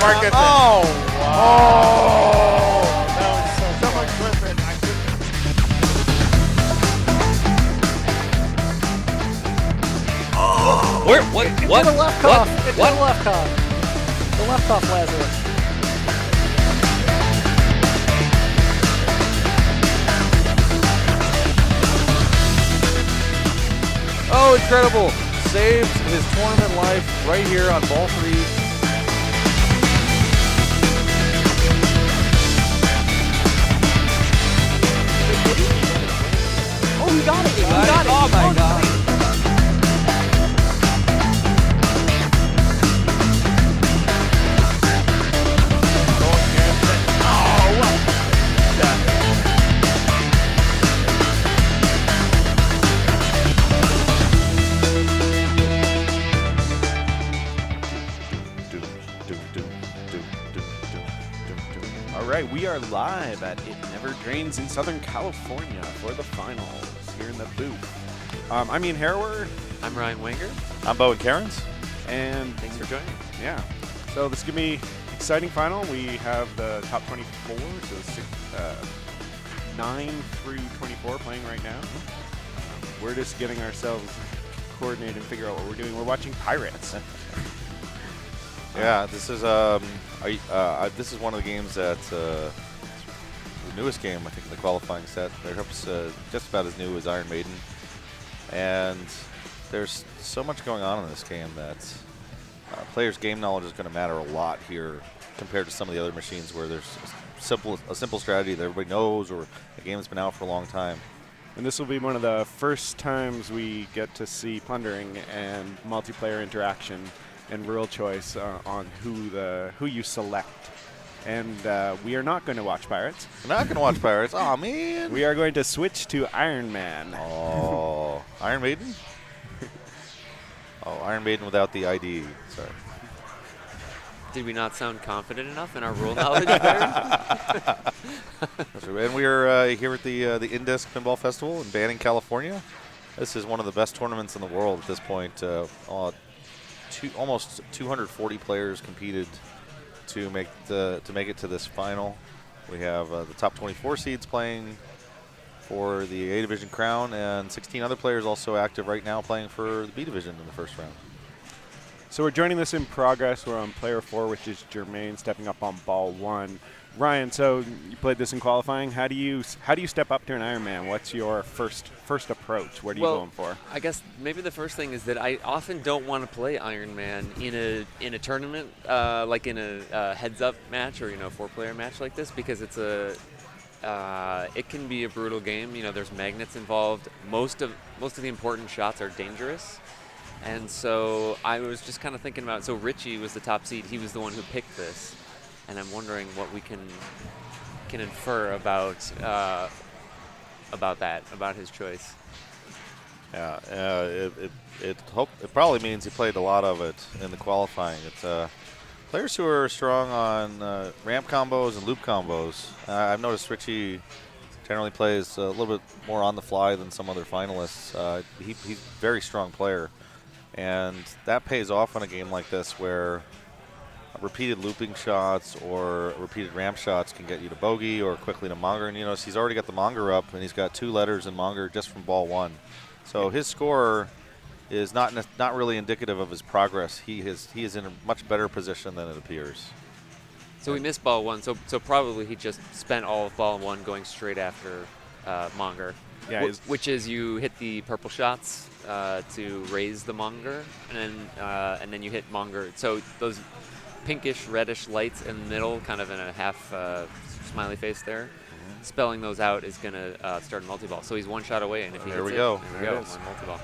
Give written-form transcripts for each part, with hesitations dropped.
Mark gets it. Oh, wow. That was so much clipping. I couldn't. Where? What? What? The left What? cuff. It's What? the left cuff. The left cuff, Lazarus. Oh, incredible. Saves his tournament life right here on ball 3. Oh, he got it. He got got it. it. Oh, my God. All right, we are live at It Never Drains in Southern California for the finals here in the booth. I'm Ian Harrower. I'm Ryan Wenger. I'm Bowen Cairns. And Thanks for joining. yeah, so this is going to be exciting final. We have the top 24, so 9 through 24 playing right now. We're just getting ourselves coordinated and figure out what we're doing. We're watching Pirates. Yeah, this is this is one of the games that the newest game, I think, in the qualifying set. They're just about as new as Iron Maiden, and there's so much going on in this game that players' game knowledge is going to matter a lot here compared to some of the other machines where there's a simple strategy that everybody knows, or a game that's been out for a long time. And this will be one of the first times we get to see plundering and multiplayer interaction and rule choice on who you select. And we are not going to watch Pirates. We're not going to watch Pirates. Oh man. We are going to switch to Iron Man. Oh, Iron Maiden? Oh, Iron Maiden without the ID. Sorry. Did we not sound confident enough in our rule knowledge there? And we are here at the INDISC Pinball Festival in Banning, California. This is one of the best tournaments in the world at this point. Almost 240 players competed to make it to this final. We have the top 24 seeds playing for the A Division crown, and 16 other players also active right now playing for the B Division in the first round. So we're joining this in progress. We're on player 4, which is Jermaine, stepping up on ball 1. Ryan, so you played this in qualifying. How do you step up to an Ironman? What's your first approach? What are you going for? I guess maybe the first thing is that I often don't want to play Ironman in a tournament, like in a heads-up match or 4-player match like this, because it can be a brutal game. There's magnets involved. Most of the important shots are dangerous. And so I was just kind of thinking about, so Richie was the top seed. He was the one who picked this. And I'm wondering what we can infer about his choice. Yeah, it probably means he played a lot of it in the qualifying. It's players who are strong on ramp combos and loop combos. I've noticed Richie generally plays a little bit more on the fly than some other finalists. He's a very strong player, and that pays off in a game like this where repeated looping shots or repeated ramp shots can get you to bogey or quickly to monger. And he's already got the monger up, and he's got 2 letters in monger just from ball 1. So his score is not really indicative of his progress. He is in a much better position than it appears. So we missed ball 1. So probably he just spent all of ball 1 going straight after monger. Yeah, which is you hit the purple shots to raise the monger, and then you hit monger. So those pinkish reddish lights in the middle, kind of in a half smiley face there. Spelling those out is going to start a multi-ball. So he's 1 shot away, and if he hits we go. There we go, one multi-ball.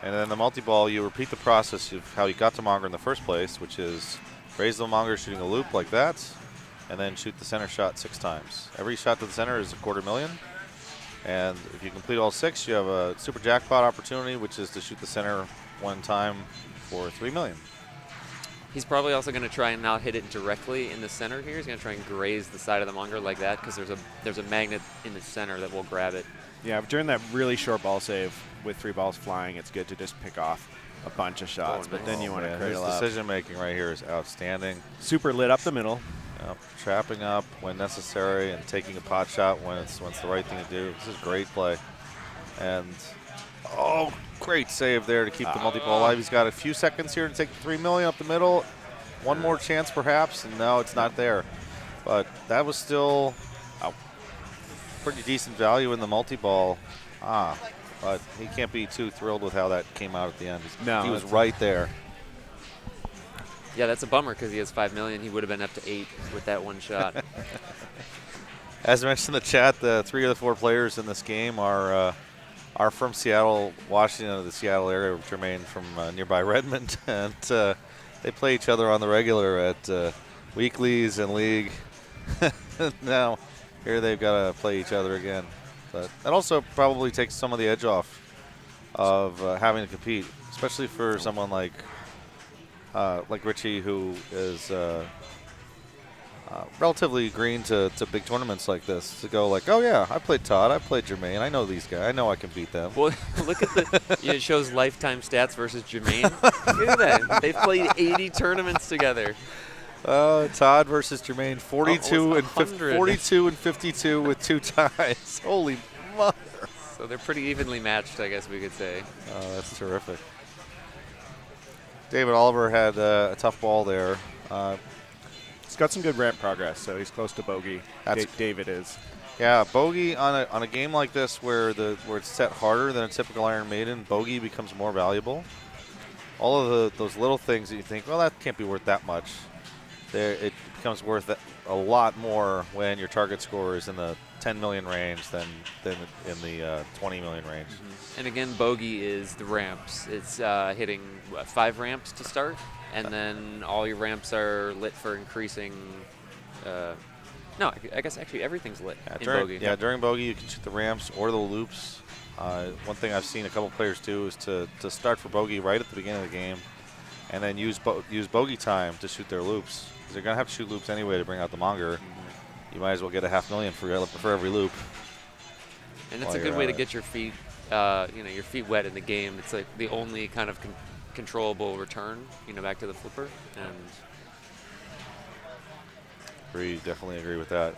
And then the multi-ball, you repeat the process of how you got to monger in the first place, which is raise the monger shooting a loop like that, and then shoot the center shot 6 times. Every shot to the center is $250,000. And if you complete all 6, you have a super jackpot opportunity, which is to shoot the center 1 time for $3 million. He's probably also going to try and not hit it directly in the center here. He's going to try and graze the side of the monger like that, because there's a magnet in the center that will grab it. Yeah, during that really short ball save with 3 balls flying, it's good to just pick off a bunch of shots, but then you want to His cradle up. decision making right here is outstanding. Super lit up the middle. Trapping up when necessary and taking a pot shot when it's the right thing to do. This is great play. And great save there to keep the multi-ball alive. He's got a few seconds here to take the $3 million up the middle. One more chance perhaps, and no, it's not there. But that was still pretty decent value in the multi-ball. But he can't be too thrilled with how that came out at the end. He was right there. Yeah, that's a bummer because he has $5 million. He would have been up to 8 with that one shot. As mentioned in the chat, the 3 of the 4 players in this game are from Seattle, Washington, the Seattle area. Jermaine from nearby Redmond, and they play each other on the regular at weeklies and league. Now, here they've got to play each other again. But that also probably takes some of the edge off of having to compete, especially for someone like Richie, who is relatively green to big tournaments like this, to go like, oh yeah, I played Todd, I played Jermaine, I know these guys, I know I can beat them. Well, look at it shows lifetime stats versus Jermaine. Look at that. They've played 80 tournaments together. Todd versus Jermaine, 42 and 52 with 2 ties. Holy mother. So they're pretty evenly matched, I guess we could say. Oh, that's terrific. David Oliver had a tough ball there. He's got some good ramp progress, so he's close to bogey. David is. Yeah, bogey on a game like this where it's set harder than a typical Iron Maiden, bogey becomes more valuable. All of those little things that you think, well, that can't be worth that much. It becomes worth a lot more when your target score is in the 10 million range than in the 20 million range. And again, bogey is the ramps. It's hitting 5 ramps to start, and then all your ramps are lit for increasing. No, I guess actually everything's lit in bogey. Yeah, during bogey you can shoot the ramps or the loops. One thing I've seen a couple players do is to start for bogey right at the beginning of the game, and then use bogey time to shoot their loops. Because they're gonna have to shoot loops anyway to bring out the monger. You might as well get a $500,000 for every loop. And it's a good way to get your feet, your feet wet in the game. It's like the only kind of controllable return, back to the flipper. And definitely agree with that.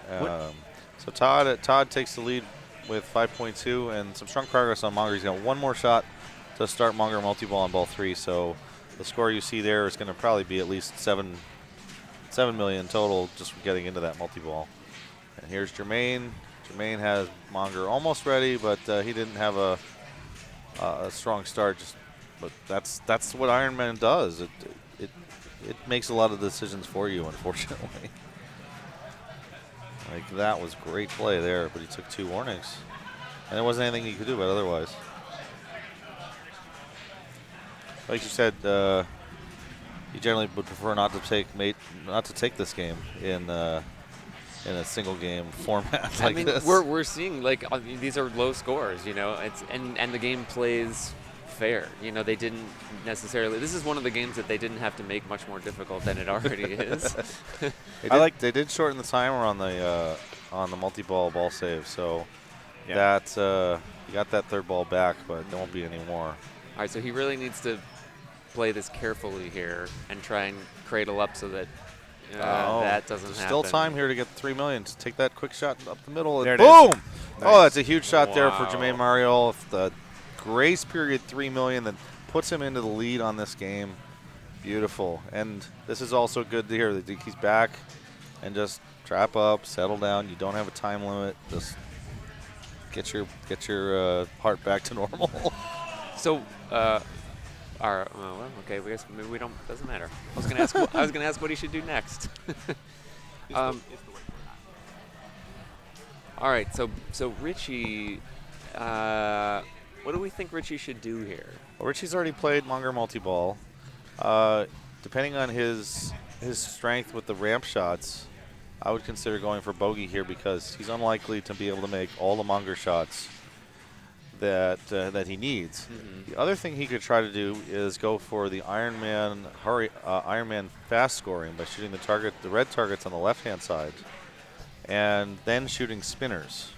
So Todd takes the lead with 5.2 and some strong progress on monger. He's got one more shot to start monger multi-ball on ball 3. So the score you see there is going to probably be at least 7 million total just from getting into that multi-ball. And here's Jermaine. Jermaine has monger almost ready, but he didn't have a strong start. But that's what Iron Man does. It makes a lot of decisions for you, unfortunately. Like, that was great play there, but he took 2 warnings, and there wasn't anything he could do about it otherwise. Like you said, you generally would prefer not to take this game in a single game format like this. We're seeing these are low scores, It's and the game plays fair. They didn't necessarily. This is one of the games that they didn't have to make much more difficult than it already is. They did shorten the timer on the multi-ball ball save, so you got that third ball back, but there won't be any more. All right, so he really needs to play this carefully here and try and cradle up so that that doesn't happen. Still time here to get $3 million. Just take that quick shot up the middle. There And it boom! Nice. Oh, that's a huge shot there for Jermaine Mariol. The grace period $3 million that puts him into the lead on this game. Beautiful. And this is also good to hear that he's back and just trap up, settle down. You don't have a time limit. Just get your heart back to normal. So, okay. I guess maybe we don't. Doesn't matter. I was gonna ask what he should do next. All right. So Richie, what do we think Richie should do here? Well, Richie's already played monger multi-ball. Depending on his strength with the ramp shots, I would consider going for bogey here because he's unlikely to be able to make all the monger shots that he needs. Mm-hmm. The other thing he could try to do is go for the Ironman fast scoring by shooting the red targets on the left-hand side, and then shooting spinners.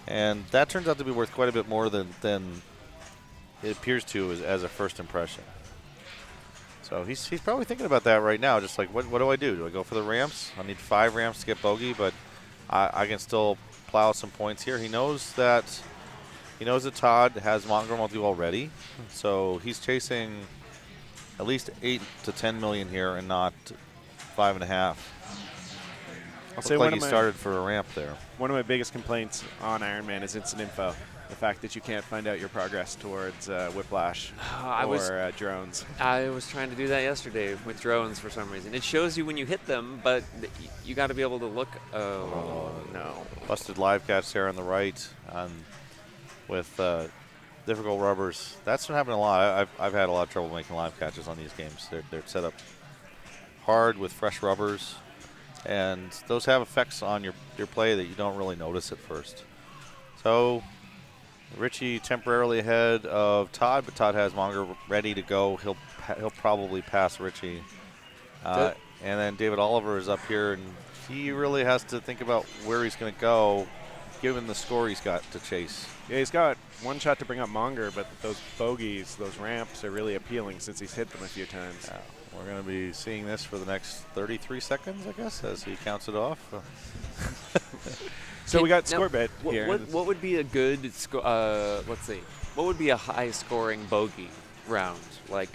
And that turns out to be worth quite a bit more than it appears to as a first impression. So he's probably thinking about that right now. Just like, what do I do? Do I go for the ramps? I need 5 ramps to get bogey, but I can still plow some points here. He knows that Todd has Monger multi-ball ready, so he's chasing at least 8 to 10 million here and not 5.5. Looks like he started for a ramp there. One of my biggest complaints on Iron Man is instant info. The fact that you can't find out your progress towards Whiplash or drones. I was trying to do that yesterday with drones for some reason. It shows you when you hit them, but you got to be able to look. Oh, no. Busted live catch there on the right with difficult rubbers. That's been happening a lot. I've had a lot of trouble making live catches on these games. They're set up hard with fresh rubbers, and those have effects on your play that you don't really notice at first. So Richie temporarily ahead of Todd, but Todd has Monger ready to go. He'll probably pass Richie. And then David Oliver is up here, and he really has to think about where he's going to go, given the score he's got to chase. Yeah, he's got one shot to bring up Monger, but those bogeys, those ramps are really appealing since he's hit them a few times. Yeah. We're going to be seeing this for the next 33 seconds, I guess, as he counts it off. So we got scorebet here. What would be a good let's see. What would be a high-scoring bogey round? Like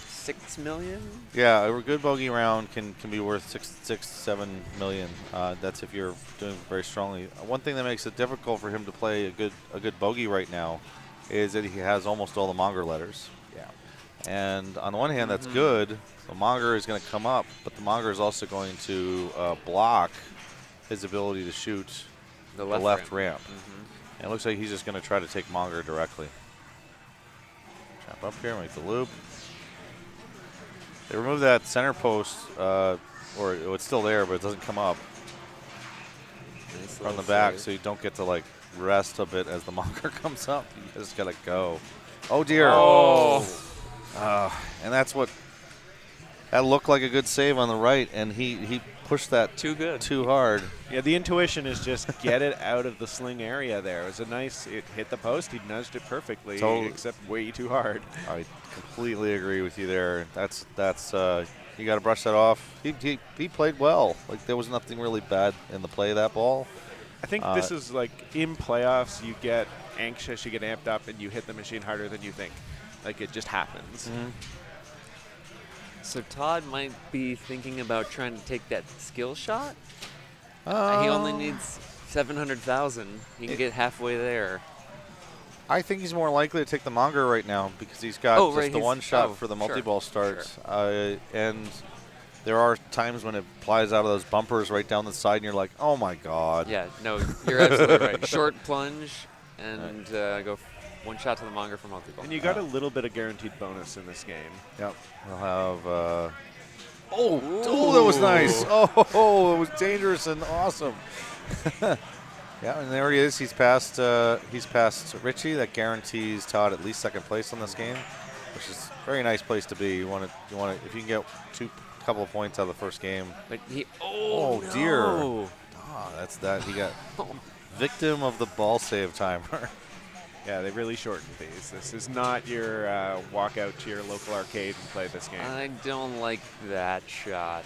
6 million? Yeah, a good bogey round can be worth 6-7 million. That's if you're doing very strongly. One thing that makes it difficult for him to play a good bogey right now is that he has almost all the Monger letters. Yeah. And on the one hand, that's good. The Monger is going to come up, but the Monger is also going to block his ability to shoot the left ramp. And it looks like he's just going to try to take Monger directly. Trap up here, make the loop. They removed that center post, or it's still there, but it doesn't come up from the back, so you don't get to like rest a bit as the Monger comes up. You just gotta go. Oh dear. Oh. And that looked like a good save on the right, and he pushed that too hard. Yeah, the intuition is just get it out of the sling area there. It was it hit the post, he nudged it perfectly, except way too hard. I completely agree with you there. That's you got to brush that off. He played well. Like, there was nothing really bad in the play of that ball. I think this is like in playoffs, you get anxious, you get amped up, and you hit the machine harder than you think. Like, it just happens. So Todd might be thinking about trying to take that skill shot. He only needs 700,000. He can get halfway there. I think he's more likely to take the Monger right now because he's got the one shot for the multi-ball start. Sure. And there are times when it flies out of those bumpers right down the side, and you're like, oh, my God. Yeah, no, you're absolutely right. Short plunge and go one shot to the Monger for multi-ball. And you got a little bit of guaranteed bonus in this game. Yep. We'll have that was nice. Oh, it was dangerous and awesome. Yeah, and there he is. He's passed Richie. That guarantees Todd at least second place on this game, which is a very nice place to be. You want to if you can get couple of points out of the first game. But he dear. That's that. He got victim of the ball save timer. Yeah, they really shortened these. This is not your walk out to your local arcade and play this game. I don't like that shot.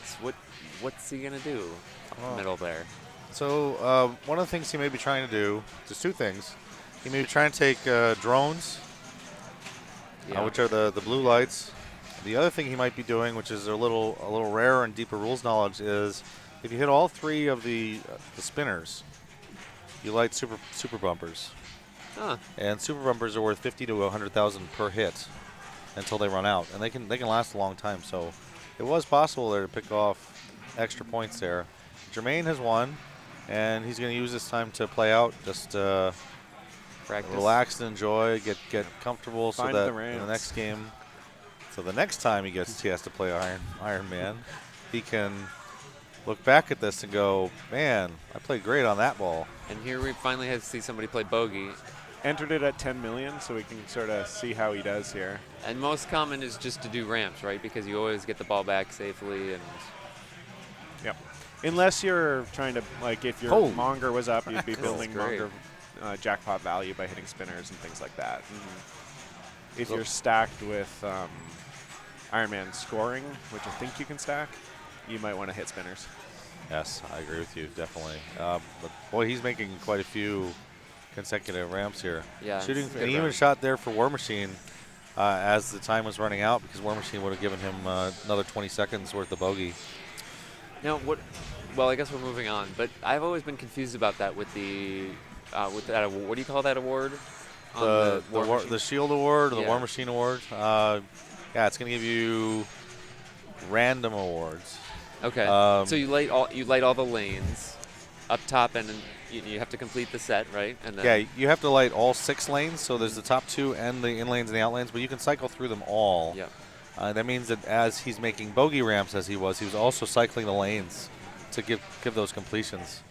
What's he gonna do up the middle there? So one of the things he may be trying to do, just two things. He may be trying to take drones, which are the blue lights. The other thing he might be doing, which is a little rarer and deeper rules knowledge, is if you hit all three of the spinners, you light super bumpers. Huh. And super bumpers are worth 50 to 100,000 per hit until they run out, and they can last a long time. So it was possible there to pick off extra points there. Jermaine has won, and he's going to use this time to play out, just practice, relax and enjoy, get comfortable, so Find that the in the next game, so the next time he has to play Iron Man, he can look back at this and go, man, I played great on that ball. And here we finally have to see somebody play bogey. Entered it at 10 million, so we can sort of see how he does here. And most common is just to do ramps, right? Because you always get the ball back safely. And yep. Unless you're trying to, like, if your Monger was up, you'd be building Monger jackpot value by hitting spinners and things like that. if you're stacked with Iron Man scoring, which I think you can stack, you might want to hit spinners. Yes, I agree with you, definitely. But boy, he's making quite a few consecutive ramps here. Yeah, Shooting, it's a and good even run. shot there for War Machine as the time was running out, because War Machine would have given him another 20 seconds worth of bogey. Now, well, I guess we're moving on, but I've always been confused about that with that award. What do you call that award? On War Machine? The Shield Award or the Yeah. War Machine Award. Yeah, it's going to give you random awards. Okay. So you light all the lanes up top, and then you have to complete the set, right? And then Yeah, you have to light all 6 lanes, so there's the top 2 and the in lanes and the out lanes, but you can cycle through them all. Yeah. That means that as he's making bogey ramps, as he was also cycling the lanes to give those completions.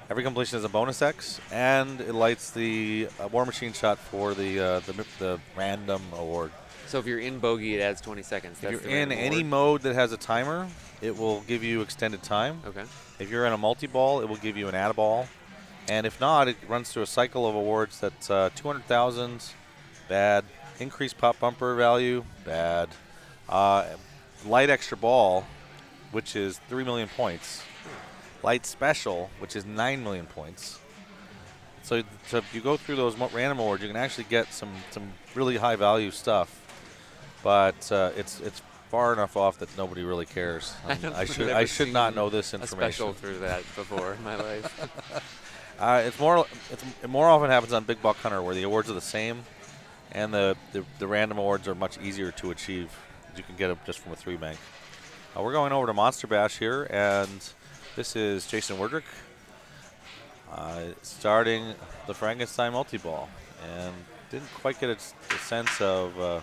Every completion is a bonus X, and it lights the War Machine shot for the random award. So if you're in bogey, it adds 20 seconds. If That's you're the in random any award. mode that has a timer, it will give you extended time. Okay. If you're in a multi-ball, it will give you an add-a-ball. And if not, it runs through a cycle of awards that's 200,000, bad. Increased pop bumper value, bad. Light extra ball, which is 3 million points. Light special, which is 9 million points. So if you go through those random awards, you can actually get some really high value stuff. But it's far enough off that nobody really cares. I should not know this A information. special through that before in my life. It more often happens on Big Buck Hunter, where the awards are the same, and the random awards are much easier to achieve. You can get them just from a 3-bank. We're going over to Monster Bash here, and this is Jason Werdrick starting the Frankenstein multi-ball, and didn't quite get a sense of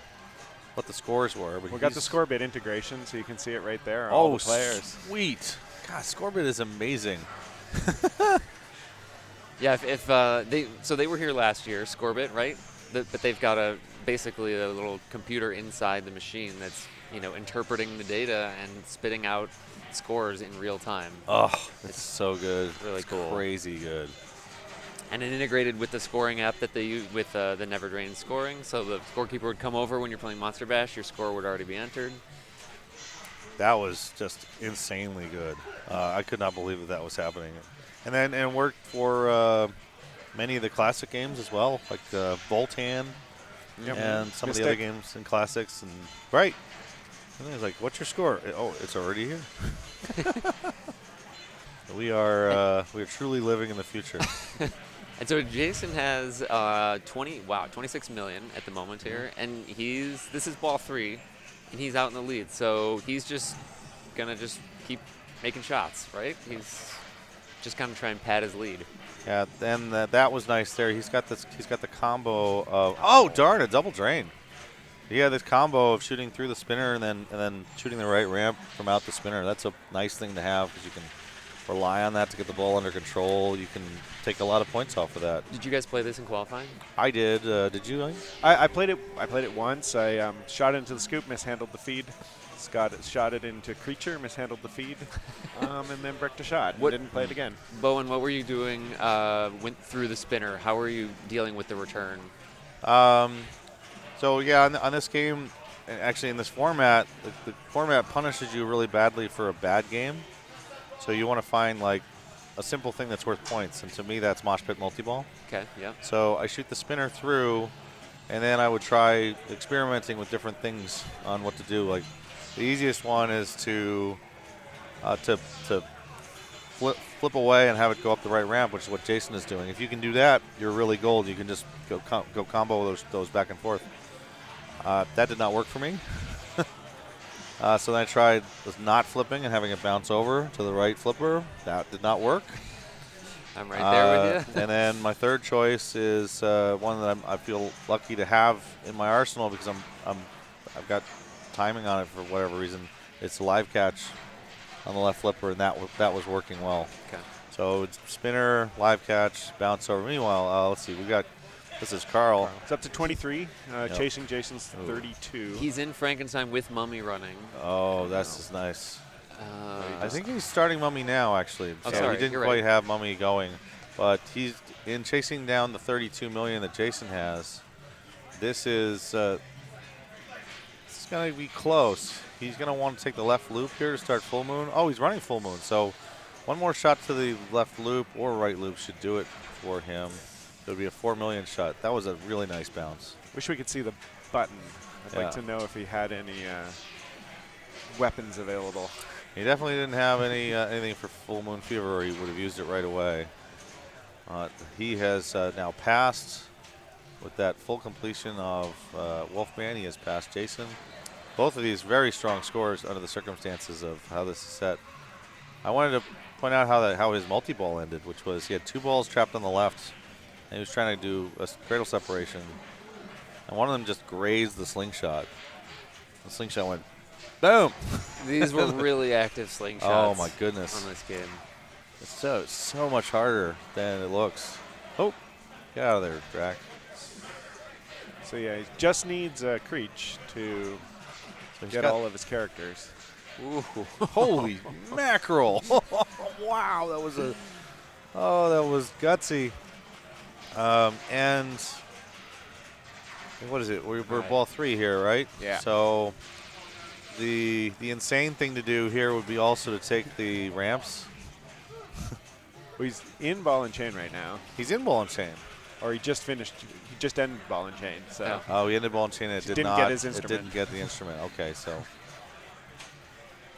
what the scores were. But We got the score bit integration, so you can see it right there. All the players. Sweet! God, Scorebit is amazing. Yeah, if they were here last year, Scorebit, right? But they've got basically a little computer inside the machine that's interpreting the data and spitting out scores in real time. Oh, it's so good. Really it's cool. Crazy good. And it integrated with the scoring app that they use with the Never Drain scoring. So the scorekeeper would come over when you're playing Monster Bash. Your score would already be entered. That was just insanely good. I could not believe that was happening. And then it worked for many of the classic games as well, like Voltan and some of the other games in classics. And right. And then he's like, "What's your score?" Oh, it's already here. We are truly living in the future. And so Jason has 26 million at the moment here, and this is ball 3, and he's out in the lead. So he's just gonna keep making shots, right? He's just kind of try and pad his lead. Yeah, and that was nice there. He's got the combo of, oh darn, a double drain. Yeah, this combo of shooting through the spinner and then shooting the right ramp from out the spinner. That's a nice thing to have, because you can rely on that to get the ball under control. You can take a lot of points off of that. Did you guys play this in qualifying? I did. Did you? I played it once. I shot it into the scoop, mishandled the feed. Scott shot it into creature, mishandled the feed, and then bricked a shot. And didn't play it again. Bowen, what were you doing? Went through the spinner. How were you dealing with the return? So yeah, on this game, actually in this format, the format punishes you really badly for a bad game. So you want to find like a simple thing that's worth points, and to me that's Mosh Pit Multi-Ball. Okay, yeah. So I shoot the spinner through, and then I would try experimenting with different things on what to do. Like the easiest one is to flip away and have it go up the right ramp, which is what Jason is doing. If you can do that, you're really gold. You can just go combo those back and forth. That did not work for me. So then I tried with not flipping and having it bounce over to the right flipper. That did not work. I'm right there with you. And then my third choice is one that I feel lucky to have in my arsenal, because I've got timing on it for whatever reason. It's a live catch on the left flipper, and that was working well. Okay. So it's spinner, live catch, bounce over. Meanwhile, let's see, this is Carl. It's up to 23, chasing Jason's 32. He's in Frankenstein with Mummy running. Oh, that's just nice. I think he's starting Mummy now, actually. Oh, So sorry, he didn't you're quite right. have Mummy going. But he's in chasing down the 32 million that Jason has. This is going to be close. He's going to want to take the left loop here to start full moon. Oh, he's running full moon. So one more shot to the left loop or right loop should do it for him. It would be a 4 million shot. That was a really nice bounce. Wish we could see the button. I'd like to know if he had any weapons available. He definitely didn't have anything for Full Moon Fever, or he would have used it right away. He has now passed with that full completion of Wolfman. He has passed Jason. Both of these very strong scores under the circumstances of how this is set. I wanted to point out how his multi-ball ended, which was he had 2 balls trapped on the left, and he was trying to do a cradle separation. And one of them just grazed the slingshot. The slingshot went boom. These were really active slingshots. Oh my goodness! On this game, it's so much harder than it looks. Oh, get out of there, Drac. So yeah, he just needs Creech to get all of his characters. ooh, Holy mackerel! Wow, that was gutsy. And what is it? We're ball 3 here, right? Yeah. So the insane thing to do here would be also to take the ramps. Well, he's in ball and chain right now, He's in ball and chain. or he just finished. He just ended ball and chain. So Yeah. Oh, he ended ball and chain. And it Didn't not get his It instrument. didn't get the instrument. Okay, so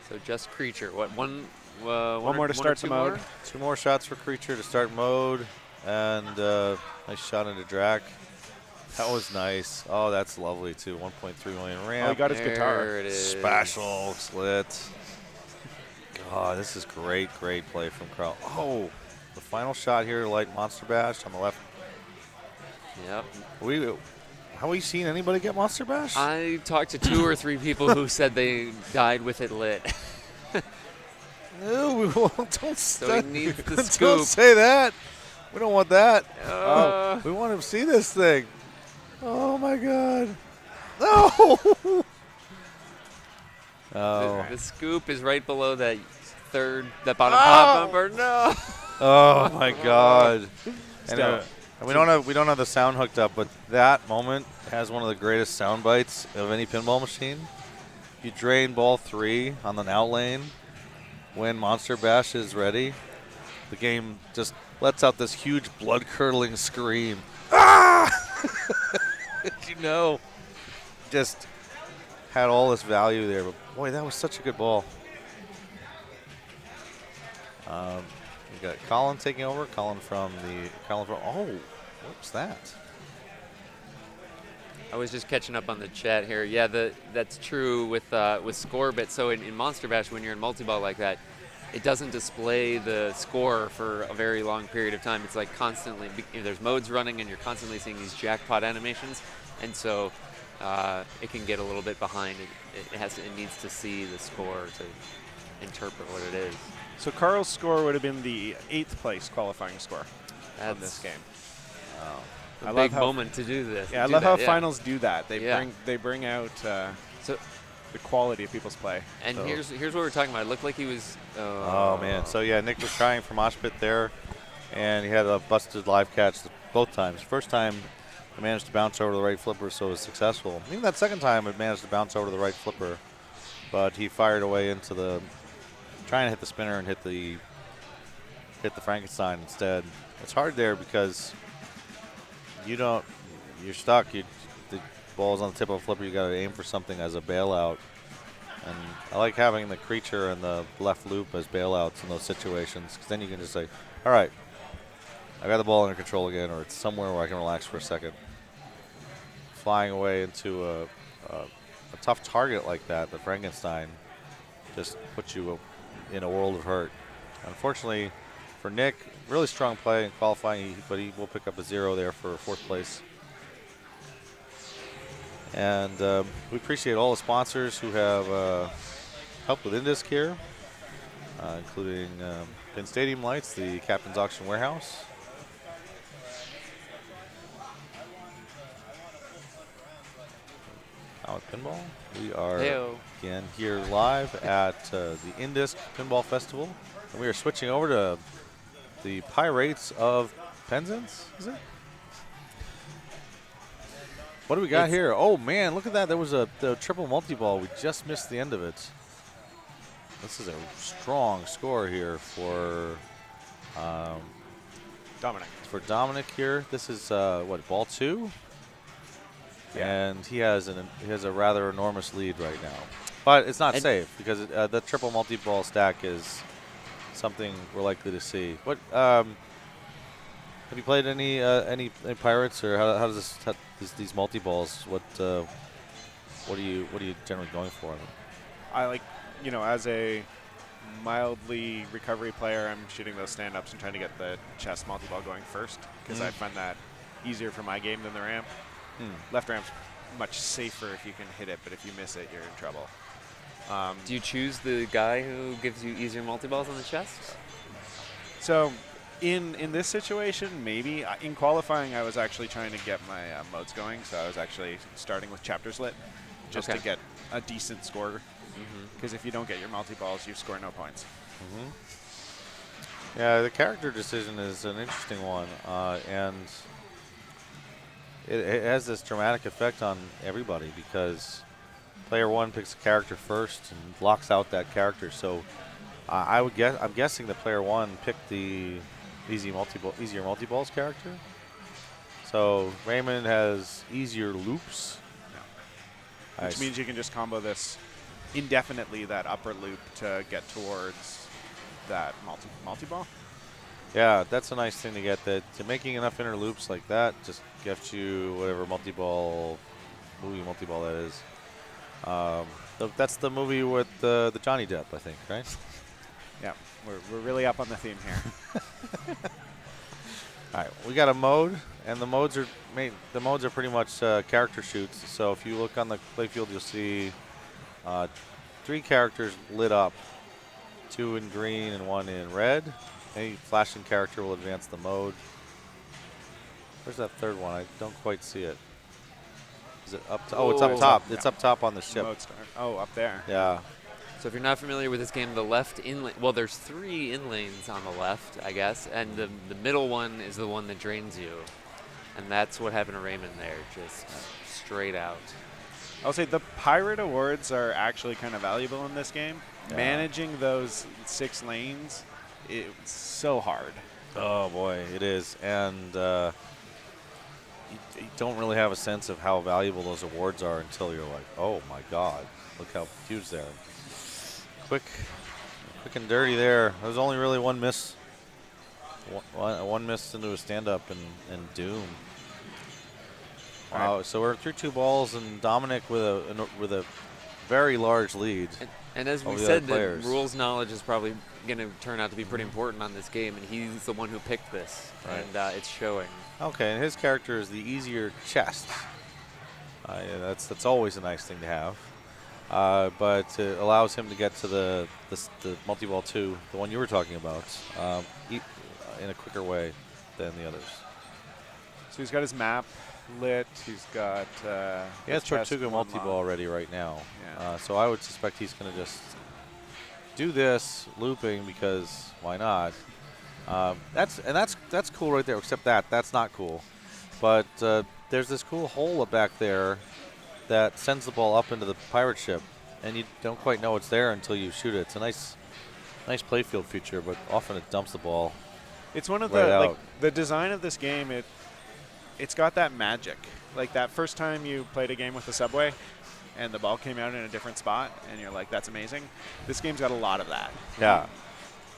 so just creature. What one? One more to start the two more? mode. 2 more shots for Creature to start mode, and nice shot into Drac. That was nice. Oh, that's lovely too. 1.3 million ramp. Oh, he got his guitar. There it is. Special slit. God, this is great play from Carl. Oh, the final shot here, light Monster Bash on the left. Yep. Have we seen anybody get Monster Bash? I talked to 2 or 3 people who said they died with it lit. No, we won't. Don't So he needs the don't scoop. say that. We don't want that. Uh, We want to see this thing. Oh my God. No. Oh. the scoop is right below that bottom pop bumper. No. Oh my God. And, Still. and we don't have the sound hooked up, but that moment has one of the greatest sound bites of any pinball machine. You drain ball 3 on the out lane. When Monster Bash is ready, the game just lets out this huge blood-curdling scream. Ah! You know, just had all this value there. But boy, that was such a good ball. We got Colin taking over. Colin from oh, what's that? I was just catching up on the chat here. Yeah, that's true with Scorebit. So in Monster Bash, when you're in multi-ball like that, it doesn't display the score for a very long period of time. It's like constantly, there's modes running and you're constantly seeing these jackpot animations. And so it can get a little bit behind. It needs to see the score to interpret what it is. So Carl's score would have been the 8th place qualifying score on That's this game. a I big love how moment to do this. Yeah, I do love that, how yeah. finals do that. Yeah. They bring out So, the quality of people's play. and So- here's what we're talking about. It looked like he was. Oh man! So yeah, Nick was trying for mosh pit there, and he had a busted live catch both times. First time, he managed to bounce over the right flipper, so it was successful. Even that second time, it managed to bounce over the right flipper, but he fired away into trying to hit the spinner and hit the Frankenstein instead. It's hard there because you're stuck. The ball's on the tip of a flipper. You got to aim for something as a bailout. And I like having the Creature and the left loop as bailouts in those situations, because then you can just say, all right, I got the ball under control again, or it's somewhere where I can relax for a second. Flying away into a tough target like that, the Frankenstein, just puts you in a world of hurt. Unfortunately for Nick, really strong play in qualifying, but he will pick up a 0 there for 4th place. And we appreciate all the sponsors who have helped with INDISC here, including Pin Stadium Lights, the Captain's Auction Warehouse. Now with Pinball, we are Heyo. again here live at the INDISC Pinball Festival. And we are switching over to the Pirates of Penzance, is it? What do we got here? Oh, man, look at that. There was the triple multi-ball. We just missed the end of it. This is a strong score here for Dominic. For Dominic here. This is, what, ball 2? Yeah. And he has a rather enormous lead right now. But it's not safe because the triple multi-ball stack is something we're likely to see. What have you played any Pirates, or how does these multi-balls? What are you generally going for? I like, as a mildly recovery player, I'm shooting those stand-ups and trying to get the chest multi-ball going first because I find that easier for my game than the ramp. Left ramp's much safer if you can hit it, but if you miss it, you're in trouble. Do you choose the guy who gives you easier multi-balls on the chest? So in this situation, maybe. In qualifying, I was actually trying to get my modes going, so I was actually starting with chapters lit just to get a decent score. Because if you don't get your multi-balls, you score no points. Yeah, the character decision is an interesting one, and it has this dramatic effect on everybody because player 1 picks a character first and locks out that character. So I'm guessing that player 1 picked the easier multi-balls character. So Raymond has easier loops, Which means you can just combo this indefinitely, that upper loop, to get towards that multi-ball. Yeah, that's a nice thing to get. That making enough inner loops like that just gets you whatever movie multi-ball that is. That's the movie with the Johnny Depp, I think, right? Yeah, we're really up on the theme here. All right, we got a mode, and the modes are pretty much character shoots. So if you look on the playfield, you'll see 3 characters lit up, 2 in green and 1 in red. Any flashing character will advance the mode. Where's that third one? I don't quite see it. Is it up? Oh, it's up top. It's up top on the ship. Mode start. Oh, up there. Yeah. So if you're not familiar with this game, the left inlane, well, there's 3 inlanes on the left, I guess, and the middle one is the one that drains you. And that's what happened to Raymond there, just straight out. I'll say the Pirate Awards are actually kind of valuable in this game. Yeah. Managing those 6 lanes, it's so hard. Oh, boy, it is. And you don't really have a sense of how valuable those awards are until you're like, oh, my God, look how huge they are. Quick and dirty there. There was only really one miss. One miss into a stand-up and doom. Wow, so we're through 2 balls, and Dominic with a very large lead. And as we over the said, other the players. rules knowledge is probably going to turn out to be pretty important on this game, and he's the one who picked this, Right. and it's showing. Okay, and his character is the easier chest. Yeah, that's always a nice thing to have. But it allows him to get to the multi-ball 2, the one you were talking about, in a quicker way than the others. So he's got his map lit. He's got He has his chest Tortuga warm multi-ball up. ready right now. Yeah. So I would suspect he's going to just do this looping because why not? That's cool right there. Except that's not cool. But there's this cool hole back there that sends the ball up into the pirate ship, and you don't quite know it's there until you shoot it. It's a nice playfield feature, but often it dumps the ball. It's one of right the design of this game. It's got that magic. Like that first time you played a game with the subway, and the ball came out in a different spot, and you're like, that's amazing. This game's got a lot of that. Yeah.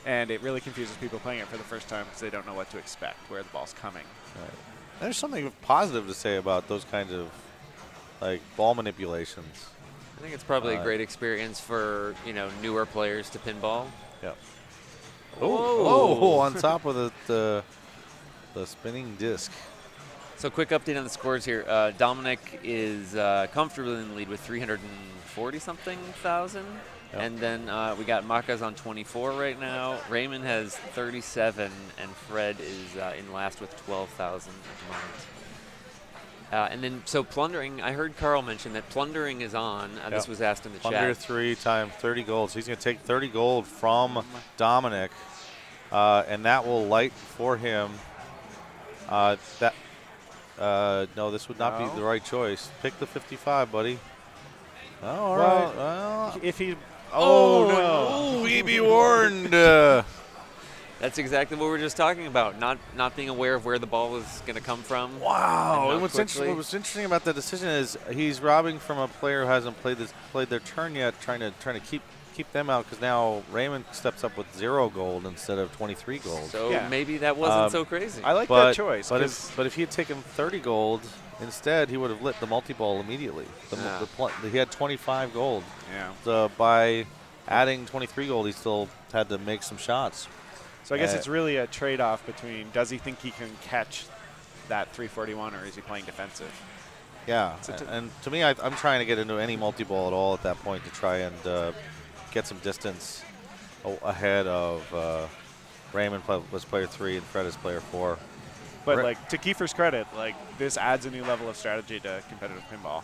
And it really confuses people playing it for the first time because they don't know what to expect, where the ball's coming. Right. There's something positive to say about those kinds of ball manipulations. I think it's probably a great experience for newer players to pinball. Yep. Whoa. Oh, on top of the spinning disc. So quick update on the scores here. Dominic is comfortably in the lead with 340-something thousand. Yep. And then we got Maka's on 24 right now. Raymond has 37, and Fred is in last with 12,000 at the moment. And then, so plundering, I heard Carl mention that plundering is on. This was asked in the Under chat. 3 times 30 gold. So he's going to take 30 gold from Dominic, and that will light for him. No, this would not No? be the right choice. Pick the 55, buddy. Oh, all Well, right. Well, If he. Oh, no. Oh, we be warned. That's exactly what we were just talking about. Not being aware of where the ball was going to come from. Wow. And And how what's quickly. interesting about the decision is he's robbing from a player who hasn't played their turn yet, trying to keep them out, because now Raymond steps up with 0 gold instead of 23 gold. So Yeah. maybe that wasn't Um, so crazy. I like But that choice. But 'cause if he had taken 30 gold instead, he would have lit the multi-ball immediately. He had 25 gold. yeah. So by adding 23 gold, he still had to make some shots. So I guess it's really a trade-off between does he think he can catch that 341 or is he playing defensive? Yeah, So and to me, I'm trying to get into any multi-ball at all at that point to try and get some distance ahead of Raymond was player 3 and Fred is player 4. But Right. like to Kiefer's credit, like this adds a new level of strategy to competitive pinball.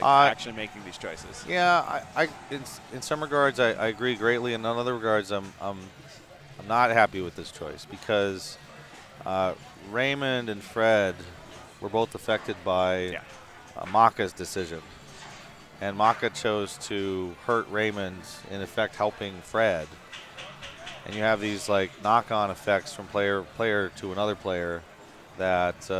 Like actually making these choices. Yeah, in some regards I agree greatly. In other regards, I'm not happy with this choice because Raymond and Fred were both affected by Maka's decision. And Maka chose to hurt Raymond, in effect helping Fred. And you have these like knock-on effects from player to another player that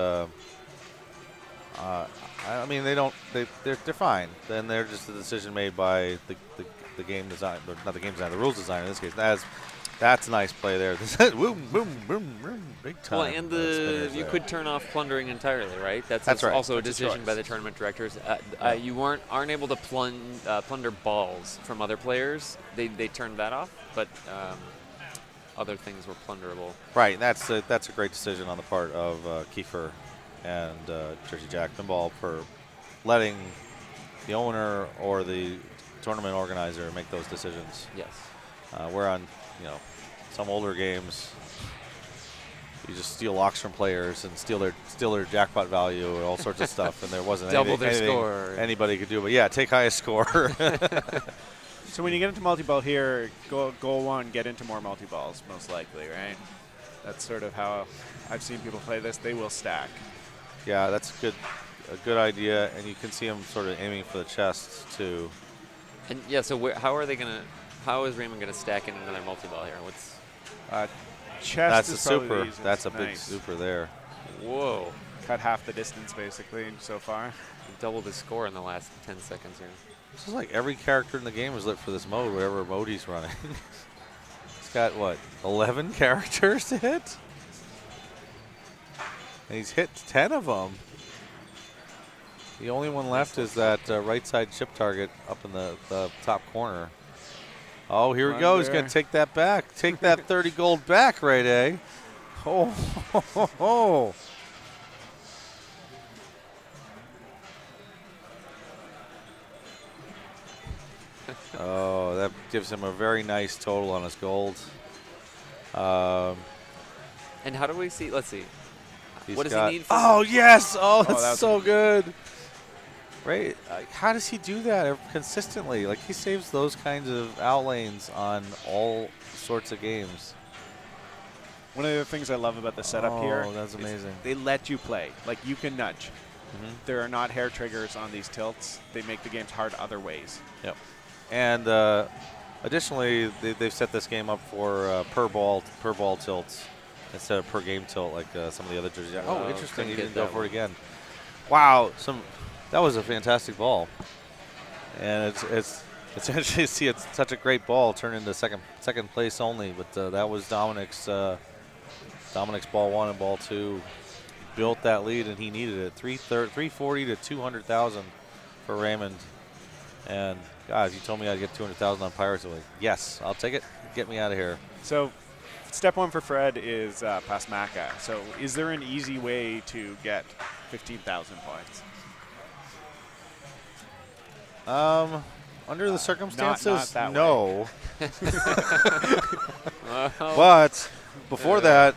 I mean they're fine. Then they're just a decision made by the game design, or not the game design, the rules designer in this case. That's a nice play there. Boom, boom, boom, boom, big time. Well, and you could turn off plundering entirely, right? That's right. also That's a a decision choice. by the tournament directors. You aren't able to plunder balls from other players. They turned that off, but other things were plunderable. Right, that's a great decision on the part of Kiefer and Jersey Jack Pinball for letting the owner or the tournament organizer make those decisions. Yes. Where on some older games, you just steal locks from players and steal their jackpot value and all sorts of stuff, and there wasn't Double their anything score. anybody could do. But yeah, take highest score. So when you get into multi-ball here, goal 1, get into more multi-balls, most likely, right? That's sort of how I've seen people play this. They will stack. Yeah, that's a good idea, and you can see them sort of aiming for the chest too. And yeah, so how is Raymond gonna stack in another multi-ball here? What's Chest That's a is probably the super. easiest. That's a big Nice. super there. whoa? Cut half the distance basically so far. Doubled his score in the last 10 seconds here. This is like every character in the game is lit for this mode, whatever mode he's running. He's got, what, 11 characters to hit? And he's hit 10 of them. The only one left is that right side chip target up in the top corner. Oh, here we go. He's going to take that back. Take that 30 gold back, right, eh? Oh, ho, ho, ho. Oh, that gives him a very nice total on his gold. And how do we see? Let's see. He's What does got- he need for? Oh, yes. Oh, that that's was so good. Right? How does he do that consistently? Like, he saves those kinds of outlanes on all sorts of games. One of the things I love about the setup here Oh, that's is amazing. they let you play. Like, you can nudge. Mhm. There are not hair triggers on these tilts. They make the games hard other ways. Yep. And additionally, they've set this game up for per ball tilts instead of per game tilt like some of the other jerseys. Oh, interesting. couldn't He get didn't go that for it one. again. Wow. That was a fantastic ball. And it's interesting to see it's such a great ball turn into second place only. But that was Dominic's ball 1 and ball 2. Built that lead and he needed it. 340 to 200,000 for Raymond. And guys, you told me I'd get 200,000 on Pirates. I'm like, yes, I'll take it. Get me out of here. So step 1 for Fred is past Maka. So is there an easy way to get 15,000 points? Under the circumstances, that way. no. Well, But before that,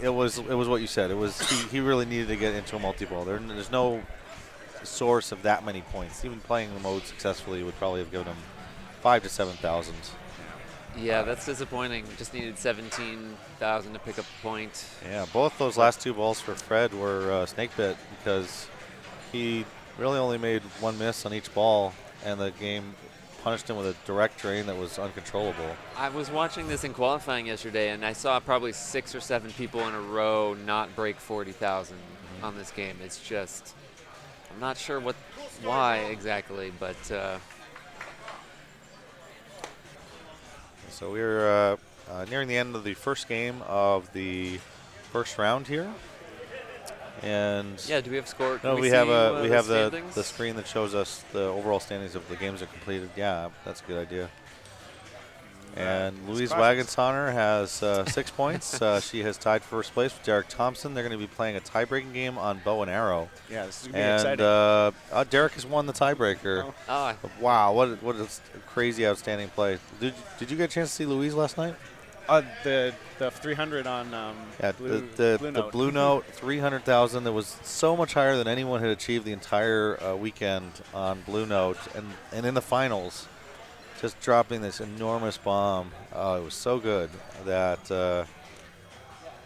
it was what you said. It was he really needed to get into a multi-ball. There's no source of that many points. Even playing the mode successfully would probably have given him 5,000 to 7,000. Yeah, that's disappointing. Just needed 17,000 to pick up a point. Yeah, both those last 2 balls for Fred were snake bit because he really only made 1 miss on each ball, and the game punished him with a direct drain that was uncontrollable. I was watching this in qualifying yesterday, and I saw probably 6 or 7 people in a row not break 40,000 on this game. It's just, I'm not sure why exactly, but So we're nearing the end of the first game of the first round here. And yeah, do we have score? no, Can we see, have the standings? screen that shows us the overall standings of the games that completed. Yeah, that's a good idea. And Louise Wagensonner has 6 points. She has tied first place with Derek Thompson. They're going to be playing a tie-breaking game on bow and arrow. Yeah, this is going to be exciting. And Derek has won the tiebreaker. Oh, Wow, what a crazy, outstanding play. Did you get a chance to see Louise last night? The 300 on Blue the Note. Blue Note 300,000 that was so much higher than anyone had achieved the entire weekend on Blue Note, and in the finals, just dropping this enormous bomb. Oh, it was so good that. And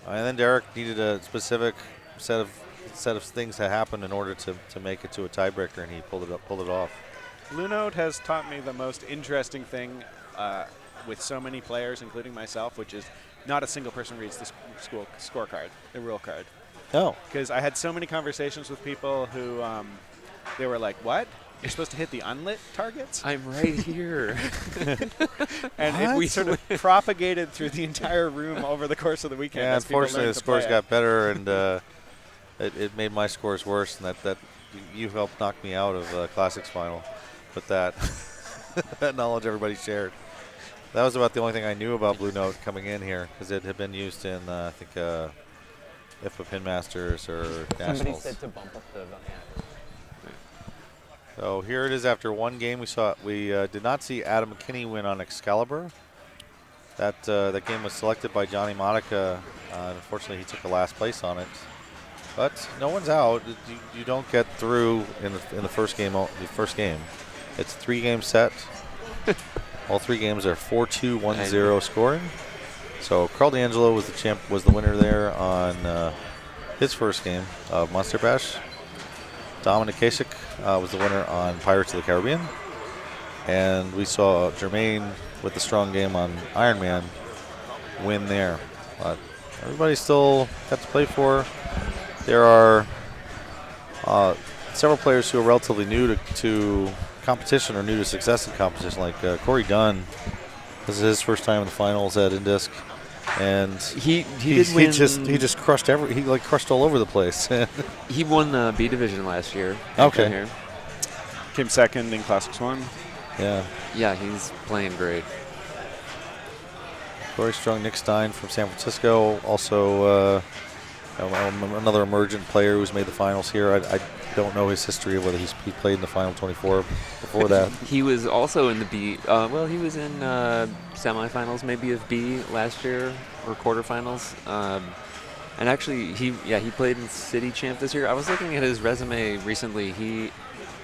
then Derek needed a specific set of things to happen in order to make it to a tiebreaker, and he pulled it off. Blue Note has taught me the most interesting thing with so many players, including myself, which is not a single person reads the scorecard, the rule card. Oh. Because I had so many conversations with people who they were like, "What? You're supposed to hit the unlit targets?" I'm right here. And if we sort of propagated through the entire room over the course of the weekend. Yeah, as people unfortunately, learned the to play scores it. got better, and it made my scores worse, and that you helped knock me out of the Classics final with that. That knowledge everybody shared. That was about the only thing I knew about Blue Note coming in here, because it had been used in, I think, IFA Pin Masters or Somebody Nationals. said to bump up the So here it is after one game. We did not see Adam McKinney win on Excalibur. That game was selected by Johnny Monica. Unfortunately, he took the last place on it. But no one's out. You don't get through in the first game. It's a 3-game set. All 3 games are 4-2, 1-0 scoring. So Carl D'Angelo was the winner there on his first game of Monster Bash. Dominic Kasich was the winner on Pirates of the Caribbean. And we saw Jermaine with the strong game on Iron Man win there. But everybody's still got to play for. There are several players who are relatively new to competition or new to success in competition, like Corey Dunn. This is his first time in the finals at INDISC. And he just crushed crushed all over the place. He won the B division last year. Okay. Here. Came second in Classics 1. Yeah. Yeah, he's playing great. Corey Strong, Nick Stein from San Francisco, also another emergent player who's made the finals here. I don't know his history of whether he played in the final 24 before that. He was also in the B. He was in semifinals maybe of B last year or quarterfinals. And actually, he played in City Champ this year. I was looking at his resume recently.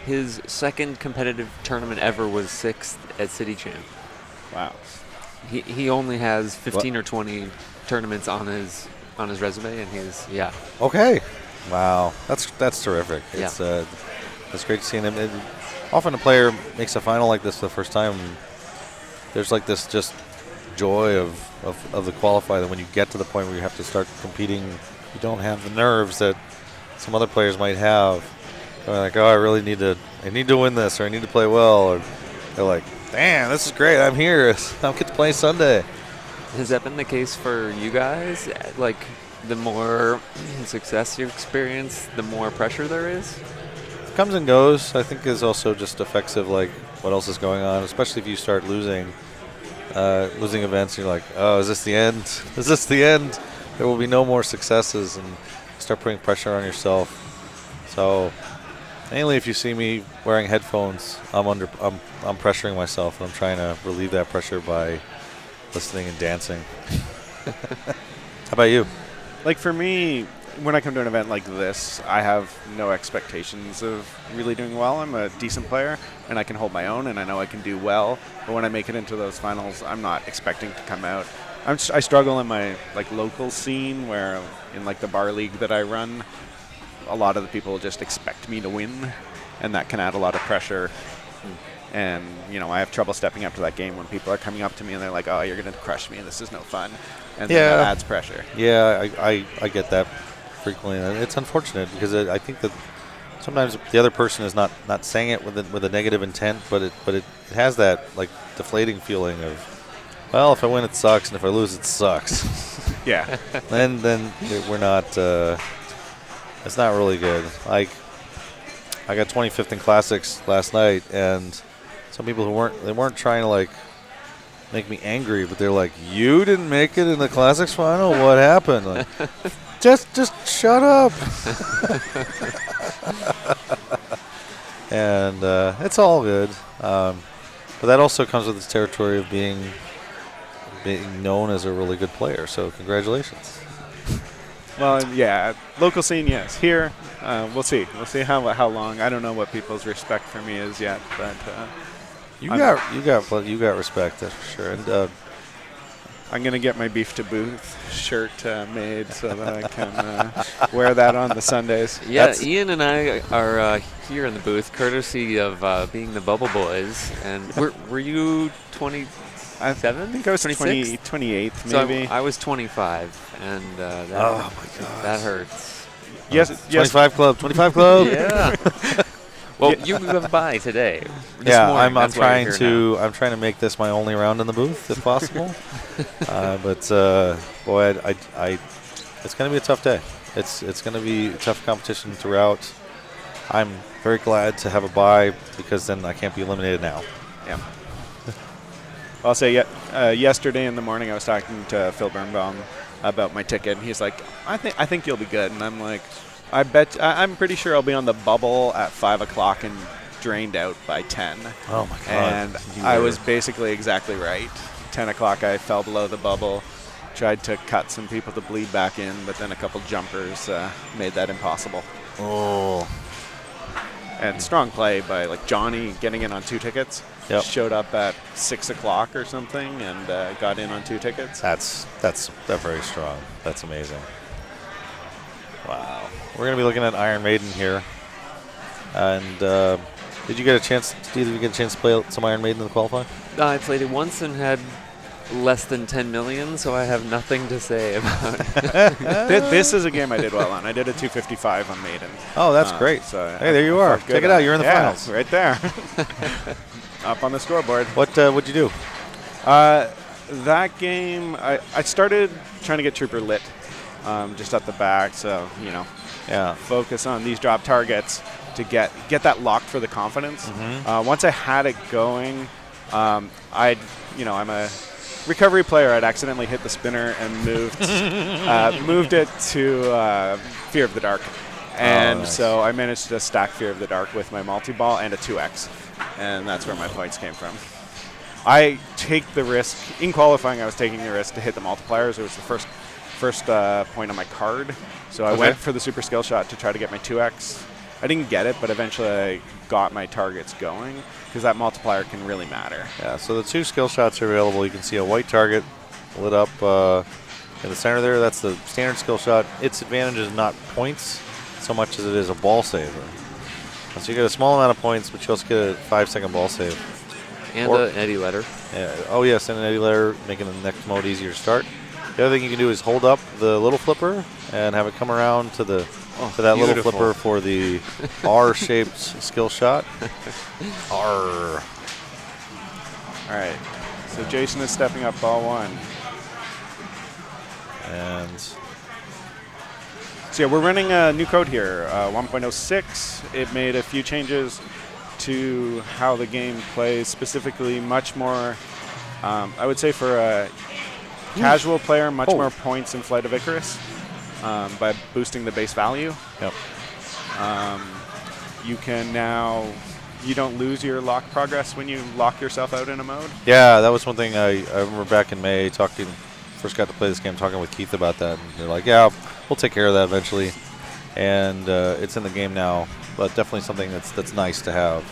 His second competitive tournament ever was 6th at City Champ. Wow. He only has 15 or 20 tournaments on his resume, and Okay. Wow, that's terrific. Yeah. It's great to see him. Often a player makes a final like this for the first time. There's like this just joy of the qualifier that when you get to the point where you have to start competing, you don't have the nerves that some other players might have. They're like, oh, I need to win this, or I need to play well, or they're like, damn, this is great. I'm here. I'll get to play Sunday. Has that been the case for you guys? Like, the more success you experience, the more pressure there is? It comes and goes. I think is also just effects of like what else is going on, especially if you start losing events. You're like, oh, is this the end? Is this the end? There will be no more successes, and you start putting pressure on yourself. So mainly if you see me wearing headphones, I'm pressuring myself, and I'm trying to relieve that pressure by listening and dancing. How about you? Like for me, when I come to an event like this, I have no expectations of really doing well. I'm a decent player, and I can hold my own, and I know I can do well. But when I make it into those finals, I'm not expecting to come out. I struggle in my local scene, where in the bar league that I run, a lot of the people just expect me to win, and that can add a lot of pressure. And I have trouble stepping up to that game when people are coming up to me and they're like, "Oh, you're going to crush me, and this is no fun," and then that adds pressure. Yeah, I get that frequently, and it's unfortunate because I think that sometimes the other person is not saying it with a negative intent, but it has that deflating feeling of, well, if I win it sucks, and if I lose it sucks. Yeah. then we're not. It's not really good. I got 25th in classics last night, and some people who weren't trying to make me angry, but they're like, "You didn't make it in the classics final? What happened?" Just shut up. And it's all good, but that also comes with the territory of being known as a really good player. So congratulations. Well, yeah, local scene, yes. Here, we'll see. We'll see how long. I don't know what people's respect for me is yet, but you got respect, that's for sure. And I'm gonna get my Beef to Booth shirt made so that I can wear that on the Sundays. Yeah, Ian and I are here in the booth, courtesy of being the Bubble Boys. And were you 27? I think I was 28th, maybe. So I was 25, and that, oh my God, that hurts. Yes, 25 club. Yeah. Well, you moved by today. I'm trying to make this my only round in the booth if possible. But boy, it's going to be a tough day. It's going to be a tough competition throughout. I'm very glad to have a bye because then I can't be eliminated now. Yeah. I'll say yesterday in the morning I was talking to Phil Birnbaum about my ticket, and he's like, I think you'll be good. And I'm like, I'm pretty sure I'll be on the bubble at 5 o'clock and drained out by 10. Oh, my God. And I was basically exactly right. 10 o'clock I fell below the bubble, tried to cut some people to bleed back in, but then a couple jumpers made that impossible. Oh. And strong play by Johnny getting in on 2 tickets. Yep. Showed up at 6 o'clock or something and got in on 2 tickets. That's very strong. That's amazing. Wow. We're going to be looking at Iron Maiden here. And did you get a chance? Did you get a chance to play some Iron Maiden in the qualifying? I played it once and had less than 10 million, so I have nothing to say about it. This is a game I did well on. I did a 255 on Maiden. Oh, that's great. So hey, there you are. Check it out. You're in the finals. Right there. Up on the scoreboard. What'd you do? That game, I started trying to get Trooper lit just at the back, so, focus on these drop targets to get that locked for the confidence. Mm-hmm. Once I had it going, I'm a recovery player. I'd accidentally hit the spinner and moved it to Fear of the Dark. And nice. So I managed to stack Fear of the Dark with my multi-ball and a 2X. And that's where my points came from. I take the risk. In qualifying, I was taking the risk to hit the multipliers. It was the first point on my card. So I went for the super skill shot to try to get my 2X. I didn't get it, but eventually I got my targets going because that multiplier can really matter. Yeah, so the 2 skill shots are available. You can see a white target lit up in the center there. That's the standard skill shot. Its advantage is not points so much as it is a ball saver. So you get a small amount of points, but you also get a 5-second ball save. And an eddy letter. Yeah, oh, yes, and an eddy letter, making the next mode easier to start. The other thing you can do is hold up the little flipper and have it come around to that little flipper for the R-shaped skill shot. R. All right. So Jason is stepping up ball 1. And so yeah, we're running a new code here, 1.06. It made a few changes to how the game plays, specifically much more, I would say for a casual player, much more points in Flight of Icarus by boosting the base value. Yep. You can now, you don't lose your lock progress when you lock yourself out in a mode. Yeah, that was one thing I remember back in May first got to play this game, talking with Keith about that. And they're like, yeah, we'll take care of that eventually. And it's in the game now, but definitely something that's nice to have.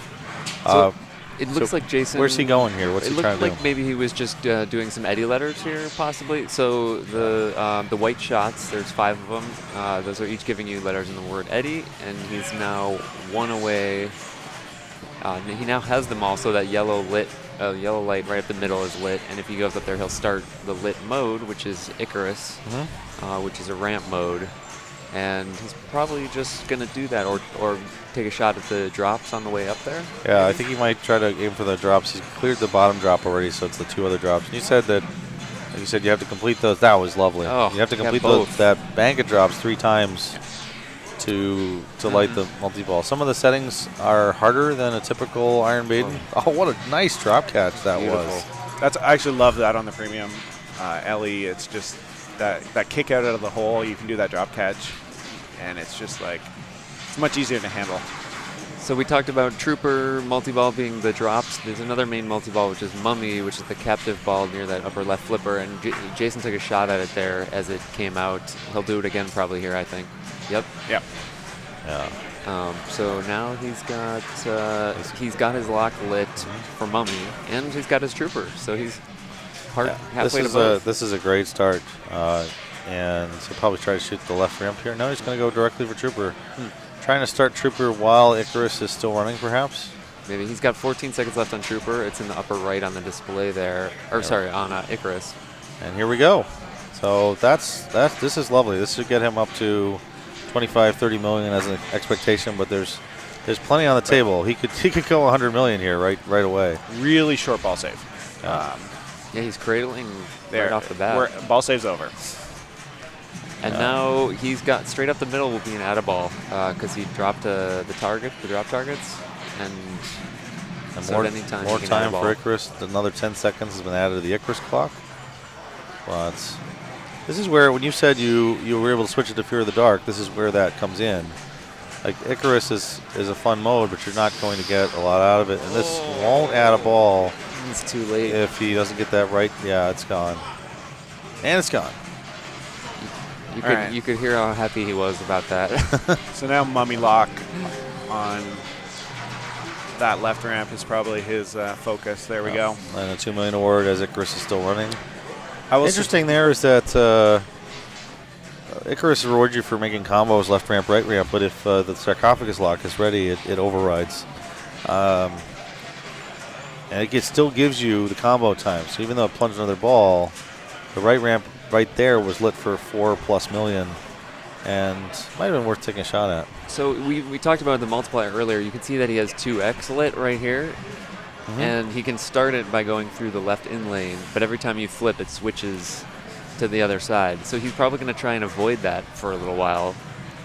So it looks like Jason. Where's he going here? What's he trying to do? It looked like maybe he was just doing some Eddie letters here, possibly. So the white shots, there's 5 of them. Those are each giving you letters in the word Eddie, and he's now 1 away. He now has them all, so that yellow light right up the middle is lit, and if he goes up there, he'll start the lit mode, which is Icarus, which is a ramp mode. And he's probably just going to do that or take a shot at the drops on the way up there. Yeah, I think he might try to aim for the drops. He's cleared the bottom drop already, so it's the 2 other drops. And you said you have to complete those. That was lovely. Oh, you have to complete both. that bank of drops 3 times to light the multi-ball. Some of the settings are harder than a typical Iron Maiden. Oh, what a nice drop catch that was. I actually love that on the premium LE. It's just that kick out of the hole. You can do that drop catch, and it's just like it's much easier to handle. So we talked about Trooper multi-ball being the drops. There's another main multi-ball, which is Mummy, which is the captive ball near that upper left flipper, and Jason took a shot at it there as it came out. He'll do it again probably here, I think. Yep. Yep. Yeah. So now he's got his lock lit for Mummy, and he's got his Trooper. So he's halfway to both. This is a great start, and he'll probably try to shoot the left ramp here. No, he's going to go directly for Trooper. Trying to start Trooper while Icarus is still running, perhaps. Maybe he's got 14 seconds left on Trooper. It's in the upper right on the display there, or sorry, on Icarus. And here we go. So this is lovely. This should get him up to 25, 30 million as an expectation, but there's plenty on the table. He could go 100 million here right away. Really short ball save. Yeah, he's cradling There, right off the bat. Ball save's over. And now he's got straight up the middle will be an add-a-ball because he dropped the drop targets, and so more, at any time more he can time add-a-ball. for Icarus. Another 10 seconds has been added to the Icarus clock. Well, this is where, when you said you were able to switch it to Fear of the Dark, this is where that comes in. Like, Icarus is a fun mode, but you're not going to get a lot out of it. And this won't add a ball. It's too late. If he doesn't get that right, yeah, it's gone. And it's gone. You could hear how happy he was about that. So now Mummy Lock on that left ramp is probably his focus. There we go. And a 2 million award as Icarus is still running. I Interesting there is that Icarus rewards you for making combos left ramp, right ramp, but if the sarcophagus lock is ready, it overrides. And it still gives you the combo time. So even though it plunged another ball, the right ramp right there was lit for 4+ million, and might have been worth taking a shot at. So we talked about the multiplier earlier. You can see that he has 2x lit right here, and he can start it by going through the left in lane, but every time you flip, it switches to the other side. So he's probably going to try and avoid that for a little while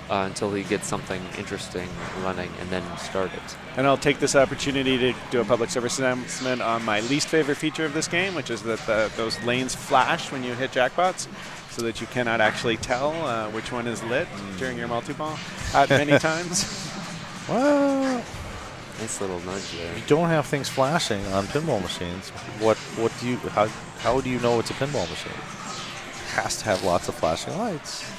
until he gets something interesting running, and then start it. And I'll take this opportunity to do a public service announcement on my least favorite feature of this game, which is that those lanes flash when you hit jackpots, so that you cannot actually tell which one is lit during your multi-ball at many times. Well, Nice little nudge there. you don't have things flashing on pinball machines. How do you know it's a pinball machine? It has to have lots of flashing lights.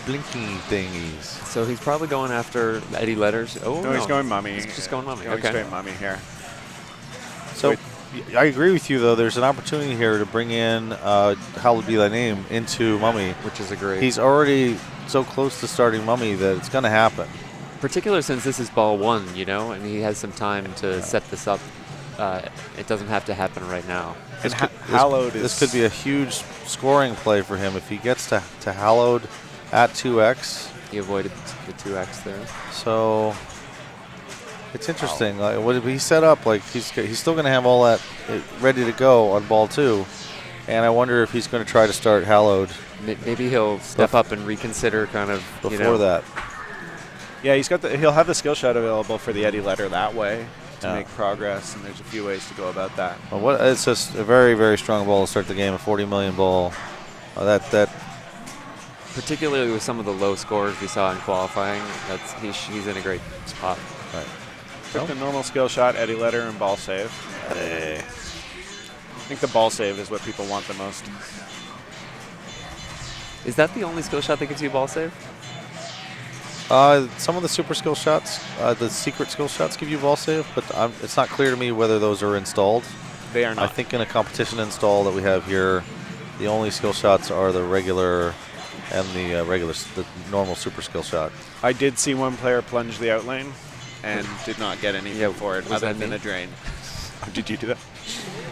Blinking thingies. So he's probably going after Eddie Letters. Oh, No, he's going Mummy. He's just going Mummy. Going Okay. straight Mummy here. So I agree with you, though. There's an opportunity here to bring in Hallowed Be Thy Name into Mummy. Which is a great. He's already so close to starting Mummy that it's going to happen. Particular since this is ball 1, and he has some time to set this up. It doesn't have to happen right now. And Hallowed This could be a huge scoring play for him if he gets to Hallowed at 2x. He avoided the 2x there. So it's interesting. Like, what he set up, like he's still going to have all that ready to go on ball 2, and I wonder if he's going to try to start Hallowed. Maybe he'll step up and reconsider kind of before that. Yeah, he'll have the skill shot available for the Eddie letter that way to make progress, and there's a few ways to go about that. Well, it's just a very, very strong ball to start the game. A 40 million ball. That particularly with some of the low scores we saw in qualifying, he's in a great spot. Right. Took the normal skill shot, Eddie letter, and ball save. I think the ball save is what people want the most. Is that the only skill shot that gives you a ball save? Some of the super skill shots, the secret skill shots give you ball save, but it's not clear to me whether those are installed. They are not. I think in a competition install that we have here, the only skill shots are the regular and the normal super skill shot. I did see one player plunge the outlane and did not get anything for it was other that than me? a drain. Did you do that?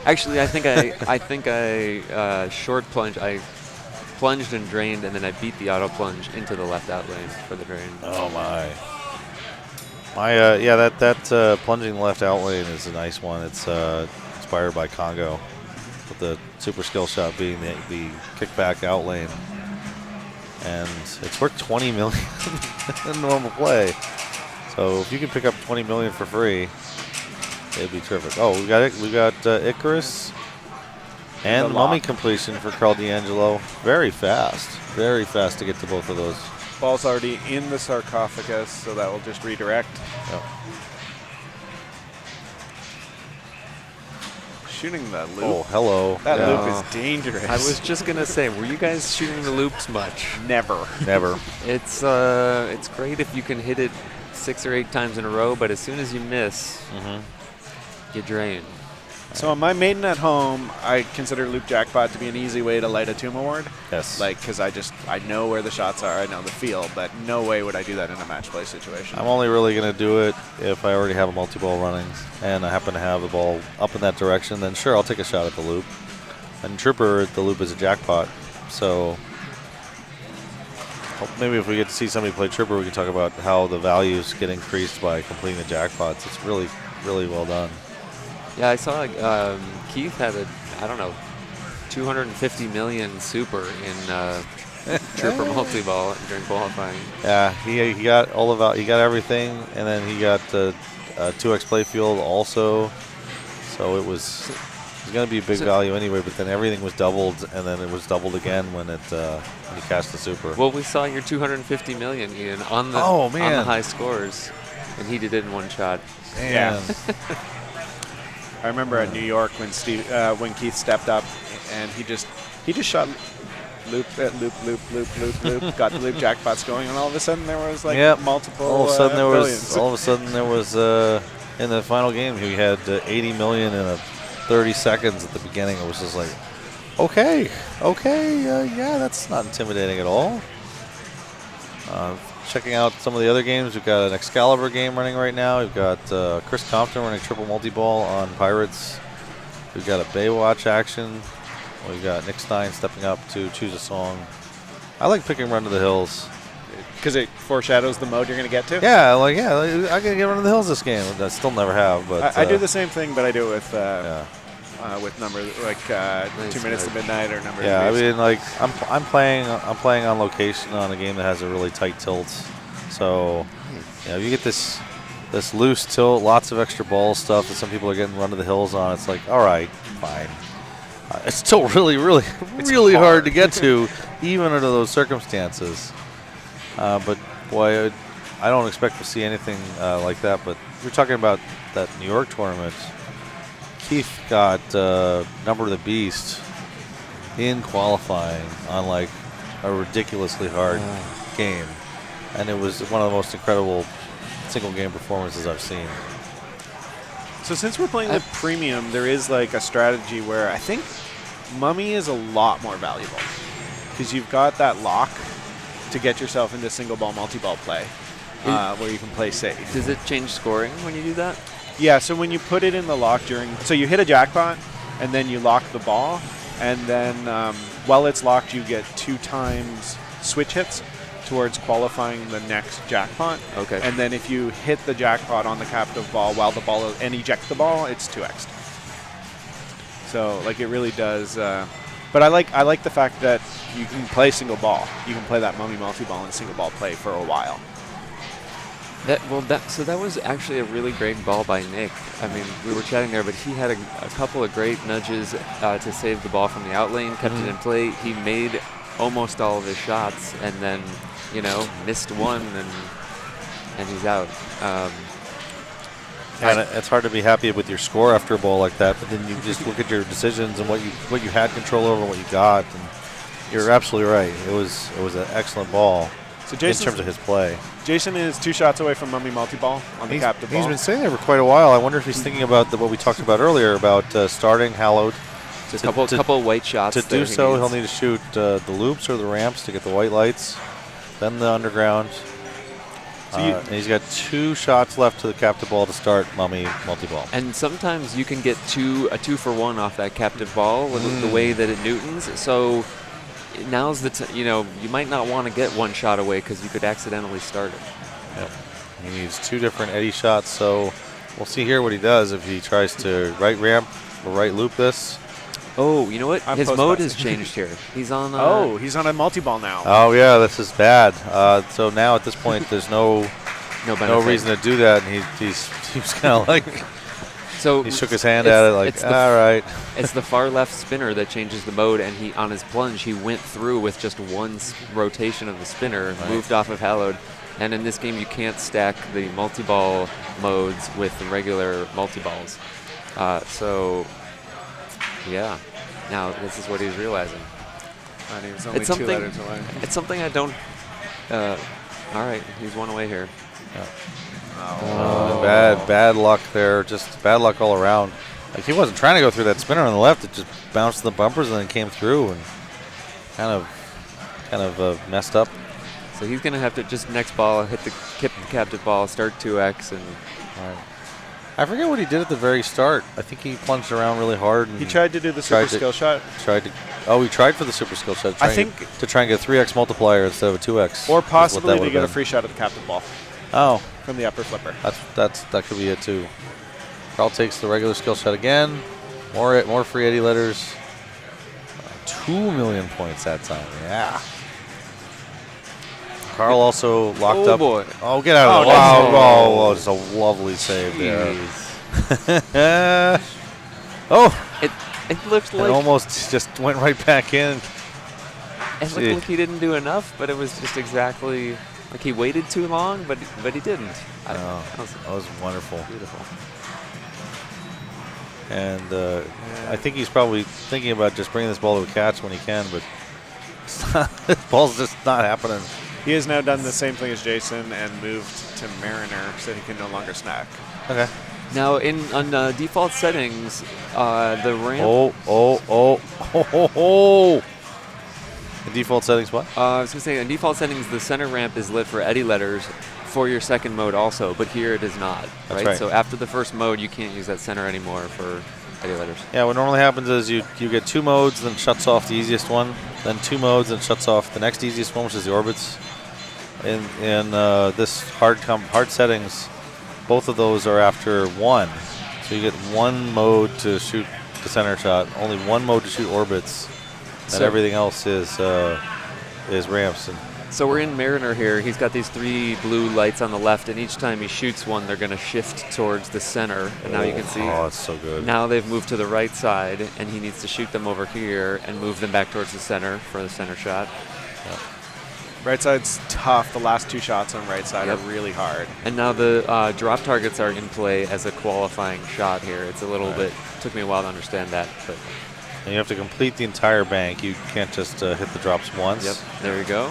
Actually, I think I short plunge. I plunged and drained, and then I beat the auto plunge into the left out lane for the drain. Oh my! Yeah, that plunging left out lane is a nice one. It's inspired by Congo, with the super skill shot being the kickback out lane, and it's worth 20 million in normal play. So if you can pick up 20 million for free, it'd be terrific. Oh, we got it. We got Icarus and The Mummy lock. completion for Carl D'Angelo. Very fast to get to both of those. Ball's already in the sarcophagus, so that will just redirect. Yep. Shooting the loop. Oh, hello. That Yeah. loop is dangerous. I was just gonna say, were you guys shooting the loops much? never. Never. It's great if you can hit it 6 or 8 times in a row, but as soon as you miss, you drain. So on my maiden at home, I consider loop jackpot to be an easy way to light a tomb award. Yes. Because I know where the shots are, I know the feel, but no way would I do that in a match play situation. I'm only really going to do it if I already have a multi-ball running and I happen to have the ball up in that direction, then sure, I'll take a shot at the loop. And Trooper, the loop is a jackpot, so maybe if we get to see somebody play Trooper, we can talk about how the values get increased by completing the jackpots. It's really, really well done. Yeah, I saw Keith had a, I don't know, 250 million super in Trooper multi-ball during qualifying. Yeah, he got he got everything, and then he got 2x playfield also. So it was going to be a big value anyway. But then everything was doubled, and then it was doubled again when when he cast the super. Well, we saw your 250 million, Ian, on the Oh, man. on the high scores, and he did it in one shot. Man. I remember at New York when Keith stepped up and he just shot loop, got the loop jackpots going, and all of a sudden there was like multiple. All of a sudden billions. there was in the final game he had 80 million in 30 seconds at the beginning. It was just like, okay, yeah, that's not intimidating at all. Checking out some of the other games, we've got an Excalibur game running right now. We've got Chris Compton running triple multi-ball on Pirates. We've got a Baywatch action. We've got Nick Stein stepping up to choose a song. I like picking Run to the Hills. Because it foreshadows the mode you're going to get to? Yeah, I can get Run to the Hills this game. I still never have, but I do the same thing, but I do it with numbers like 2 minutes to midnight or number. Yeah, I mean, like I'm playing on location on a game that has a really tight tilt. So, if you get this loose tilt, lots of extra ball stuff that some people are getting Run to the Hills on, it's like, all right, fine. It's still really hard to get to, even under those circumstances. But boy, I don't expect to see anything like that. But we're talking about that New York tournament. Keith got Number of the Beast in qualifying on like a ridiculously hard game, and it was one of the most incredible single game performances I've seen. So since we're playing the premium, there is like a strategy where I think Mummy is a lot more valuable because you've got that lock to get yourself into single ball, multi-ball play where you can play safe. Does it change scoring when you do that? Yeah, so when you put it in the lock so you hit a jackpot and then you lock the ball, and then while it's locked you get 2 times switch hits towards qualifying the next jackpot. Okay. And then if you hit the jackpot on the captive ball while the ball and eject the ball, it's 2x'd. So like it really does. But I like the fact that you can play single ball. You can play that Mummy multi-ball in single ball play for a while. So that was actually a really great ball by Nick. I mean, we were chatting there, but he had a couple of great nudges to save the ball from the out lane, kept it in play. He made almost all of his shots, and then, missed one, and he's out. And it's hard to be happy with your score after a ball like that, but then you just look at your decisions and what you had control over, what you got, and You're absolutely right. It was an excellent ball So in Jason's- terms of his play. Jason is 2 shots away from Mummy multi-ball on the captive ball. He's been sitting there for quite a while. I wonder if he's thinking about what we talked about earlier about starting Hallowed. Just a couple of white shots. To there do so, he'll needs. need to shoot the loops or the ramps to get the white lights, then the underground. And he's got 2 shots left to the captive ball to start Mummy multi-ball. And sometimes you can get a 2-for-1 off that captive ball with the way that it newtons. So now's the you might not want to get 1 shot away because you could accidentally start it. Yep. He needs 2 different eddy shots, so we'll see here what he does if he tries to right ramp or right loop this. Oh, you know what? I'm His post mode pass. has changed here. He's on. He's on a multi-ball now. Oh yeah, this is bad. So now at this point, there's no benefit. reason to do that, and he was kind of like So he shook his hand at it like, all right. It's the far left spinner that changes the mode, and he on his plunge he went through with just 1 rotation of the spinner, moved off of Hallowed, and in this game you can't stack the multi-ball modes with the regular multi-balls. So yeah, now this is what he's realizing. And he was only It's 2 something. letters away. It's something I don't. All right, he's 1 away here. Bad luck there. Just bad luck all around. Like he wasn't trying to go through that spinner on the left. It just bounced the bumpers and then came through and kind of messed up. So he's gonna have to just next ball hit the captive ball, start 2x, and I forget what he did at the very start. I think he plunged around really hard. And He tried to do the super tried to- skill shot. he tried for the super skill shot. I think- to try and get a 3x multiplier instead of a 2x. Or is what possibly that to would've get a been. free shot at the captive ball Oh, from the upper flipper. that could be it too. Carl takes the regular skill shot again. More free Eddie letters. 2 million points that time. Yeah. Carl also locked up. boy. Oh, get out of Oh, there. nice. Wow, just a lovely save there. Jeez. Oh, It looked and like almost just went right back in. it looked like he didn't do enough, but it was just exactly like he waited too long, but he didn't. Oh, that was wonderful. Beautiful. And I think he's probably thinking about just bringing this ball to a catch when he can, but the ball's just not happening. He has now done the same thing as Jason and moved to Mariner so he can no longer snack. Okay. Now on default settings, the ramp. Oh. The default settings what? I was gonna say, in default settings, the center ramp is lit for Eddie letters for your second mode also, but here it is not. That's right. So after the first mode, you can't use that center anymore for Eddie letters. Yeah, what normally happens is you get 2 modes, then shuts off the easiest one, then 2 modes, then shuts off the next easiest one, which is the orbits. In this hard settings, both of those are after 1. So you get 1 mode to shoot the center shot, only 1 mode to shoot orbits, and So- everything else is ramps. And So we're in Mariner here. He's got these 3 blue lights on the left, and each time he shoots one, they're going to shift towards the center. And now you can see. Oh, it's so good. Now they've moved to the right side, and he needs to shoot them over here and move them back towards the center for the center shot. Right side's tough. The last 2 shots on right side Yep. are really hard. And now the drop targets are in play as a qualifying shot here. It's a little bit, took me a while to understand that, but And you have to complete the entire bank. You can't just hit the drops once. yep, there we go.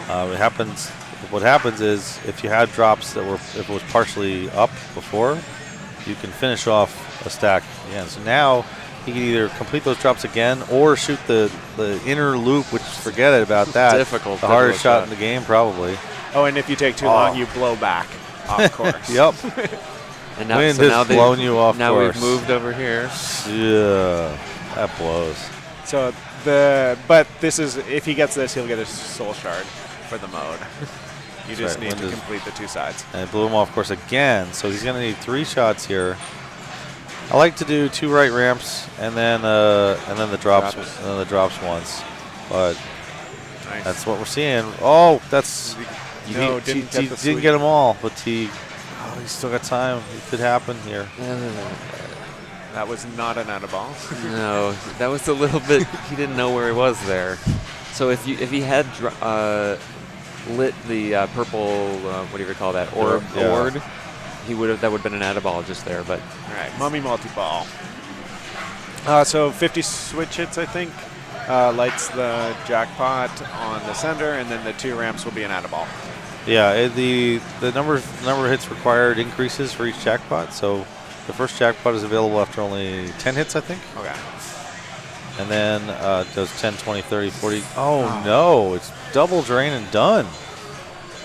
What happens is if you had drops if it was partially up before, you can finish off a stack again. So now he can either complete those drops again or shoot the inner loop, which forget it about that. Difficult. The hardest shot in the game, probably. Oh, and if you take too long, you blow back off course. Yep. And now, Wind so has now they've- blown you off Now course. we've moved over here. Yeah, that blows. So but this is, if he gets this, he'll get a soul shard for the mode. You just right, need to Wind is- complete the 2 sides. And it blew him off course again, so he's going to need 3 shots here. I like to do 2 right ramps and then the drops and then the drops once, but Nice. that's what we're seeing. Oh, that's No, he didn't get the didn't sweep. get them all, but he's still got time. It could happen here. That was not an out of ball. No, that was a little bit. He didn't know where he was there. So if he had lit the purple, what do you call that, orb, Yeah. orb, that would have been an add ball just there. But All right, Mummy multi-ball. So 50 switch hits, I think. lights the jackpot on the center, and then the 2 ramps will be an add-a-ball. Yeah, the number of hits required increases for each jackpot. So the first jackpot is available after only 10 hits, I think. Okay. And then does 10, 20, 30, 40. Oh, no, it's double drain and done.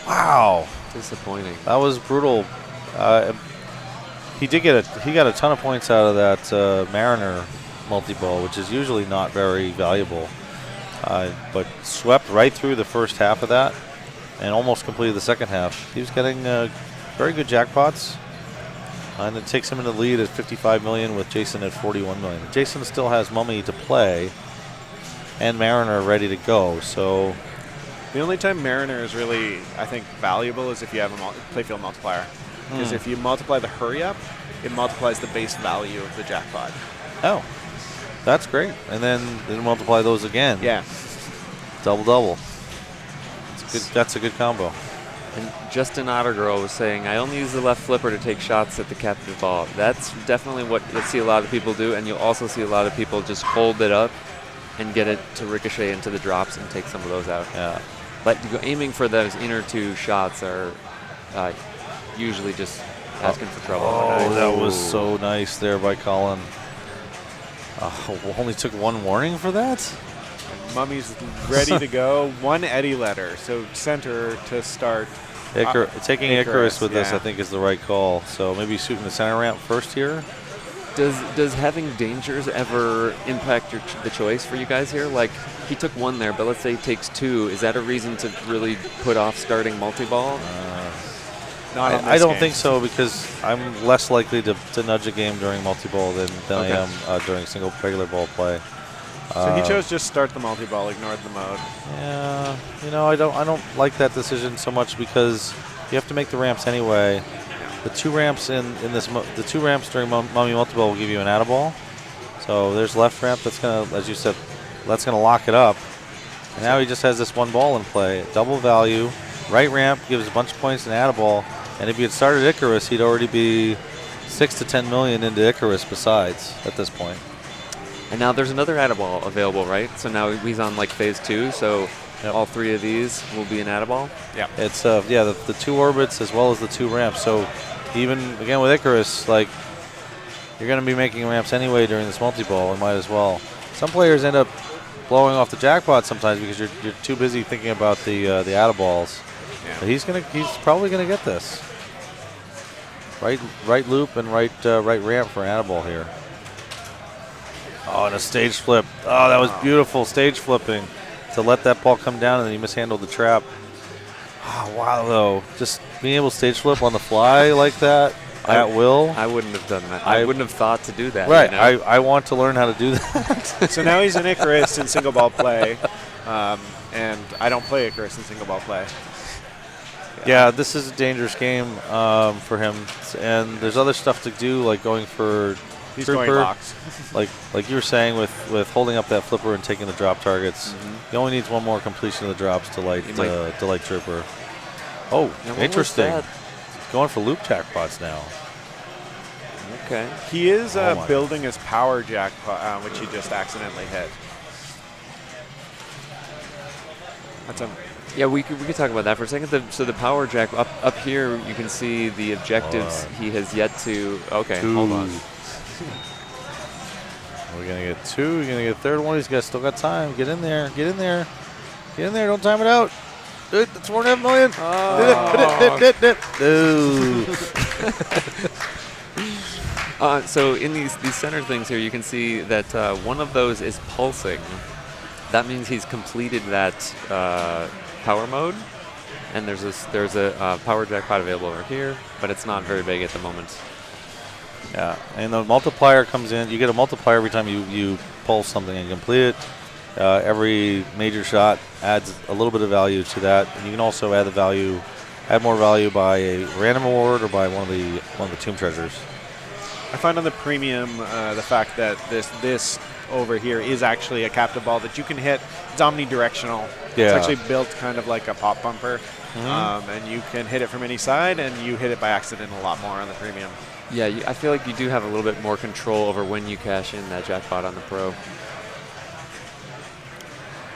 Wow. Disappointing. That was brutal. He got a ton of points out of that Mariner multi-ball, which is usually not very valuable. But swept right through the first half of that and almost completed the second half. He was getting very good jackpots. And it takes him in the lead at 55 million with Jason at 41 million. Jason still has Mummy to play and Mariner ready to go. So the only time Mariner is really, I think, valuable is if you have a playfield multiplier. Because if you multiply the hurry up, it multiplies the base value of the jackpot. Oh, that's great. And then multiply those again. Yeah. Double. That's a good combo. And Justin Ottergirl was saying, I only use the left flipper to take shots at the captive ball. That's definitely what you'll see a lot of people do, and you'll also see a lot of people just hold it up and get it to ricochet into the drops and take some of those out. Yeah. But aiming for those inner 2 shots are usually just asking for trouble. Oh, that was so nice there by Colin. Only took 1 warning for that? Mummy's ready to go. 1 Eddie letter, so center to start. Taking Icarus with this, yeah. I think, is the right call. So maybe shooting the center ramp first here. Does having dangers ever impact the choice for you guys here? Like, he took 1 there, but let's say he takes 2. Is that a reason to really put off starting multi-ball? I don't think so, because I'm less likely to nudge a game during multi-ball than I am during single regular ball play. So he chose just start the multi-ball, ignored the mode. Yeah, I don't like that decision so much because you have to make the ramps anyway. The 2 ramps the 2 ramps during Mummy multi-ball will give you an add-a-ball. So there's left ramp that's gonna, as you said, that's gonna lock it up. And now he just has this 1 ball in play, double value. Right ramp gives a bunch of points and add-a-ball. And if he had started Icarus, he'd already be 6 to 10 million into Icarus besides at this point. And now there's another add-a-ball available, right? So now he's on like phase 2, so all 3 of these will be an add-a-ball? Yeah. It's the 2 orbits as well as the 2 ramps. So even, again, with Icarus, like, you're going to be making ramps anyway during this multi-ball, and might as well. Some players end up blowing off the jackpot sometimes because you're too busy thinking about the add-a-balls. Yeah. But he's probably gonna get this. Right loop and right ramp for add-a-ball here. Oh, and a stage flip. Oh, that was beautiful stage flipping to let that ball come down, and then he mishandled the trap. Oh, wow, though, just being able to stage flip on the fly like that at will. I wouldn't have done that. I wouldn't have thought to do that. Right. I want to learn how to do that. So now he's an Icarus in single ball play, and I don't play Icarus in single ball play. Yeah, this is a dangerous game for him, and there's other stuff to do, like going for He's Trooper, going box. like you were saying with holding up that flipper and taking the drop targets. He only needs 1 more completion of the drops to light Trooper. Oh, interesting. Going for loop jackpots now. Okay. He is building his power jackpot, which he just accidentally hit. That's a. Yeah, we could talk about that for a second. So the power jack up here, you can see the objectives he has yet to. Okay, 2. hold on. We're gonna get 2. You're gonna get a 3rd one. He's still got time. Get in there. Get in there. Get in there. Don't time it out. That's 4.5 million. Oh. So in these center things here, you can see that one of those is pulsing. That means he's completed that power mode, and there's a power jackpot available over here, but it's not very big at the moment. Yeah, and the multiplier comes in. You get a multiplier every time you pulse something and complete it. Every major shot adds a little bit of value to that, and you can also add more value by a random award or by one of the tomb treasures. I find on the premium the fact that this over here is actually a captive ball that you can hit. It's omnidirectional. Yeah. It's actually built kind of like a pop bumper, and you can hit it from any side, and you hit it by accident a lot more on the premium. Yeah, I feel like you do have a little bit more control over when you cash in that jackpot on the Pro.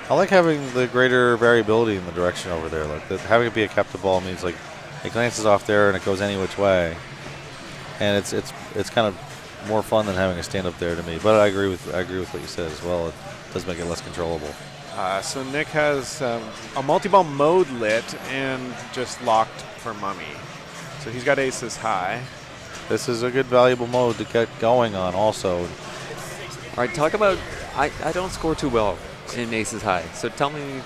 I like having the greater variability in the direction over there. Like having it be a captive ball means like it glances off there and it goes any which way, and it's kind of more fun than having a stand up there to me. But I agree with what you said as well. It does make it less controllable. So Nick has a multi-ball mode lit and just locked for mummy. So he's got aces high. This is a good valuable mode to get going on also. All right, talk about, I don't score too well in aces high, so tell me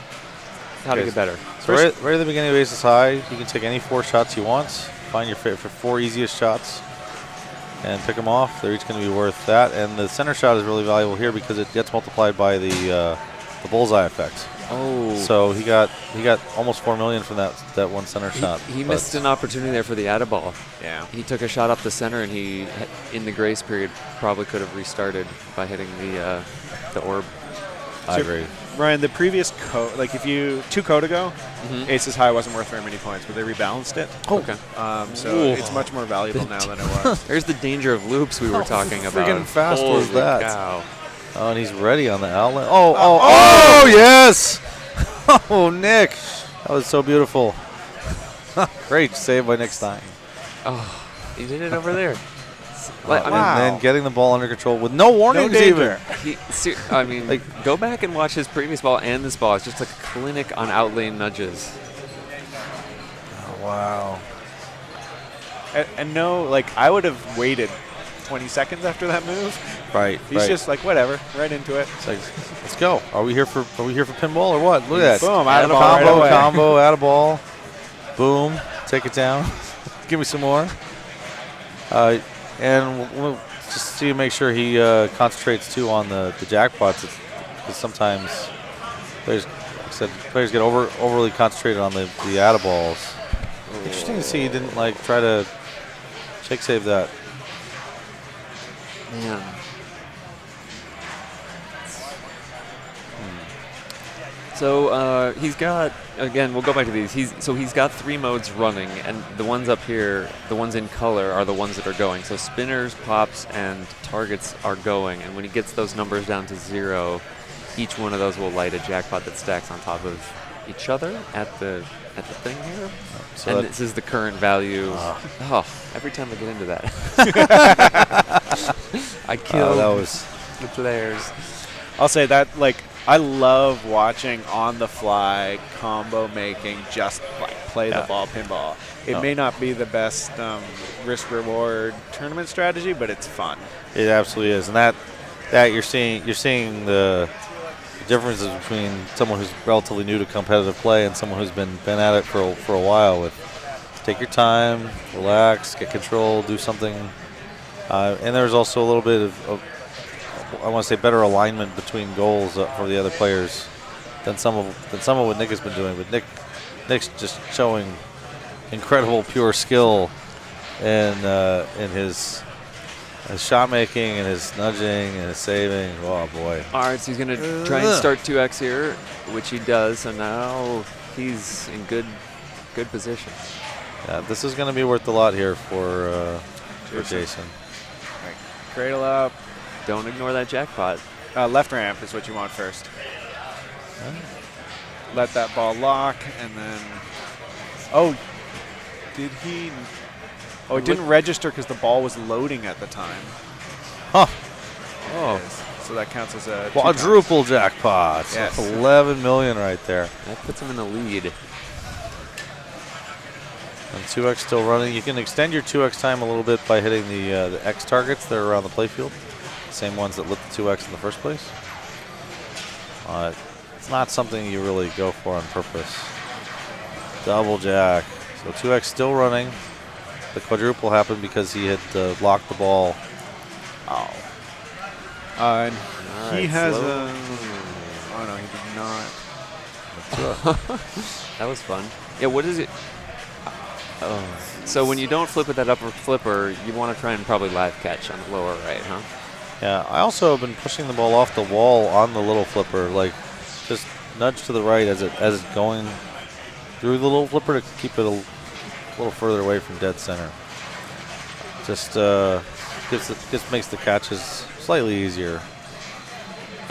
how to get better. So right at the beginning of aces high, you can take any 4 shots you want. Find your favorite 4 easiest shots and pick them off. They're each going to be worth that. And the center shot is really valuable here because it gets multiplied by the bullseye effect. Oh. So he got almost 4 million from that one center shot. He missed an opportunity there for the atta ball. Yeah. He took a shot up the center, and he, in the grace period, probably could have restarted by hitting the orb. I agree. Ryan, the previous code, like if you 2 code ago, aces high wasn't worth very many points, but they rebalanced it. Oh. Okay. So it's much more valuable now than it was. There's the danger of loops we were talking about. Freaking fast was Holy that? cow. Oh, and he's ready on the outlet. Oh, yes! Oh, Nick. That was so beautiful. Great save by Nick Stein. Oh, he did it over there. And then getting the ball under control with no warnings even. I mean, go back and watch his previous ball and this ball. It's just a clinic on outlane nudges. Oh, wow. And no, like I would have waited 20 seconds after that move. Right. He's just like whatever, right into it. It's like, let's go. Are we here for pinball or what? Look at that. Boom, atta ball right away. Combo, atta ball. Boom. Take it down. Give me some more. And we'll just see, make sure he concentrates too on the jackpots, because sometimes players get overly concentrated on the atta balls. Interesting to see he didn't try to shake save that. Man. So he's got, again, we'll go back to these. He's got 3 modes running, and the ones up here, the ones in color, are the ones that are going. So spinners, pops, and targets are going, and when he gets those numbers down to 0, each one of those will light a jackpot that stacks on top of each other at the thing here. So and this is the current value. Oh, every time I get into that, I kill the players. I'll say that, I love watching on-the-fly combo making, just play the ball pinball. It may not be the best risk-reward tournament strategy, but it's fun. It absolutely is, and that you're seeing the differences between someone who's relatively new to competitive play and someone who's been at it for a while. With take your time, relax, get control, do something, and there's also a little bit of I want to say better alignment between goals for the other players than some of what Nick has been doing. But Nick's just showing incredible pure skill in his shot making and his nudging and his saving. Oh boy! All right, so he's going to try and start 2x here, which he does. So now he's in good position. Yeah, this is going to be worth a lot here for Jason. Cradle up. Don't ignore that jackpot. Left ramp is what you want first. Let that ball lock, and then... Oh, did he... Oh, it didn't register because the ball was loading at the time. Huh. Oh. So that counts as a... Quadruple jackpot. Yes. 11 million right there. That puts him in the lead. And 2x still running. You can extend your 2x time a little bit by hitting the X targets that are around the playfield. Same ones that lit the 2x in the first place. It's not something you really go for on purpose. Double jack. So 2x still running. The quadruple happened because he had locked the ball. Oh. And he has slow. Oh no, he did not. That was fun. Yeah, what is it? So when you don't flip with that upper flipper, you want to try and probably live catch on the lower right, huh? Yeah, I also have been pushing the ball off the wall on the little flipper, just nudge to the right as it's going through the little flipper to keep it a little further away from dead center. Just makes the catches slightly easier.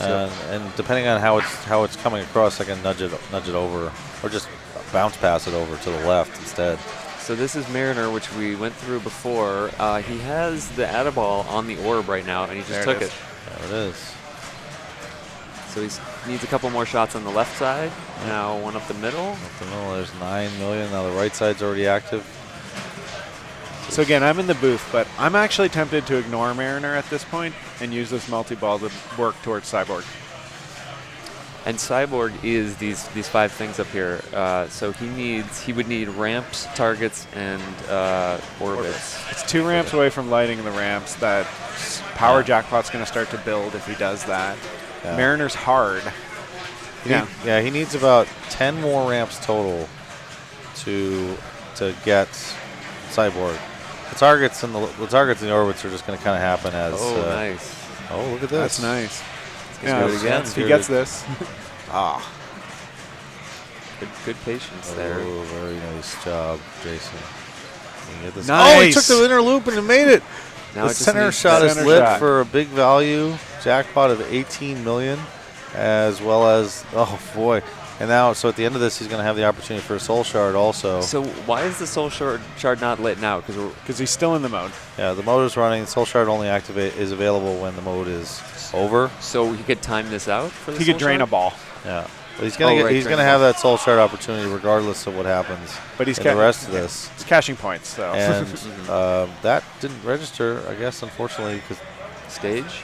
And depending on how it's coming across, I can nudge it over, or just bounce pass it over to the left instead. So this is Mariner, which we went through before. He has the Add-a-Ball on the orb right now, and he just took it. There it is. So he needs a couple more shots on the left side. Now one up the middle. Up the middle, there's 9 million. Now the right side's already active. So again, I'm in the booth, but I'm actually tempted to ignore Mariner at this point and use this multi-ball to work towards Cyborg. And Cyborg is these 5 things up here. So he would need ramps, targets, and orbits. It's 2 ramps away from lighting the ramps. That power jackpot's going to start to build if he does that. Yeah. Mariner's hard. He needs about 10 more ramps total to get Cyborg. The targets and the orbits are just going to kind of happen as. Oh, nice. Oh, look at this. That's nice. Do it again. He gets this. Good patience there. Oh, very nice job, Jason. You get this. Nice. Oh, he took the inner loop and he made it. Now The it just center needs shot is center lit shot. for a big value jackpot of 18 million, as well as, oh boy. And now, so at the end of this, he's going to have the opportunity for a soul shard also. So why is the soul shard not lit now? Because he's still in the mode. Yeah, the mode is running. Soul shard only is available when the mode is over. So he could time this out for the He soul could drain shard? a ball. Yeah, but he's going to have that soul shard opportunity regardless of what happens. But he's in the rest of this. He's cashing points, so. And that didn't register, I guess, unfortunately, because Stage?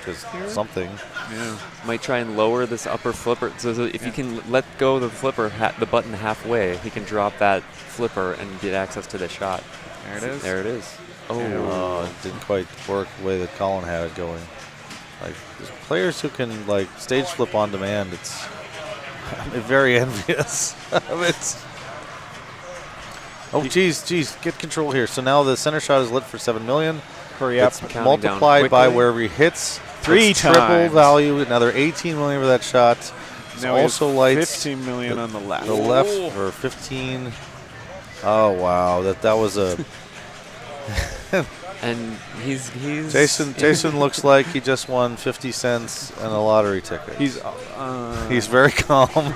something. Yeah. Might try and lower this upper flipper. So if you can let go of the flipper, the button halfway, he can drop that flipper and get access to the shot. There it is. There it is. Oh, it didn't quite work the way that Colin had it going. Like, there's players who can, like, stage flip on demand. I'm very envious of it. Oh, geez, get control here. So now the center shot is lit for 7 million. Hurry up. It's multiplied by wherever he hits. 3 it's triple times. value. Another 18 million for that shot. It's Now he has also lights 15 million on the left. the left for 15. Oh wow, that was a. And he's Jason looks like he just won 50 cents and a lottery ticket. He's very calm,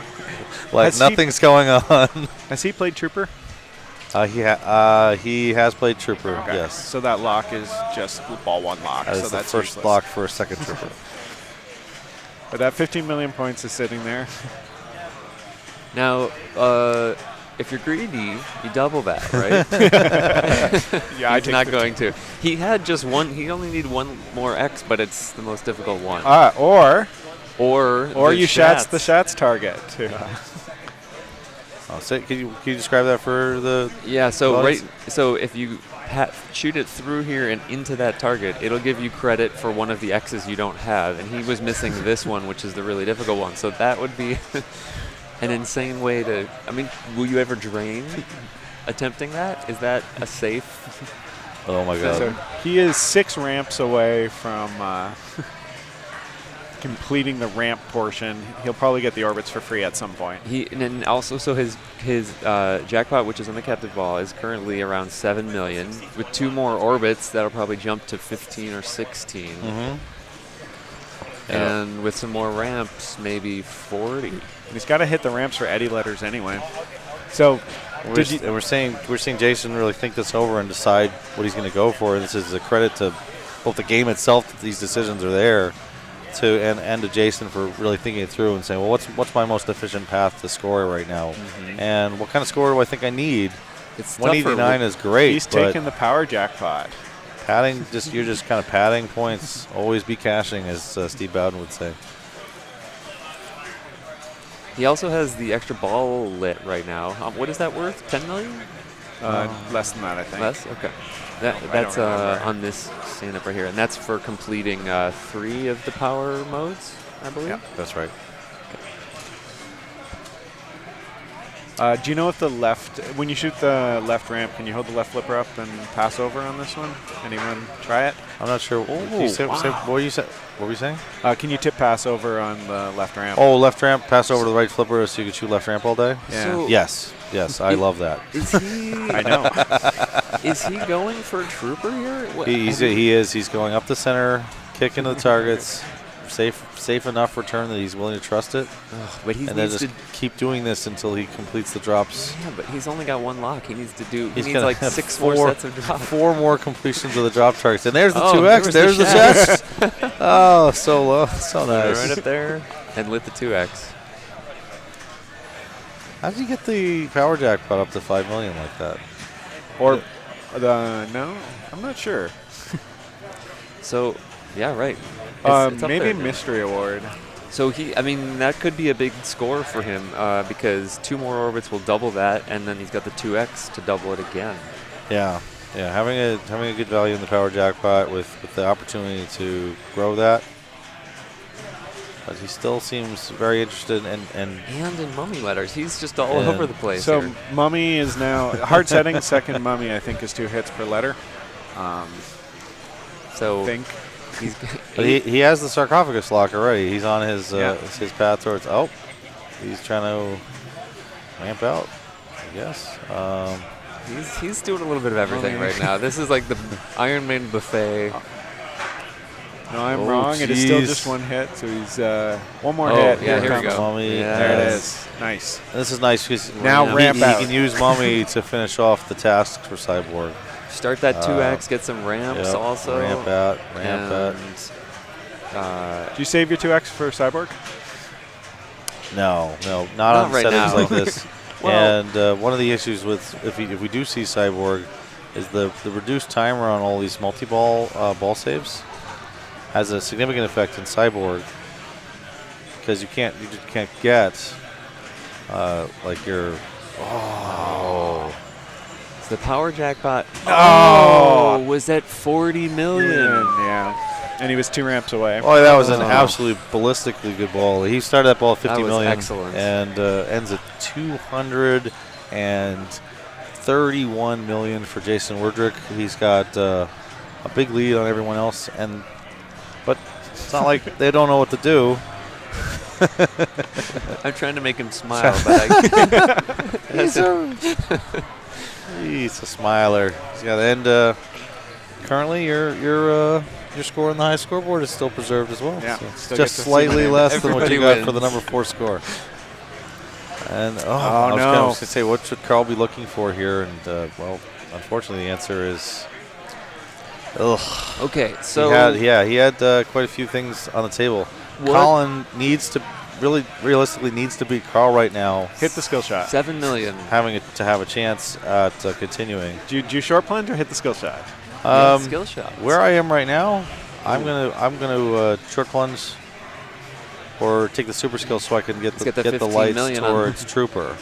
like nothing's going on. Has he played Trooper? He has played Trooper. Okay. Yes. So that lock is just ball 1 lock. That is so the that's first useless. block for a second Trooper. But that 15 million points is sitting there. now. If you're greedy, you double that, right? Yeah, He's not going to. He had just one. He only need one more X, but it's the most difficult one. Or the you shots the shots target too. So can you describe that for the? Yeah. So audience? So if you shoot it through here and into that target, it'll give you credit for one of the X's you don't have, and he was missing this one, which is the really difficult one. So that would be an insane way to. I mean, will you ever drain attempting that? Is that a safe? Oh my God. So he is 6 ramps away from completing the ramp portion. He'll probably get the orbits for free at some point. And then also, so his jackpot, which is on the captive ball, is currently around 7 million. With 2 more orbits, that'll probably jump to 15 or 16. Mm-hmm. And with some more ramps, maybe 40. He's got to hit the ramps for Eddie letters anyway. So We're saying Jason really think this over and decide what he's going to go for. This is a credit to both the game itself that these decisions are there, and to Jason for really thinking it through and saying, well, what's my most efficient path to score right now, and what kind of score do I think I need? It's 189 is great. He's but taking the power jackpot. padding. You're just kind of padding points. Always be cashing, as Steve Bowden would say. He also has the extra ball lit right now. What is that worth? 10 million? Less than that, I think. Less? Okay. That's on this stand-up right here, and that's for completing 3 of the power modes, I believe. Yeah, that's right. Do you know if when you shoot the left ramp, can you hold the left flipper up and pass over on this one? Anyone try it? I'm not sure. What were you saying? Can you tip pass over on the left ramp? Oh, left ramp, pass over to the right flipper so you can shoot left ramp all day? Yeah. So Yes, I love that. is he? I know. Is he going for a trooper here? He is. He's going up the center, kicking the targets, safe enough return that he's willing to trust it. But he And then needs just to. keep doing this until he completes the drops. Yeah, but he's only got one lock. He needs to do. He He's needs gonna like have 6 more sets of drops. 4 more completions of the drop targets. And there's the Oh, 2X. there There's was the the chest. Oh, so low. So nice. Right up there, and lit the 2X. How did you get the power jackpot up to 5 million like that? Or no, I'm not sure. So, yeah, right. It's up Maybe there now. mystery award. So I mean, that could be a big score for him because 2 more orbits will double that, and then he's got the 2X to double it again. Yeah. Yeah, having a good value in the power jackpot with the opportunity to grow that. But he still seems very interested and And in mummy letters, he's just all Yeah. over the place. So here. Mummy is now hard setting. Second Mummy, I think, is 2 hits per letter. So Think. he's but he has the sarcophagus lock already. He's on his Yeah. his path towards. Oh, he's trying to ramp out, I guess. he's doing a little bit of everything right now. This is like the Iron Man buffet. No, I'm Oh, wrong. It is still jeez. just 1 hit, so he's 1 more Oh, hit. yeah, here we comes. go. Mummy. Yeah. There it Yes. is. Nice. This is nice because Now he, ramp he out. can use Mummy to finish off the tasks for Cyborg. Start that 2X, get some ramps Yep, also. ramp out, ramp out. And Do you save your 2X for Cyborg? No, not Not on right settings now. like this. Well- And one of the issues with if we do see Cyborg is the reduced timer on all these multi-ball ball saves has a significant effect in Cyborg because you just can't get like your it's the power jackpot. Oh, was that 40 million? Yeah. And he was 2 ramps away. Oh, that was an absolutely ballistically good ball. He started that ball at 50 That was million excellent. and ends at 231 million for Jason Werdrick. He's got a big lead on everyone else, but it's not like they don't know what to do. I'm trying to make him smile, but He's a smiler. He's got and currently your score on the high scoreboard is still preserved as well. Yeah, So it's still just get to see slightly my name. less than what you Everybody got for the wins. number 4 score. And I was no. going to say, what should Carl be looking for here? And well, unfortunately, the answer is, okay. So he had quite a few things on the table. What? Colin needs to realistically needs to beat Carl right now, Hit the skill shot. 7 million. to have a chance at continuing. Do you short plunge or hit the skill shot? Skill shots. Where I am right now, I'm gonna short plunge or take the super skill so I can get Let's the get the 15 lights million on. towards Trooper.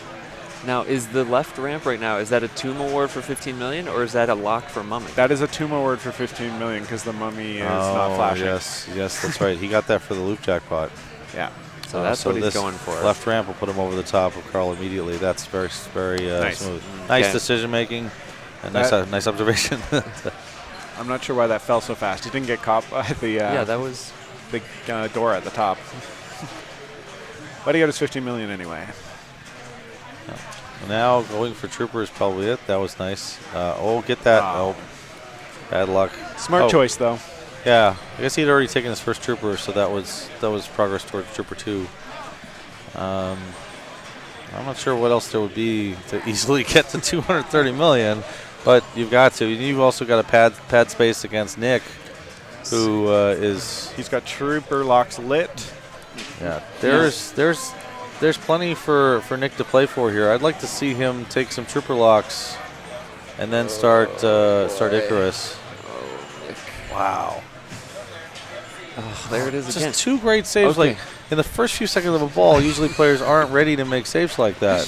Now, is the left ramp right now, is that a Tomb Award for 15 million, or is that a lock for Mummy? That is a Tomb Award for 15 million because the Mummy is not flashing. Yes, that's right. He got that for the loop jackpot. Yeah. So that's what he's this going for. Left ramp will put him over the top of Carl immediately. That's very Nice. smooth. Nice Okay. decision making. And That- nice observation. I'm not sure why that fell so fast. He didn't get caught by the yeah, that was. big door at the top. But he got his 15 million anyway. Now going for Trooper is probably it. That was nice. Get that. Wow. Oh, bad luck. Smart Oh. choice, though. Yeah, I guess he'd already taken his first Trooper, so that was progress towards Trooper 2. I'm not sure what else there would be to easily get to 230 million, but you've got to. And you've also got a pad space against Nick, who is He's got Trooper locks lit. yeah. There's plenty for Nick to play for here. I'd like to see him take some Trooper locks, and then start Icarus. Wow. Oh, there it is Just again. 2 great saves. Okay. Like in the first few seconds of a ball, usually players aren't ready to make saves like that.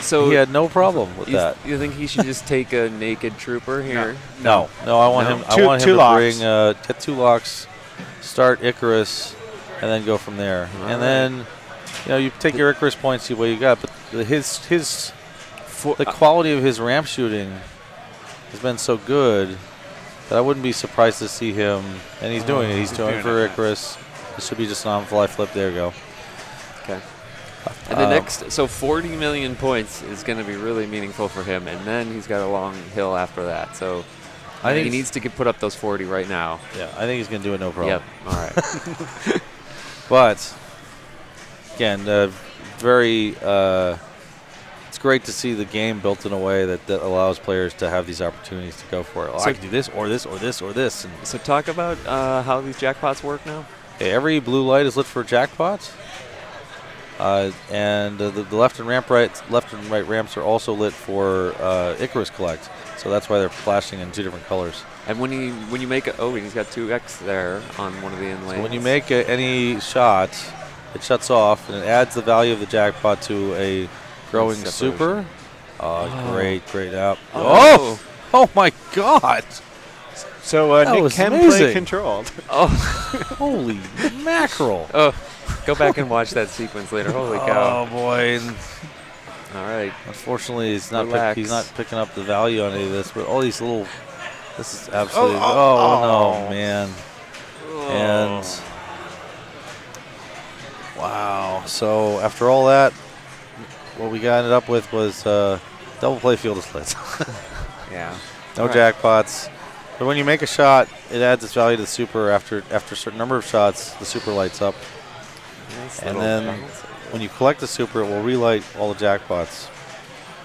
So He had no problem with that. you think he should just take a naked Trooper here? No, I want No. him. I want him Two to locks. bring get 2 locks, start Icarus, and then go from there. All and right. then, you take your Icarus points, see what you got. But the uh, quality of his ramp shooting has been so good that I wouldn't be surprised to see him. And he's doing it. He's doing it for it. Icarus. This should be just an on-fly flip. There you go. Okay. And the next, so 40 million points is going to be really meaningful for him, and then he's got a long hill after that. So I think he needs to put up those 40 right now. Yeah, I think he's going to do it no problem. Yep. All right. But again, very. It's great to see the game built in a way that allows players to have these opportunities to go for it. Oh, So- I can do this or this or this or this. And So talk about how these jackpots work now. every blue light is lit for a jackpot. And the left and right ramps are also lit for Icarus Collect. So that's why they're flashing in 2 different colors. And when you make a he's got 2x there on one of the in lanes. So when you make any shot, it shuts off and it adds the value of the jackpot to a growing Separation. super. Great app. Oh. Oh my God! So That Nick was can amazing. play controlled. Oh. Holy mackerel! Oh. Go back and watch that sequence later. Holy cow. Oh boy! And All right. unfortunately, he's not Relax. picking up the value on any of this. But all these little, this is absolutely. No, man! And wow! So after all that, what we ended up with was double play field is lit. Yeah. No All right. jackpots. But when you make a shot, it adds its value to the super. After a certain number of shots, the super lights up. Nice And little then balance. when you collect the super, it will relight all the jackpots.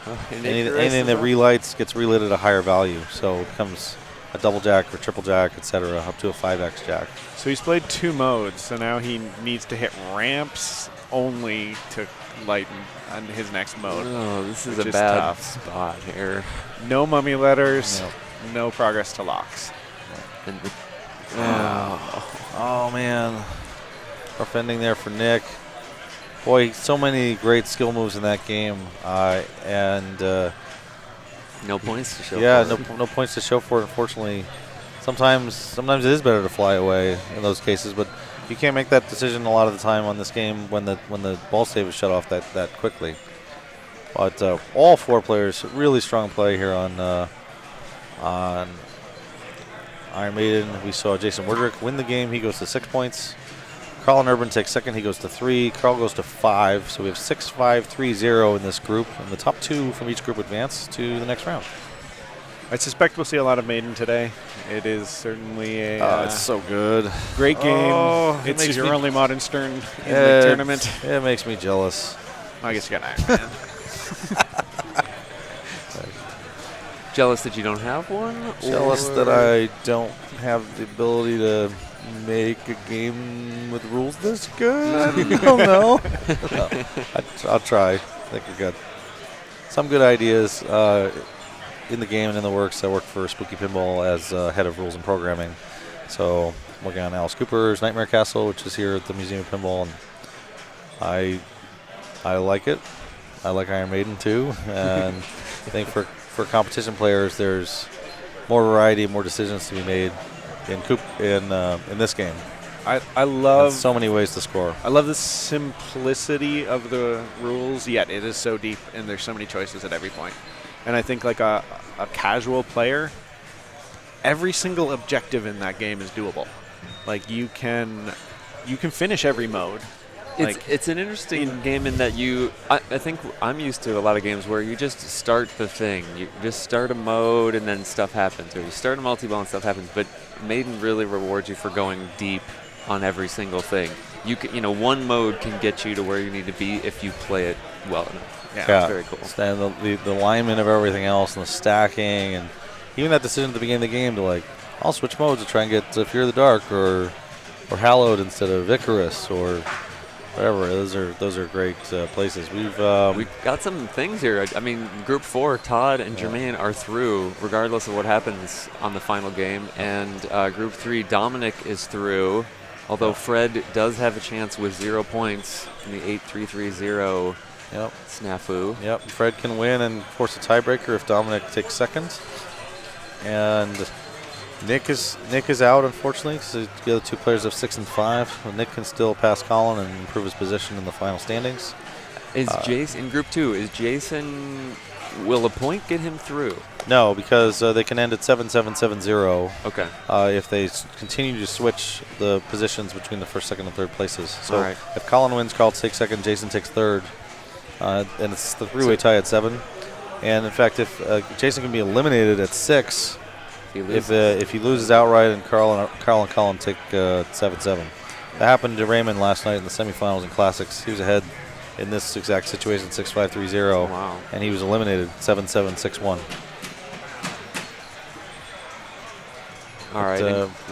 And Anything Icarus that as well? relights gets relit at a higher value. So it becomes a double jack or triple jack, etc., up to a 5x jack. So he's played 2 modes, so now he needs to hit ramps only to lighten on his next mode. Oh, this is which a is bad tough. spot here. No mummy letters, Yep. no progress to locks. And the, Oh, man. Rough ending there for Nick. Boy, so many great skill moves in that game. no points to show. Yeah, for it. no points to show for it, unfortunately. Sometimes it is better to fly away in those cases, but you can't make that decision a lot of the time on this game when the ball save is shut off that quickly. But all 4 players, really strong play here on Iron Maiden. We saw Jason Werdrick win the game. He goes to 6 points. Carl and Urban takes second. He goes to 3. Carl goes to 5. So we have 6-5-3-0 in this group, and the top 2 from each group advance to the next round. I suspect we'll see a lot of Maiden today. It is certainly a It's so good. great game. Oh, it it's makes your me- only Modern Stern in the tournament. It makes me jealous. I guess you got Iron Man. Jealous that you don't have one? Jealous or- that I don't have the ability to make a game with rules this good. I don't know. No, I'll try. I think we got some good ideas in the game and in the works. I work for Spooky Pinball as head of rules and programming. So I'm working on Alice Cooper's Nightmare Castle, which is here at the Museum of Pinball, and I like it. I like Iron Maiden too, and I think for competition players, there's more variety, more decisions to be made in this game. I love There's so many ways to score. I love the simplicity of the rules, yet it is so deep, and there's so many choices at every point. And I think like a casual player, every single objective in that game is doable. Like you can finish every mode. It's an interesting game in that I think I'm used to a lot of games where you just start the thing. You just start a mode and then stuff happens. Or you start a multi-ball and stuff happens. But Maiden really rewards you for going deep on every single thing. One mode can get you to where you need to be if you play it well enough. Yeah. It's very cool. And the alignment of everything else and the stacking and even that decision at the beginning of the game to like, I'll switch modes to try and get Fear of the Dark or Hallowed instead of Icarus or whatever. Those are great places. We've got some things here. I mean, Group 4, Todd and Jermaine are through, regardless of what happens on the final game. And Group 3, Dominic is through, although Fred does have a chance with 0 points in the 8-3-3-0 snafu. Yep, Fred can win and force a tiebreaker if Dominic takes second. And Nick is out, unfortunately, because the other 2 players have 6 and 5. But Nick can still pass Colin and improve his position in the final standings. Is Jason in Group 2? Is Jason? Will a point get him through? No, because they can end at 7-7-7-0 Okay. if they continue to switch the positions between the first, second, and third places. So All right. if Colin wins, Carl takes second, Jason takes third, and it's the 3-way tie at 7. And in fact, if Jason can be eliminated at 6, if he loses outright and Carl and Colin take 7-7. That happened to Raymond last night in the semifinals in Classics. He was ahead in this exact situation, 6-5, 3-0. Wow. And he was eliminated 7-7, 6-1. All right.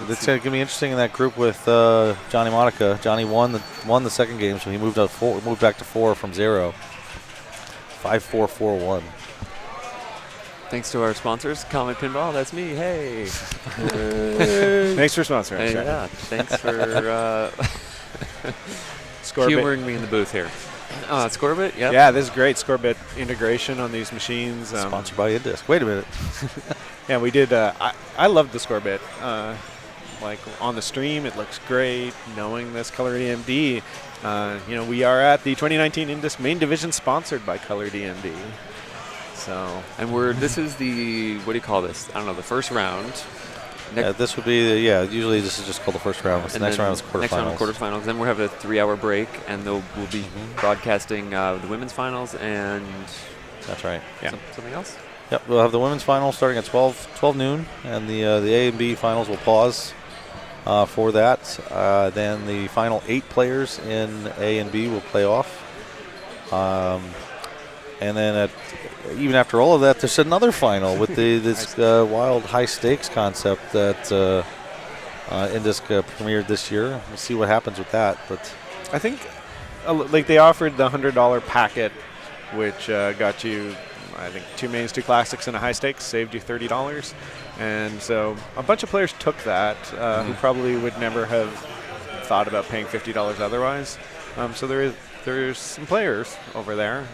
It's going to be interesting in that group with Johnny Monica. Johnny won the second game, so he moved back to 4 from 0. 5-4, 4-1. Thanks to our sponsors, Comet Pinball. That's me. Hey. Thanks for sponsoring. Hey, Sure. yeah. Thanks for Scorebit. humoring me in the booth here. Scorebit. Yep. Yeah, this is great. Scorebit integration on these machines. Sponsored by INDISC. Wait a minute. Yeah, we did. I loved the Scorebit. Like on the stream, it looks great. Knowing this Colored EMD, we are at the 2019 INDISC Main Division, sponsored by Colored EMD. So, And this is the, what do you call this? I don't know, the first round. This would be usually this is just called the first round. The next round is quarterfinals. Next round is quarterfinals. Then we'll have a 3-hour break, and we'll be broadcasting the women's finals and That's right. Yeah. Something else? Yep, we'll have the women's finals starting at 12 noon, and the A and B finals will pause for that. Then the final 8 players in A and B will play off. And then even after all of that, there's another final with this wild high stakes concept that INDISC premiered this year. We'll see what happens with that. But I think they offered the $100 packet, which got you, I think, 2 mains, 2 classics, and a high stakes, saved you $30. And so a bunch of players took that who probably would never have thought about paying $50 otherwise. So there's some players over there.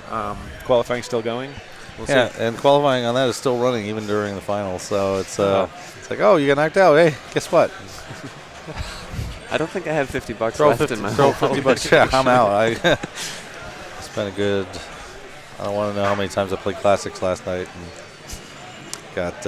Qualifying still going. We'll see. And qualifying on that is still running even during the finals. So it's like, oh, you got knocked out. Hey, guess what? I don't think I have $50 Throw left 50, in my throw $50. Yeah, I'm out. It's been a good. I don't want to know how many times I played classics last night and got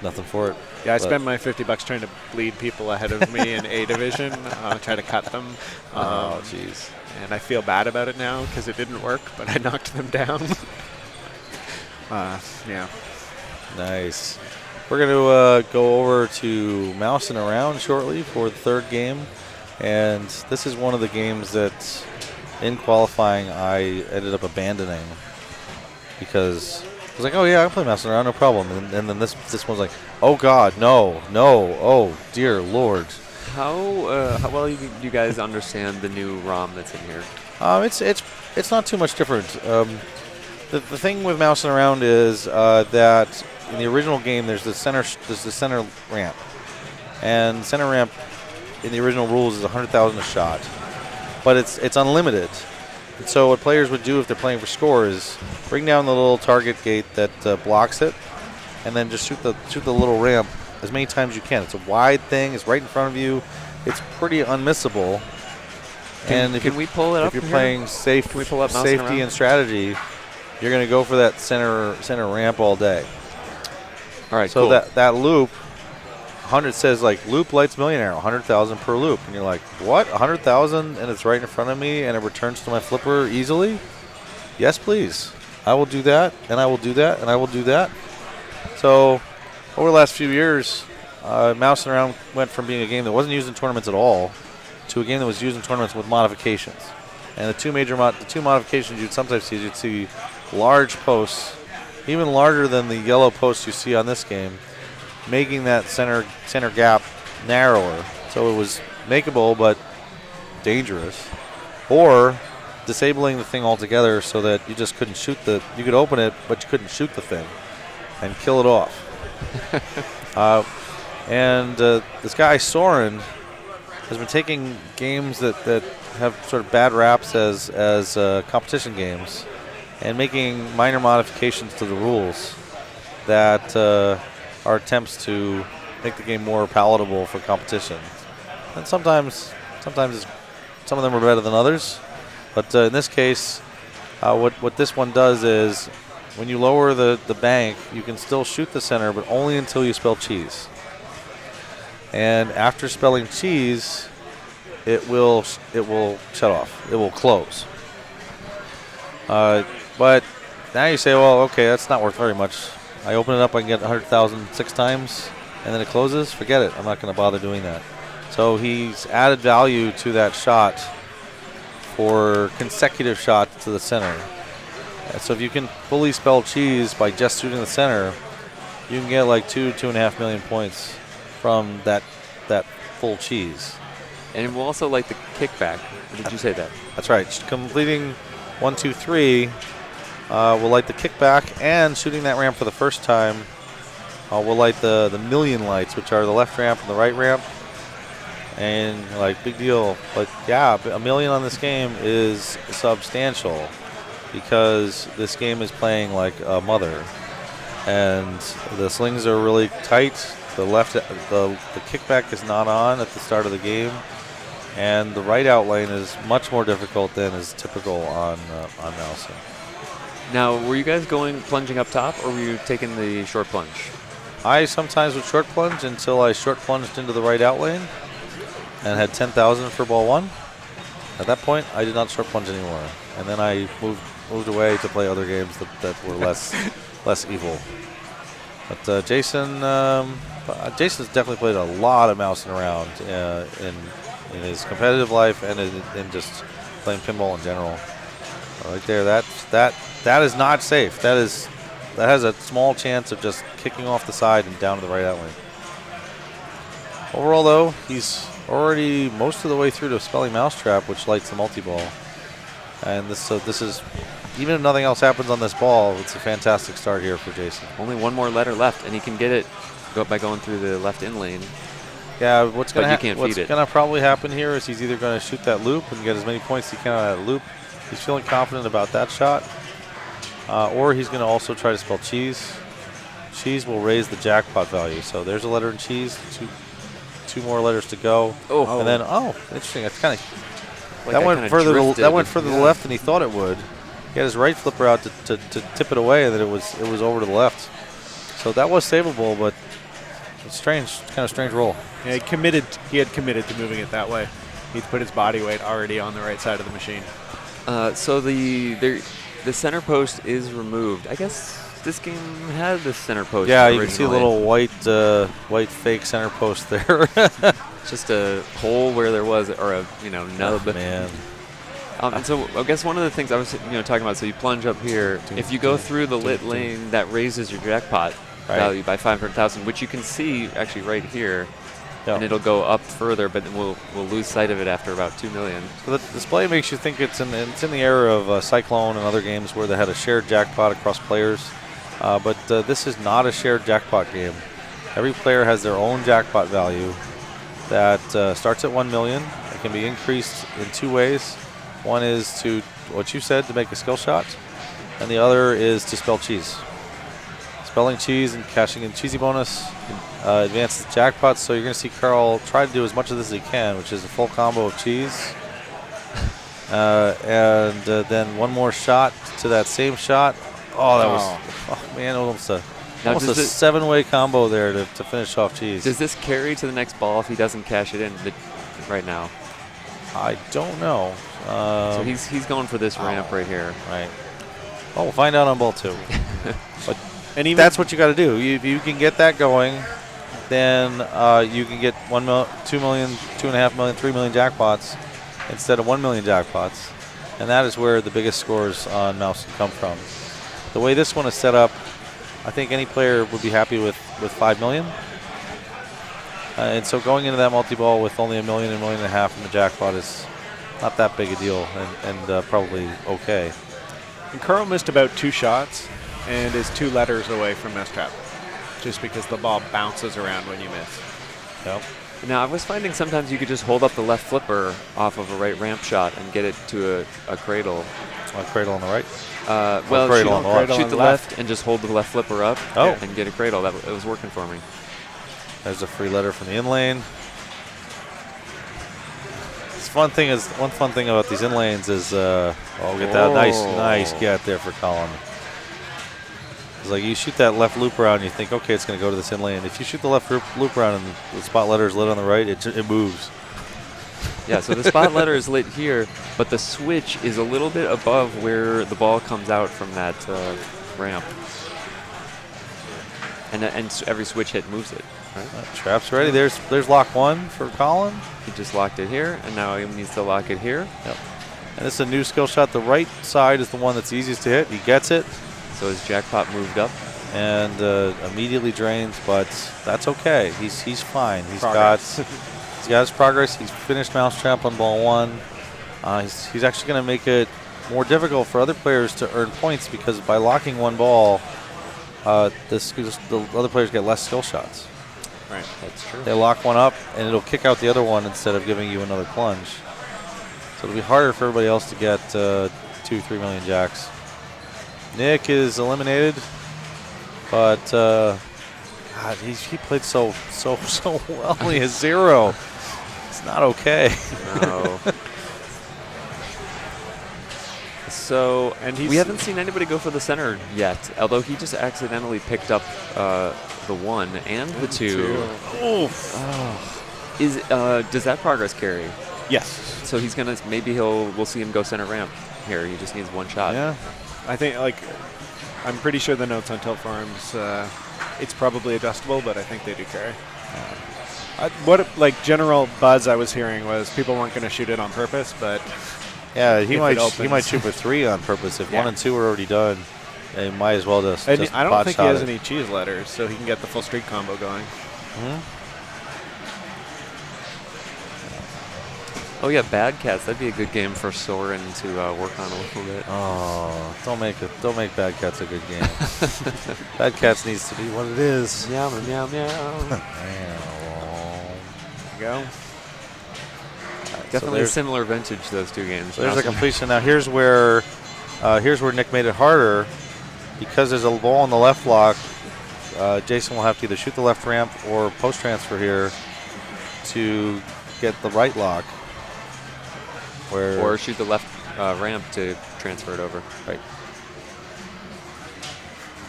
nothing for it. Yeah, I spent my $50 trying to bleed people ahead of me in A division, try to cut them. Oh, jeez. And I feel bad about it now because it didn't work, but I knocked them down. Yeah. Nice. We're going to go over to Mousing Around shortly for the third game. And this is one of the games that in qualifying I ended up abandoning because I was like, oh, yeah, I can play Mousing Around, no problem. And then this one's like, oh, God, no, oh, dear Lord. How well you guys understand the new ROM that's in here? It's not too much different. The thing with Mousing Around is that in the original game there's the center ramp, and center ramp in the original rules is 100,000 a shot, but it's unlimited. And so what players would do if they're playing for score is bring down the little target gate that blocks it, and then just shoot the little ramp as many times as you can. It's a wide thing. It's right in front of you. It's pretty unmissable. Can we pull it up? If you're here? playing Can we pull up Mousing safety Around? and strategy, you're going to go for that center ramp all day. All right, So cool. that loop, 100 says like loop lights millionaire, 100,000 per loop, and you're like, what? 100,000, and it's right in front of me, and it returns to my flipper easily? Yes, please. I will do that, and I will do that, and I will do that. So over the last few years, Mousing Around went from being a game that wasn't used in tournaments at all to a game that was used in tournaments with modifications. And the two modifications you'd sometimes see, you'd see large posts, even larger than the yellow posts you see on this game, making that center gap narrower. So it was makeable but dangerous. Or disabling the thing altogether so that you just couldn't shoot you could open it, but you couldn't shoot the thing and kill it off. This guy Soren has been taking games that have sort of bad raps as competition games and making minor modifications to the rules that are attempts to make the game more palatable for competition. And sometimes some of them are better than others, but in this case, what this one does is when you lower the bank, you can still shoot the center, but only until you spell cheese. And after spelling cheese, it will shut off. It will close. But now you say, well, okay, that's not worth very much. I open it up, I can get 100,000 6 times, and then it closes. Forget it. I'm not going to bother doing that. So he's added value to that shot for consecutive shots to the center. So if you can fully spell cheese by just shooting the center, you can get like 2.5 million points from that full cheese. And we'll also like the kickback. Did you say that? That's right. Completing 1, 2, 3 will light the kickback, and shooting that ramp for the first time will light the million lights, which are the left ramp and the right ramp. And like, big deal. But yeah, a million on this game is substantial because this game is playing like a mother, and the slings are really tight. The kickback is not on at the start of the game, and the right out lane is much more difficult than is typical on Nelson. Now, were you guys plunging up top, or were you taking the short plunge? I sometimes would short plunge until I short plunged into the right out lane and had 10,000 for ball 1. At that point, I did not short plunge anymore, and then I moved away to play other games that were less evil. But Jason's definitely played a lot of mousing around in his competitive life and in just playing pinball in general. Right there, that is not safe. That has a small chance of just kicking off the side and down to the right out lane. Overall, though, he's already most of the way through to spelling Mousetrap, which lights the multi-ball. And this is, even if nothing else happens on this ball, it's a fantastic start here for Jason. Only one more letter left, and he can get it by going through the left in lane. Yeah, what's going to probably happen here is he's either going to shoot that loop and get as many points as he can out of that loop. He's feeling confident about that shot. Or he's going to also try to spell cheese. Cheese will raise the jackpot value. So there's a letter in cheese. Two more letters to go. Oh. And then, interesting. It's kind of like that went further. That went further to the left than he thought it would. He had his right flipper out to tip it away, and then it was over to the left. So that was savable, but it's strange. Kind of strange roll. Yeah, he had committed to moving it that way. He'd put his body weight already on the right side of the machine. So the center post is removed. I guess this game had the center post. Yeah, originally. you can see a little white fake center post there. Just a hole where there was, or a nub. Oh, man. And so I guess one of the things I was talking about. So you plunge up here. If you go through the lit lane, that raises your jackpot value by 500,000, which you can see actually right here. And it'll go up further, but then we'll lose sight of it after about 2 million. So the display makes you think it's in the era of Cyclone and other games where they had a shared jackpot across players. But this is not a shared jackpot game. Every player has their own jackpot value that starts at 1 million. It can be increased in 2 ways. One is to, what you said, to make a skill shot, and the other is to spell cheese. Spelling cheese and cashing in cheesy bonus advances the jackpots. So you're going to see Carl try to do as much of this as he can, which is a full combo of cheese. And then one more shot to that same shot. Almost a 7-way combo there to finish off cheese. Does this carry to the next ball if he doesn't cash it in right now? I don't know. So he's going for this ramp right here. Right. Well, we'll find out on ball 2. But and that's what you got to do. If you can get that going, then you can get 1 million, 2 million, 2.5 million, 3 million jackpots instead of 1 million jackpots. And that is where the biggest scores on Mouse can come from. The way this one is set up, I think any player would be happy with 5 million. And so going into that multi-ball with only 1 million, 1.5 million in the jackpot is not that big a deal, and probably okay. And Carl missed about 2 shots and is 2 letters away from Mousetrap, just because the ball bounces around when you miss. Yep. Now, I was finding sometimes you could just hold up the left flipper off of a right ramp shot and get it to a cradle. A cradle on the right? Shoot the left and just hold the left flipper up and get a cradle. That was working for me. There's a free letter from the in lane. One fun thing about these in lanes is, we get that nice get there for Colin. It's like you shoot that left loop around, and you think, okay, it's going to go to this in lane. If you shoot the left loop around and the spot letter is lit on the right, it moves. Yeah, so the spot letter is lit here, but the switch is a little bit above where the ball comes out from that ramp. And every switch hit moves it, right? Trap's ready. There's lock 1 for Colin. He just locked it here, and now he needs to lock it here. Yep. And this is a new skill shot. The right side is the one that's easiest to hit. He gets it. So his jackpot moved up. And immediately drains, but that's okay. He's fine. He's got his progress. He's finished Mousetrap on ball 1. He's actually going to make it more difficult for other players to earn points because by locking 1 ball, the other players get less skill shots. Right. That's true. They lock 1 up, and it'll kick out the other one instead of giving you another plunge. So it'll be harder for everybody else to get 2-3 million jacks. Nick is eliminated. But God, he played so well. Only a 0. It's not okay. No. So, and we haven't seen anybody go for the center yet. Although he just accidentally picked up the 1 and the 2. Oof. Does that progress carry? Yes. So he's gonna we'll see him go center ramp here. He just needs 1 shot. Yeah. I think I'm pretty sure the notes on Tilt Farms, it's probably adjustable, but I think they do carry. General buzz I was hearing was people weren't going to shoot it on purpose, but yeah, he might opens. shoot for 3 on purpose. If Yeah. 1 and 2 are already done, they might as well just I don't pot think he shot has it. any cheese letters, so he can get the full streak combo going. Oh yeah, Bad Cats. That'd be a good game for Soren to work on a little bit. Oh, don't make Bad Cats a good game. Bad Cats needs to be what it is. Meow meow meow. There you go. Definitely a similar vintage, those 2 games. So there's a completion. Now here's where Nick made it harder because there's a ball on the left lock. Jason will have to either shoot the left ramp or post transfer here to get the right lock. Or shoot the left ramp to transfer it over. Right.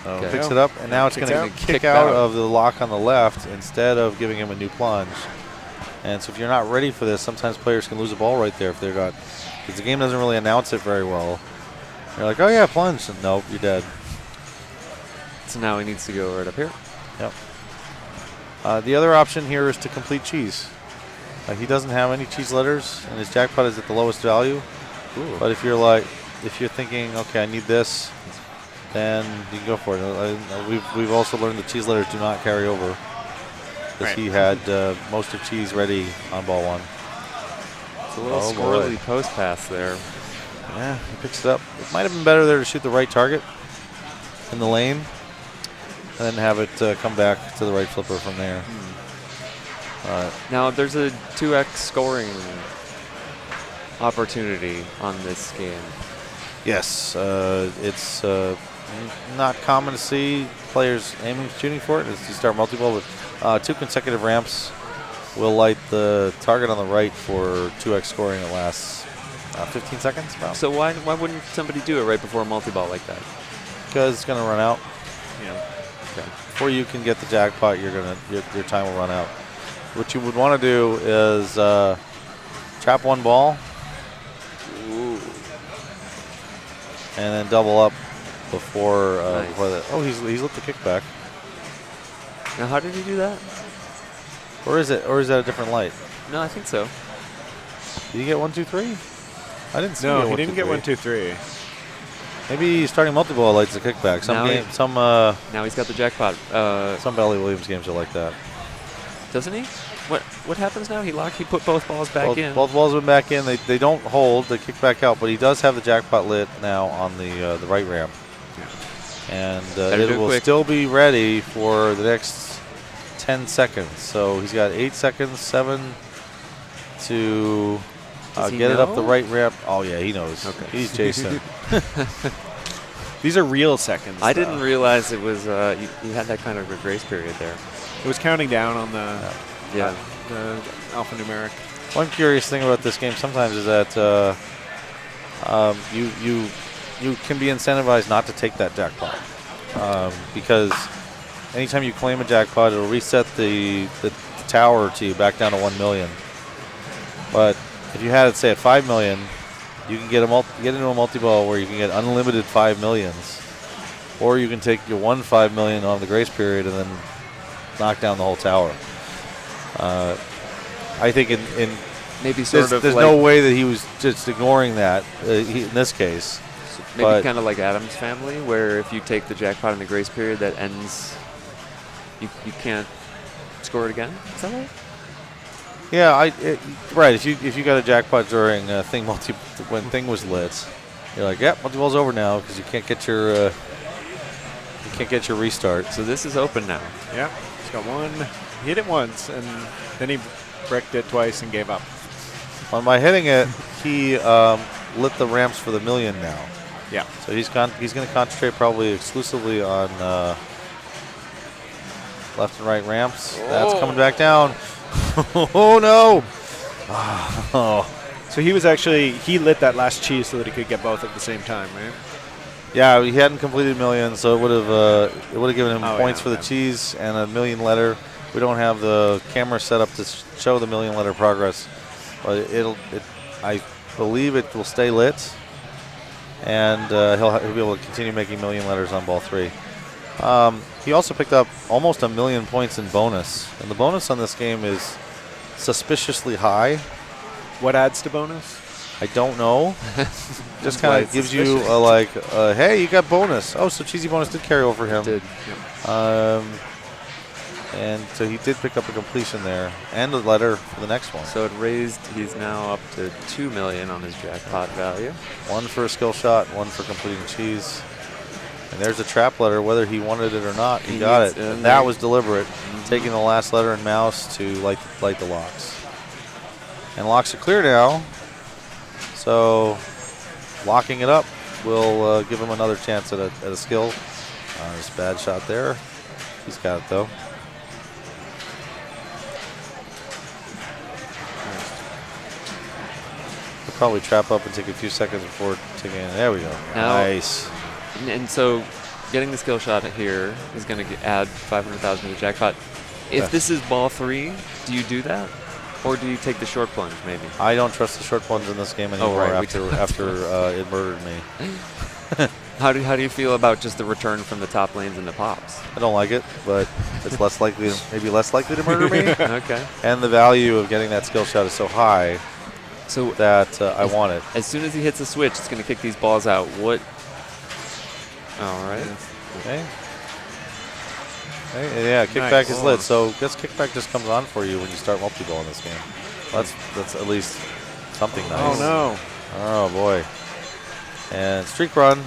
Okay. Picks it up, and now it's going to kick out of the lock on the left instead of giving him a new plunge. And so if you're not ready for this, sometimes players can lose a ball right there if they're not, because the game doesn't really announce it very well. You're like, oh yeah, plunge. And nope, you're dead. So now he needs to go right up here. Yep. The other option here is to complete cheese. He doesn't have any cheese letters, and his jackpot is at the lowest value. Ooh. But if you're thinking, okay, I need this, then you can go for it. We've also learned that cheese letters do not carry over, because he had most of cheese ready on ball 1. It's a little squirrely post pass there. Yeah, he picks it up. It might have been better there to shoot the right target in the lane, and then have it come back to the right flipper from there. Now there's a 2x scoring opportunity on this game. Yes, it's not common to see players shooting for it as you start multi-ball, but 2 consecutive ramps will light the target on the right for 2x scoring. It lasts 15 seconds about. So why wouldn't somebody do it right before a multi-ball like that? Because it's going to run out. Yeah. Okay. Before you can get the jackpot, your time will run out. What you would want to do is trap 1 ball. Ooh. And then double up before Nice. before that. Oh, he's lit the kickback. Now how did he do that? Or is that a different light? No, I think so. Did he get 1, 2, 3? I didn't see. No, him he didn't get 1, 2, 3. Maybe starting multi-ball lights the kickback. Now he's got the jackpot. Some Belly Williams games are like that. Doesn't he? What happens now? He put both balls back in. Both balls went back in. They don't hold. They kick back out. But he does have the jackpot lit now on the right ramp. Yeah. And it will still be ready for the next 10 seconds. So he's got 8 seconds, 7 to get it up the right ramp. Oh, yeah, he knows. Okay. He's Jason. These are real seconds. I didn't realize it was you had that kind of a grace period there. It was counting down on the Yeah. the alphanumeric. One curious thing about this game sometimes is that you can be incentivized not to take that jackpot because anytime you claim a jackpot, it'll reset the tower to you back down to 1 million. But if you had it say at 5 million, you can get into a multi-ball where you can get unlimited 5 millions. or you can take your 1.5 million on the grace period and then knock down the whole tower. I think in Maybe sort of there's like no way that he was just ignoring that in this case. maybe kind of like Adam's Family, where if you take the jackpot in the grace period, that ends. You can't score it again. Is that right? Yeah, right. If you got a jackpot during when thing was lit, you're like, yep, multi-ball's over now because you can't get your restart. So this is open now. Yeah, he's got one. He hit it once, and then he bricked it twice and gave up. By hitting it, he lit the ramps for the million now. Yeah. So he's going to concentrate probably exclusively on left and right ramps. That's coming back down. Oh no! Oh. So he lit that last cheese so that he could get both at the same time, right? Yeah, he hadn't completed million, so it would have given him points for the yeah. cheese and a million letter. We don't have the camera set up to show the million letter progress, but I believe it will stay lit, and he'll be able to continue making million letters on ball 3. He also picked up almost 1 million points in bonus, and the bonus on this game is suspiciously high. What adds to bonus? I don't know. Just kind of gives you hey, you got bonus. Oh, so cheesy bonus did carry over him. Did. And so he did pick up a completion there and a letter for the next one. So it raised. He's now up to 2 million on his jackpot value. 1 for a skill shot, 1 for completing cheese. And there's a trap letter, whether he wanted it or not. He got it. And that was deliberate, taking the last letter in mouse to light the locks. And locks are clear now. So locking it up will give him another chance at a skill. There's a bad shot there. He's got it though. He'll probably trap up and take a few seconds before taking it. There we go. Now, nice. And so getting the skill shot here is going to add 500,000 to the jackpot. If this is ball 3, do you do that? Or do you take the short plunge, maybe? I don't trust the short plunge in this game anymore after it murdered me. How do you feel about just the return from the top lanes and the pops? I don't like it, but it's maybe less likely to murder me. Okay. And the value of getting that skill shot is so high So that I want it. as soon as he hits a switch, it's going to kick these balls out. What? All right. Okay. Yeah, kickback is lit. So guess kickback just comes on for you when you start multi-ball in this game. That's at least something nice. Oh no! Oh boy. And streak run.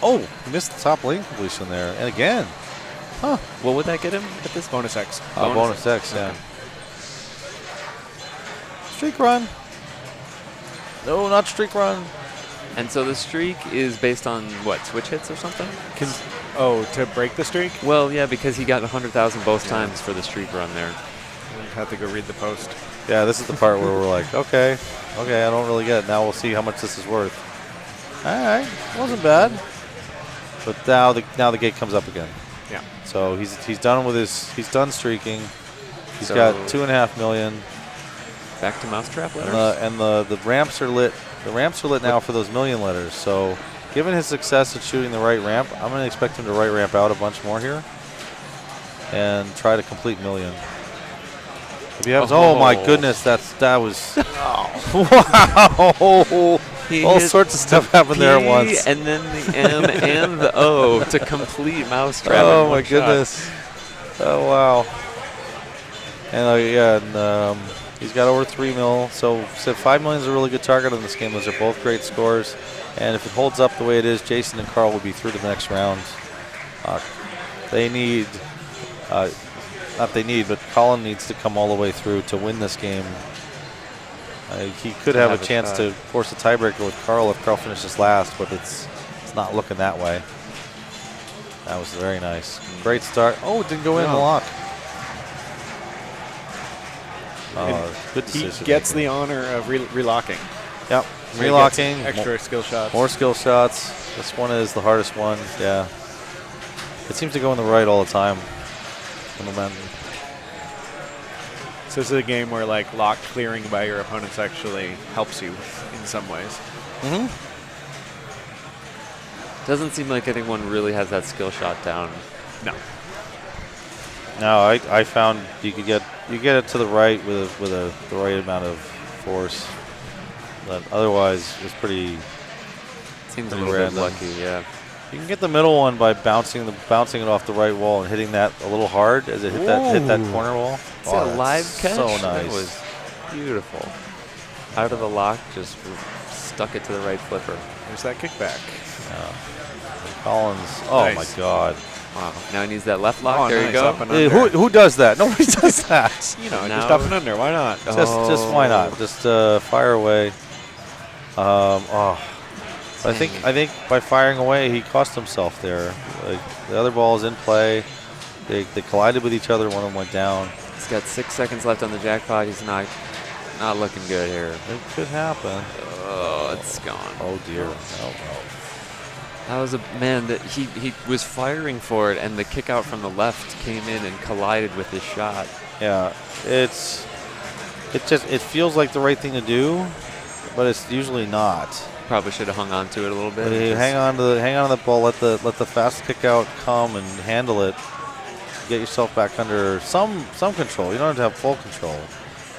Oh, he missed the top lane completion there. And again. Huh. What would that get him at this? Bonus X. Bonus X, yeah. Streak run. No, not streak run. And so the streak is based on what, switch hits or something? To break the streak? Well, yeah, because he got 100,000 both times for the streak run there. I have to go read the post. Yeah, this is the part where we're like, okay, I don't really get it. Now we'll see how much this is worth. All right, wasn't bad. But now the gate comes up again. Yeah. So he's done with he's done streaking. He's got 2.5 million. Back to mousetrap letters. And the ramps are lit. The ramps are lit now for those million letters. So given his success at shooting the right ramp, I'm going to expect him to right ramp out a bunch more here and try to complete million. If he has, oh my goodness, that was wow! All sorts of stuff happened there at once. And then the M and the O to complete mousetrap. Oh my goodness! Oh wow! And he's got over 3 mil. So 5 million is a really good target on this game. Those are both great scores. And if it holds up the way it is, Jason and Carl will be through to the next round. They need. But Colin needs to come all the way through to win this game. He could have a chance to force a tiebreaker with Carl if Carl finishes last, but it's not looking that way. That was very nice. Great start. Oh, it didn't go in the lock. Good decision. He gets the honor of relocking. Yep. So Relocking. Extra skill shots. More skill shots. This one is the hardest one. Yeah. It seems to go in the right all the time. The momentum. So this is a game where lock clearing by your opponents actually helps you in some ways. Mm-hmm. Doesn't seem like anyone really has that skill shot down. No. No, I found you get it to the right with the right amount of force. But otherwise, it's pretty. Seems a pretty little random. bit lucky, yeah. You can get the middle one by bouncing it off the right wall and hitting that a little hard as it hit that corner wall. See a that's live catch? So That nice. was beautiful. Out of the lock, just stuck it to the right flipper. There's that kickback. Collins. Oh Nice. my God. Wow. Now he needs that left lock. Oh, there nice. you go. Up and Hey, under. who does that? Nobody does that. You know, Now- just up and under. Why not? Just why not? Just fire away. I think by firing away he cost himself there. Like, the other ball is in play. They collided with each other. One of them went down. He's got 6 seconds left on the jackpot. He's not looking good here. It could happen. Oh, it's gone. Oh dear. Oh. That was that he was firing for it, and the kick out from the left came in and collided with his shot. Yeah, it feels like the right thing to do, but it's usually not. Probably should have hung on to it a little bit. You hang on to the ball, let the fast kick out come and handle it. Get yourself back under some control. You don't have to have full control,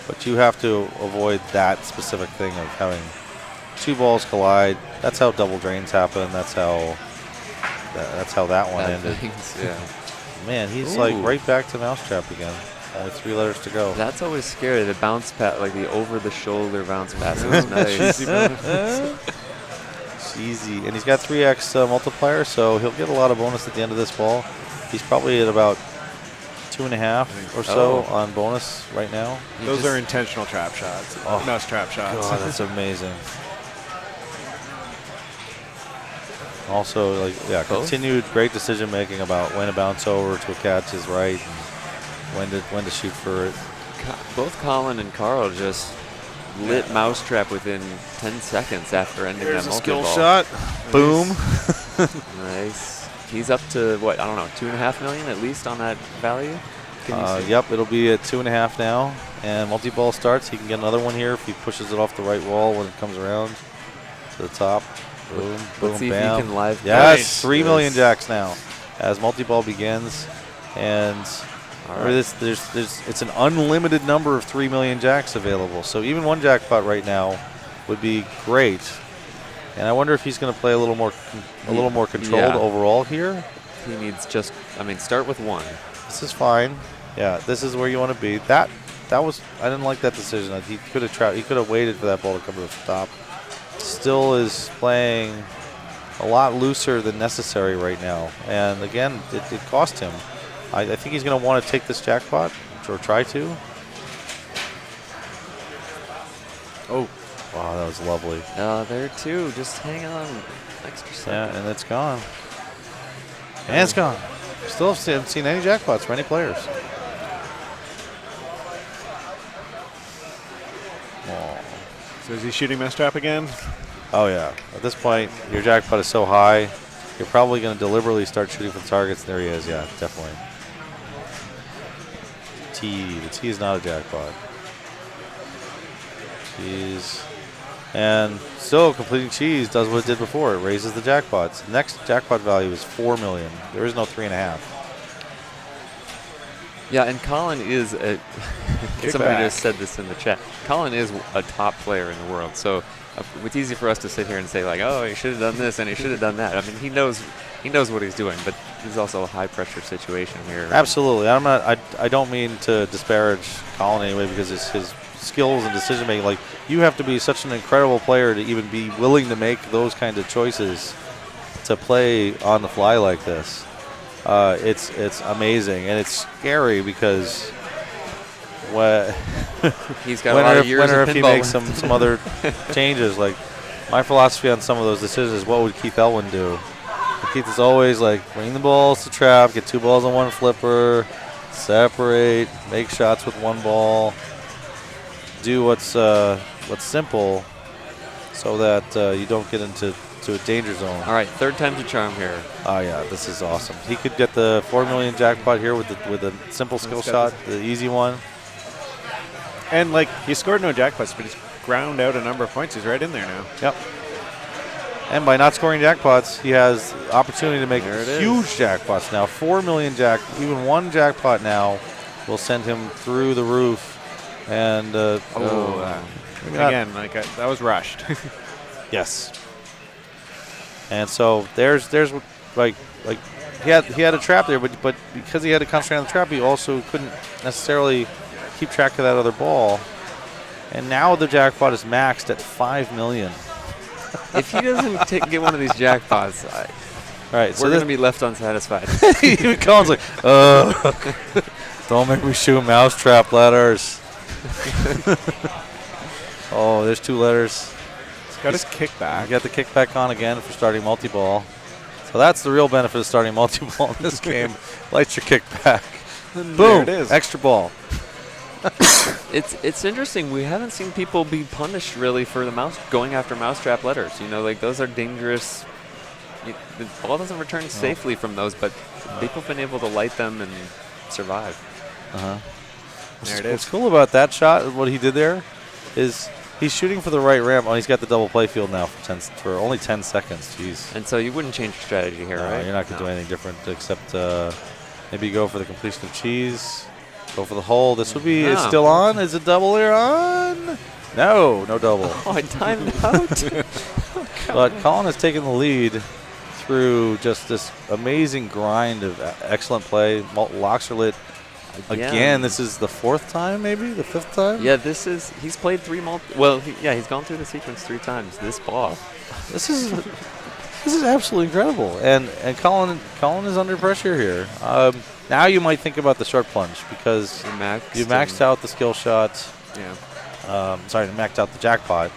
but you have to avoid that specific thing of having two balls collide. That's how double drains happen. That's how that one ended. Yeah. Man, he's Ooh. like right back to mousetrap again. Only 3 letters to go. That's always scary. The bounce pass, like the over-the-shoulder bounce pass. It was nice. Easy, and he's got 3x multiplier, so he'll get a lot of bonus at the end of this ball. He's probably at about 2.5 or so on bonus right now. Those are intentional trap shots. Oh, Mouse trap shots. God, that's amazing. Also, continued great decision making about when to bounce over to a catch is right, and when to shoot for it. Both Colin and Carl just lit mousetrap within 10 seconds after ending There's that a multi-ball. skill shot. Boom. Nice. He's up to what, I don't know, 2.5 million at least on that value? Can you see? Yep, it'll be at 2.5 now. And multi-ball starts. He can get another one here if he pushes it off the right wall when it comes around to the top. Boom, boom, Let's see bam. if he can live. Yes, Nice. 3 million jacks now as multi-ball begins. And All right. it's an unlimited number of 3 million jacks available. So even one jackpot right now would be great. And I wonder if he's going to play a little more controlled overall here. He needs start with 1. This is fine. Yeah, this is where you want to be. That was, I didn't like that decision. He could have waited for that ball to come to the top. Still is playing a lot looser than necessary right now. And again, it cost him. I think he's going to want to take this jackpot or try to. Oh, wow, that was lovely. There too. Just hang on. Extra second. Yeah, and it's gone. And it's gone. Still haven't seen any jackpots for any players. Oh. So is he shooting mousetrap again? Oh yeah. At this point, your jackpot is so high, you're probably going to deliberately start shooting for the targets. There he is. Yeah, definitely. The T is not a jackpot. Cheese. And still completing cheese does what it did before. It raises the jackpots. Next jackpot value is 4 million. There is no 3.5. Yeah, and Colin is somebody just said this in the chat. Colin is a top player in the world, so it's easy for us to sit here and say like, oh, he should have done this and he should have done that. I mean, he knows what he's doing, but it's also a high pressure situation here. Absolutely. I don't mean to disparage Colin anyway because it's his skills and decision making. Like, you have to be such an incredible player to even be willing to make those kind of choices to play on the fly like this. It's amazing, and it's scary because he's got a lot of years wonder of if he pinball makes left. some other changes. Like, my philosophy on some of those decisions is, what would Keith Elwin do? And Keith is always like, bring the balls to trap, get 2 balls on 1 flipper, separate, make shots with 1 ball, do what's simple, so that you don't get into a danger zone. All right, 3rd time's a charm here. Oh yeah, this is awesome. He could get the 4 million jackpot here with a simple skill shot, the easy one. And like, he scored no jackpots, but he's ground out a number of points. He's right in there now. Yep. And by not scoring jackpots, he has opportunity to make There it is. huge jackpots now. 4 million even one jackpot now will send him through the roof. And maybe not- Again, that was rushed. yes. And so there's like he had a trap there, but because he had to concentrate on the trap, he also couldn't necessarily keep track of that other ball. And now the jackpot is maxed at 5 million. If he doesn't get one of these jackpots, Right, we're going to be left unsatisfied. Even Colin's like, don't make me shoot mousetrap letters. Oh, there's 2 letters. He's got his kickback. You got the kickback on again for starting multi-ball. So that's the real benefit of starting multi-ball in this game. Lights your kickback. Boom, There it is. extra ball. It's interesting. We haven't seen people be punished really for going after mousetrap letters. You know, like those are dangerous. The ball doesn't return safely from those, but people have been able to light them and survive. There it What's is. cool about that shot, what he did there, is he's shooting for the right ramp. Oh, he's got the double play field now for only 10 seconds. Jeez. And so you wouldn't change your strategy here, No, right? you're not going to do anything different except maybe go for the completion of cheese. Go for the hole. This would be. It's No. still on. Is the double here on? No double. Oh, I timed out. But Colin has taken the lead through just this amazing grind of excellent play. Locks are lit again. This is the 4th time, maybe the 5th time. Yeah, he's played 3 Well, he's gone through the sequence 3 times. This ball. This is absolutely incredible. And Colin is under pressure here. Now you might think about the short plunge because you maxed out the skill shot. Yeah. Sorry, maxed out the jackpot,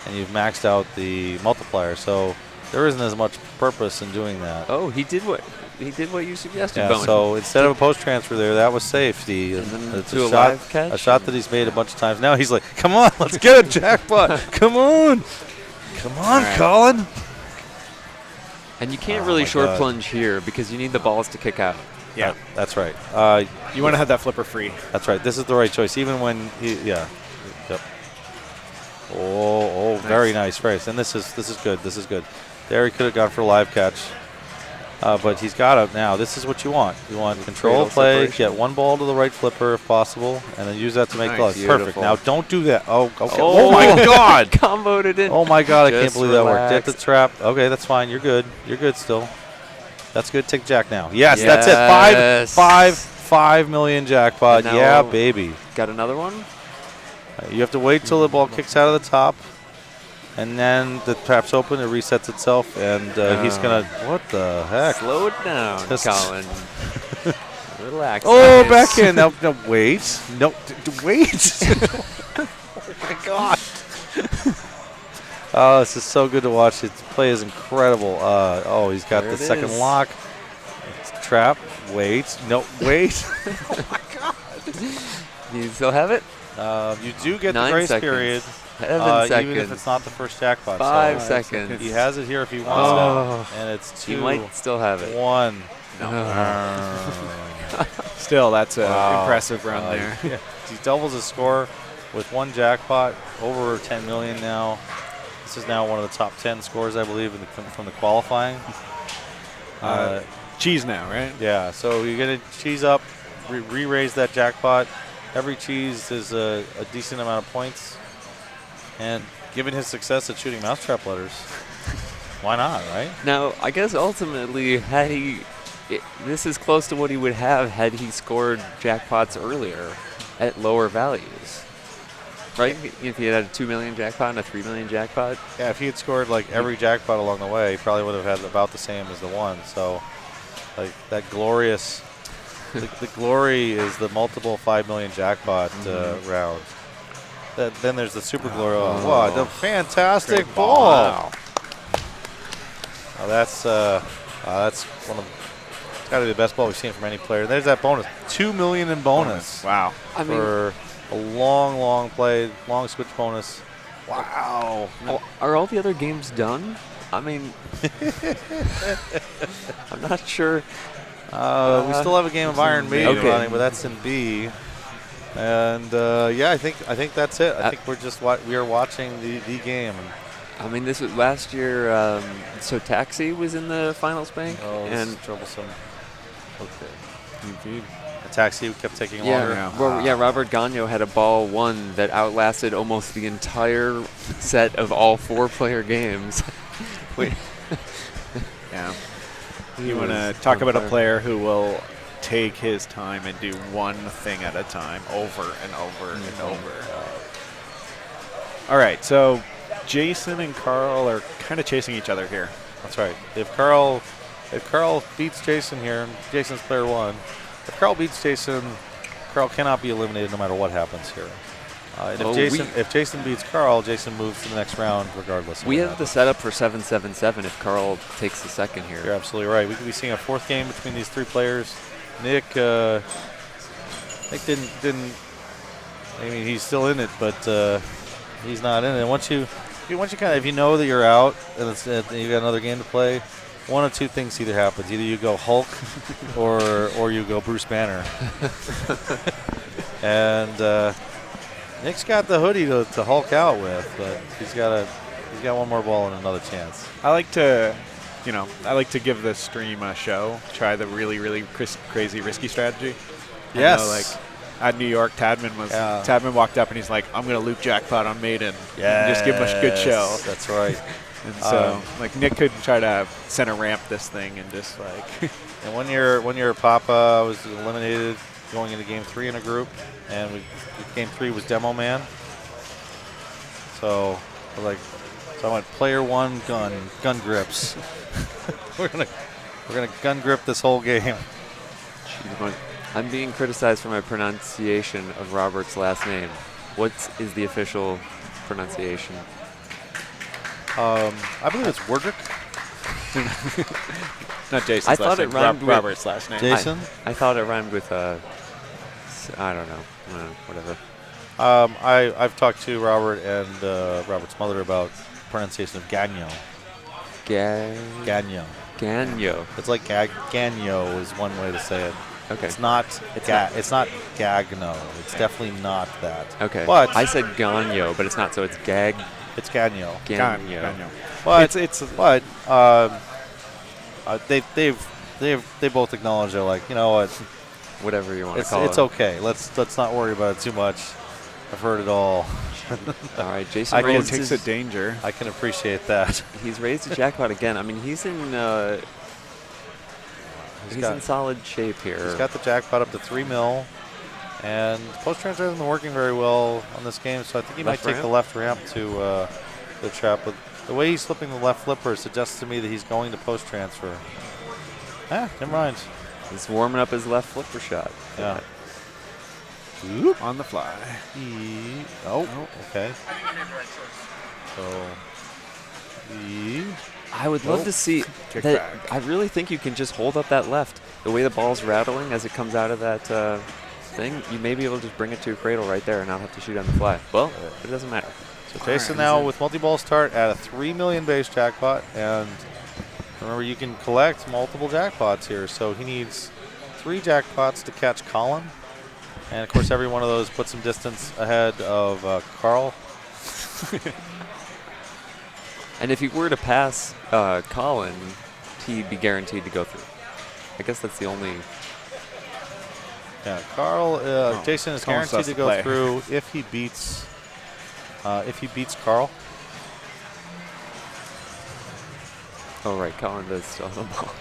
and you've maxed out the multiplier. So there isn't as much purpose in doing that. Oh, he did what you suggested. Yeah, Bowen. so instead of a post transfer there, that was safety. And then It's to a a shot, live catch? a shot that he's made a bunch of times. Now he's like, "Come on, let's get a jackpot! Come on, right. Colin!" And you can't Oh really my short God. plunge here because you need the balls to kick out. Yeah. That's right. You want to have that flipper free. That's right. This is the right choice, even when Yep. Oh, very nice race. And this is good. This is good. There he could have gone for a live catch, but he's got it now. This is what you want. You want control Cradle play, separation. get one ball to the right flipper if possible, and then use that to make Nice. clutch. Beautiful. Perfect. Now don't do that. Oh, okay. Oh. Oh my God. Comboed it in. Oh my God. I can't Just believe that worked. Get relax. the trap. Okay, that's fine. You're good. You're good still. That's good. Take jack now. Yes, that's it. Yes. 5 million jackpot. And now- Yeah, baby. Got another one? You have to wait till the ball kicks out of the top, and then the trap's open. It resets itself, and he's gonna. What the heck? Slow it down, Just- Colin. Relax. Oh, guys. back in. No, wait. No, wait. Oh my God. Oh, this is so good to watch. His play is incredible. He's got There the it second is. lock. Trap. Wait. No, wait. You still have it? You do get 9 the grace seconds. period, 7 seconds. even if it's not the first jackpot. 5 so seconds. he has it here if he wants Oh. it, and it's 2, You might still have it. 1. Still, that's an Wow. impressive run there. Yeah. He doubles his score with 1 jackpot, over 10 million now. This is now one of the top 10 scores, I believe, from the qualifying. Cheese now, right? Yeah, so you're going to cheese up, re-raise that jackpot. Every cheese is a decent amount of points. And given his success at shooting mousetrap letters, why not, right? Now, I guess ultimately, this is close to what he would have had he scored jackpots earlier at lower values. Right? If he had a 2 million jackpot and a 3 million jackpot. Yeah, if he had scored like every jackpot along the way, he probably would have had about the same as the one. So, like that glorious, the glory is the multiple 5 million jackpot round. Then there's the super glory. Oh, wow, the fantastic Great ball! ball. Wow. That's one of got to be the best ball we've seen from any player. There's that bonus, 2 million in bonus. Wow. I mean, For a long play, long switch bonus. Wow. are all the other games done? I mean, I'm not sure. We still have a game of Iron Maiden Okay. running, but that's in B. And I think that's it. I think we're just we are watching the game. And I mean, this was last year. So Taxi was in the finals bank, Oh, this and is troublesome. Okay. Indeed. The taxi kept taking longer. Robert Gagno had a ball one that outlasted almost the entire set of all 4-player games. Yeah. He You want to was talk on about a fire. player who will take his time and do one thing at a time over and over and over. All right, so Jason and Carl are kind of chasing each other here. That's right. If Carl beats Jason here, and Jason's player 1, if Carl beats Jason, Carl cannot be eliminated no matter what happens here. And if Jason beats Carl, Jason moves to the next round regardless of We what have the happens. setup for 7-7-7 if Carl takes the second here. You're absolutely right. We could be seeing a 4th game between these 3 players. Nick didn't. I mean, he's still in it, but he's not in it. And once you if you know that you're out and you got another game to play, one of 2 things either happens: either you go Hulk, or you go Bruce Banner. And Nick's got the hoodie to Hulk out with, but he's got one more ball and another chance. I like to give the stream a show, try the really, really crazy, risky strategy. Yes. I know, like at New York, Tadman walked up and he's like, I'm going to loop jackpot on Maiden. Yeah. Just give him a good show. That's right. And so, like, Nick could try to center ramp this thing and just, like... And one year Papa was eliminated going into game 3 in a group, and game 3 was Demo Man. So I went player 1 gun grips. we're gonna gun grip this whole game. I'm being criticized for my pronunciation of Robert's last name. What is the official pronunciation? I believe it's Wordrick. Not Jason's I thought last it name, rhymed with Robert's last name. Jason? I thought it rhymed with I don't know. Whatever. I've talked to Robert and Robert's mother about pronunciation of Gagno. Gagno. Gagno. It's like Gagno is one way to say it. Okay. It's not Gagno. It's definitely not that. Okay. But I said Gagno, but it's not. So it's it's Gagno. Gagno. But they both acknowledge they're like, you know what, Whatever you want to call it's it. okay. Let's not worry about it too much. I've heard it all. All right, Jason I can raised Takes his, a danger. I can appreciate that. He's raised the jackpot again. I mean, he's in solid shape here. He's got the jackpot up to 3 mil, and post transfer hasn't been working very well on this game, so I think he Left might take ramp? the left ramp to the trap. But the way he's slipping the left flipper suggests to me that he's going to post transfer. Never mind. He's warming up his left flipper shot. Yeah. On the fly. Okay. So, I would love to see Kick that. back. I really think you can just hold up that left. The way the ball's rattling as it comes out of that thing, you may be able to just bring it to a cradle right there and not have to shoot on the fly. Well, it doesn't matter. So Jason now with multi-ball start at a 3 million base jackpot, and remember you can collect multiple jackpots here. So he needs 3 jackpots to catch Colin, and of course every one of those puts him distance ahead of Carl. And if he were to pass Colin, he'd be guaranteed to go through. I guess that's the only. Yeah, Carl. Jason is Colin guaranteed still to go has to play. through if he beats Carl. Oh right, Colin does still have the ball.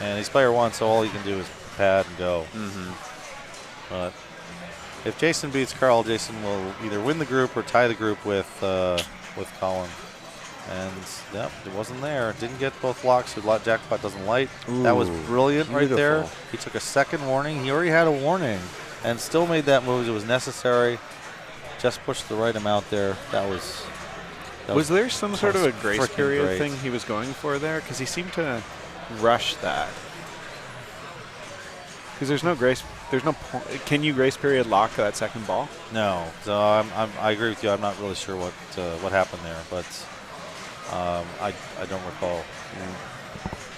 And he's player 1, so all he can do is pad and go. Mm-hmm. But if Jason beats Carl, Jason will either win the group or tie the group with Colin. And yep, it wasn't there. Didn't get both blocks. So jackpot doesn't light. That was Ooh, brilliant right there. beautiful. He took a second warning. He already had a warning, and still made that move. It was necessary. Just pushed the right amount there. Was there some sort of a grace frickin' period great. thing he was going for there? Because he seemed to rush that. Because there's no grace. There's no point. Can you grace period lock that second ball? No. So I agree with you. I'm not really sure what happened there, but I don't recall.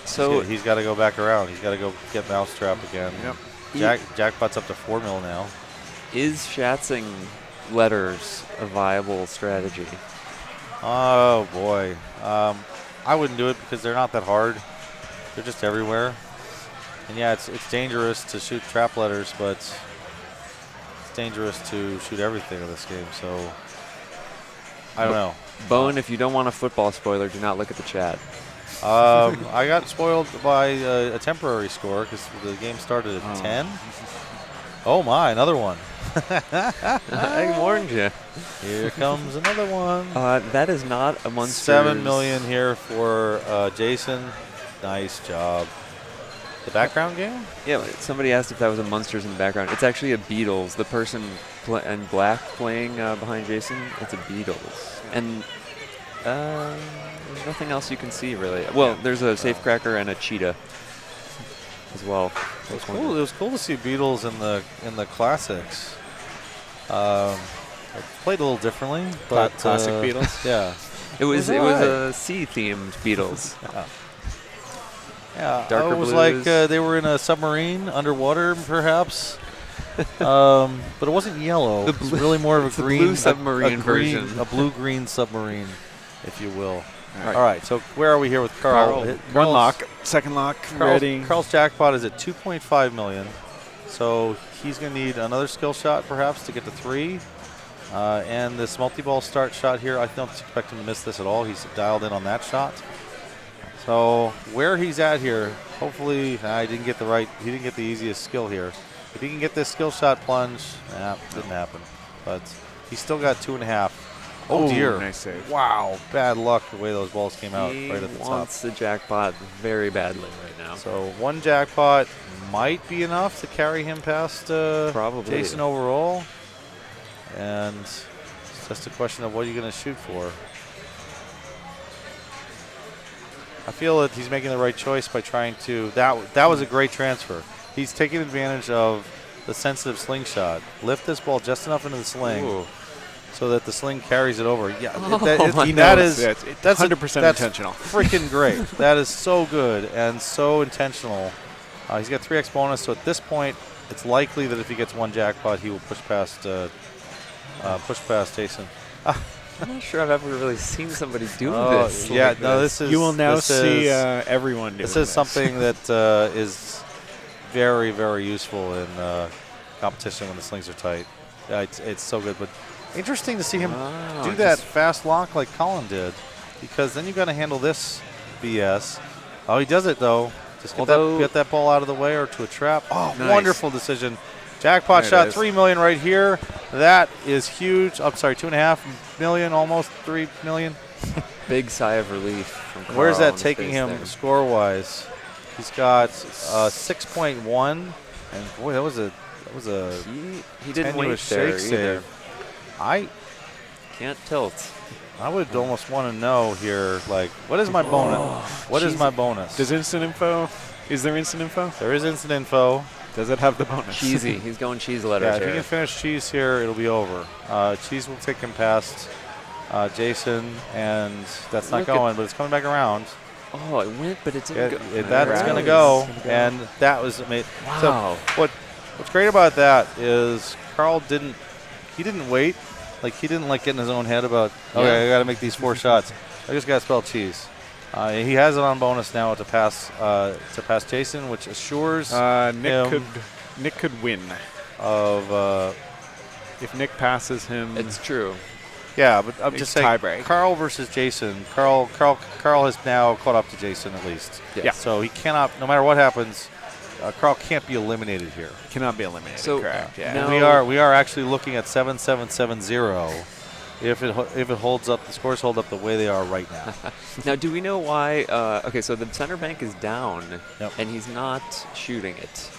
So he's got to go back around. He's got to go get Mousetrap again. Yep. Jackpot's up to 4 mil now. is shatzing letters a viable strategy? Oh, boy. I wouldn't do it because they're not that hard. They're just everywhere. And, yeah, it's dangerous to shoot trap letters, but it's dangerous to shoot everything in this game. So, I don't know. Bone, if you don't want a football spoiler, do not look at the chat. I got spoiled by a temporary score because the game started at 10. Oh, my, another one. I warned you. Here comes another one. That is not a monster. 7 million here for Jason. Nice job. The background game? Yeah, somebody asked if that was a Munsters in the background. It's actually a Beatles. The person in black playing behind Jason, it's a Beatles. And there's nothing else you can see, really. Well, there's a safecracker and a cheetah as well. It was cool. It was cool to see Beatles in the classics. It played a little differently, but classic Beatles. Yeah, It was alright. a sea-themed Beatles. yeah. Darker It was blues. like they were in a submarine underwater, perhaps. But it wasn't yellow. It was really more of a the green blue submarine version. a blue-green submarine, if you will. Right. All right. So where are we here with Carl? One Carl's- lock, second lock, ready. Carl's jackpot is at 2.5 million, so he's going to need another skill shot perhaps to get to 3. And this multi-ball start shot here, I don't expect him to miss this at all. He's dialed in on that shot. So where he's at here, hopefully he didn't get the easiest skill here. If he can get this skill shot plunge, didn't happen. But he's still got 2.5. Oh, dear. Nice save. Wow, bad luck the way those balls came out He right at the top. wants the jackpot very badly right now. So one jackpot might be enough to carry him past Probably. Jason overall. And it's just a question of what you're going to shoot for. I feel that he's making the right choice by trying to. That was a great transfer. He's taking advantage of the sensitive slingshot. Lift this ball just enough into the sling. Ooh. So that the sling carries it over. Yeah, my that goodness. is That's a- 100% that's intentional. Freaking great. That is so good and so intentional. He's got 3x bonus, so at this point, it's likely that if he gets one jackpot, he will push past Jason. I'm not sure I've ever really seen somebody do Oh, this. yeah, like no, this. this is. You will now this see is- everyone doing This is something that is very, very useful in competition when the slings are tight. It's so good, but interesting to see him Wow, do that just- fast lock like Colin did, because then you got to handle this BS. Oh, he does it though. Just get that ball out of the way or to a trap. Oh, Nice. wonderful decision. Jackpot There it shot, is. 3 million right here. That is huge. I'm sorry, 2.5 million, almost 3 million. Big sigh of relief from Carl Where's on that his taking face him there. score-wise? He's got 6.1, and boy, that was a He didn't wait tenuous there shake either. save. I Can't tilt. would almost want to know here, like, what is my bonus? What is my bonus? Is there instant info? There is instant info. Does it have the bonus? Cheesy. He's going cheese Yeah, letters if he here. can finish Cheese here, it'll be over. Cheese will take him past Jason, and that's not Look at- going, but it's coming back around. Oh, it went, but it didn't go. That's going to Right. go, It's gonna go. and that was amazing. Wow. So what's great about that is Carl didn't wait. Like, he didn't get in his own head about, okay, I got to make these 4 shots. I just got to spell cheese. He has it on bonus now to pass Jason, which assures Nick could win of if Nick passes him. It's true. yeah. But I'm Big just saying, tiebreak. Carl versus Jason. Carl has now caught up to Jason at least. Yes. Yeah. So he cannot, no matter what happens, Carl can't be eliminated here. cannot be eliminated. So, correct. Yeah. no. We are actually looking at 7-7-7-0. If it holds up, the scores hold up the way they are right now. Now, do we know why? Okay, so the center bank is down, Yep. and he's not shooting it.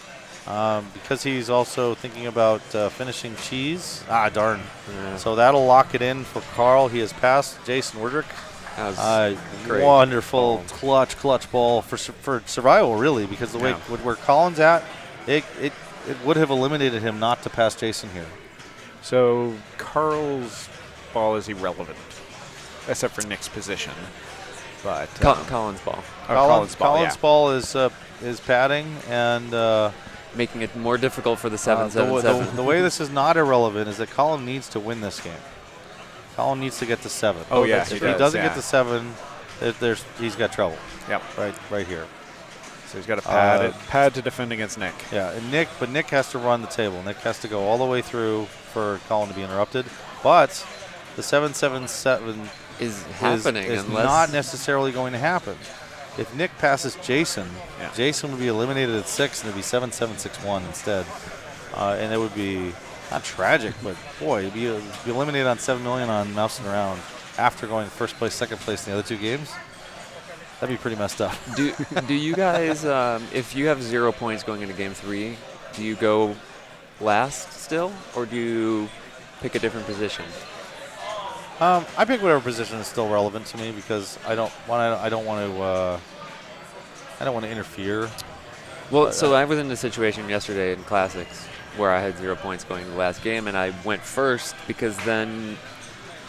Because he's also thinking about finishing Cheese. Ah, darn. Yeah. So that'll lock it in for Carl. He has passed Jason Werdrick. That was great. Wonderful clutch ball for survival, really, because the way where Colin's at, it would have eliminated him not to pass Jason here. So Carl's ball is irrelevant, except for Nick's position. But Colin's ball, Colin's ball, Colin's ball is padding, and making it more difficult for the 7-7-7. the way this is not irrelevant is that Colin needs to win this game. Colin needs to get to 7. Oh, yeah, If he he does, doesn't yeah. get to 7, he's got trouble. Yep. Right here. So he's got to pad to defend against Nick. Yeah, and Nick has to run the table. Nick has to go all the way through for Colin to be interrupted. But the 7-7-7 is happening is unless not necessarily going to happen. If Nick passes Jason, Jason would be eliminated at 6, and it'd be 7-7-6-1 instead. And it would be not tragic, but boy, it'd be eliminated on 7 million on mousing around after going first place, second place in the other 2 games. That'd be pretty messed up. Do you guys, if you have 0 points going into game 3, do you go last still, or do you pick a different position? I pick whatever position is still relevant to me because I don't want to interfere. Well, so I was in a situation yesterday in Classics where I had 0 points going in the last game, and I went first because then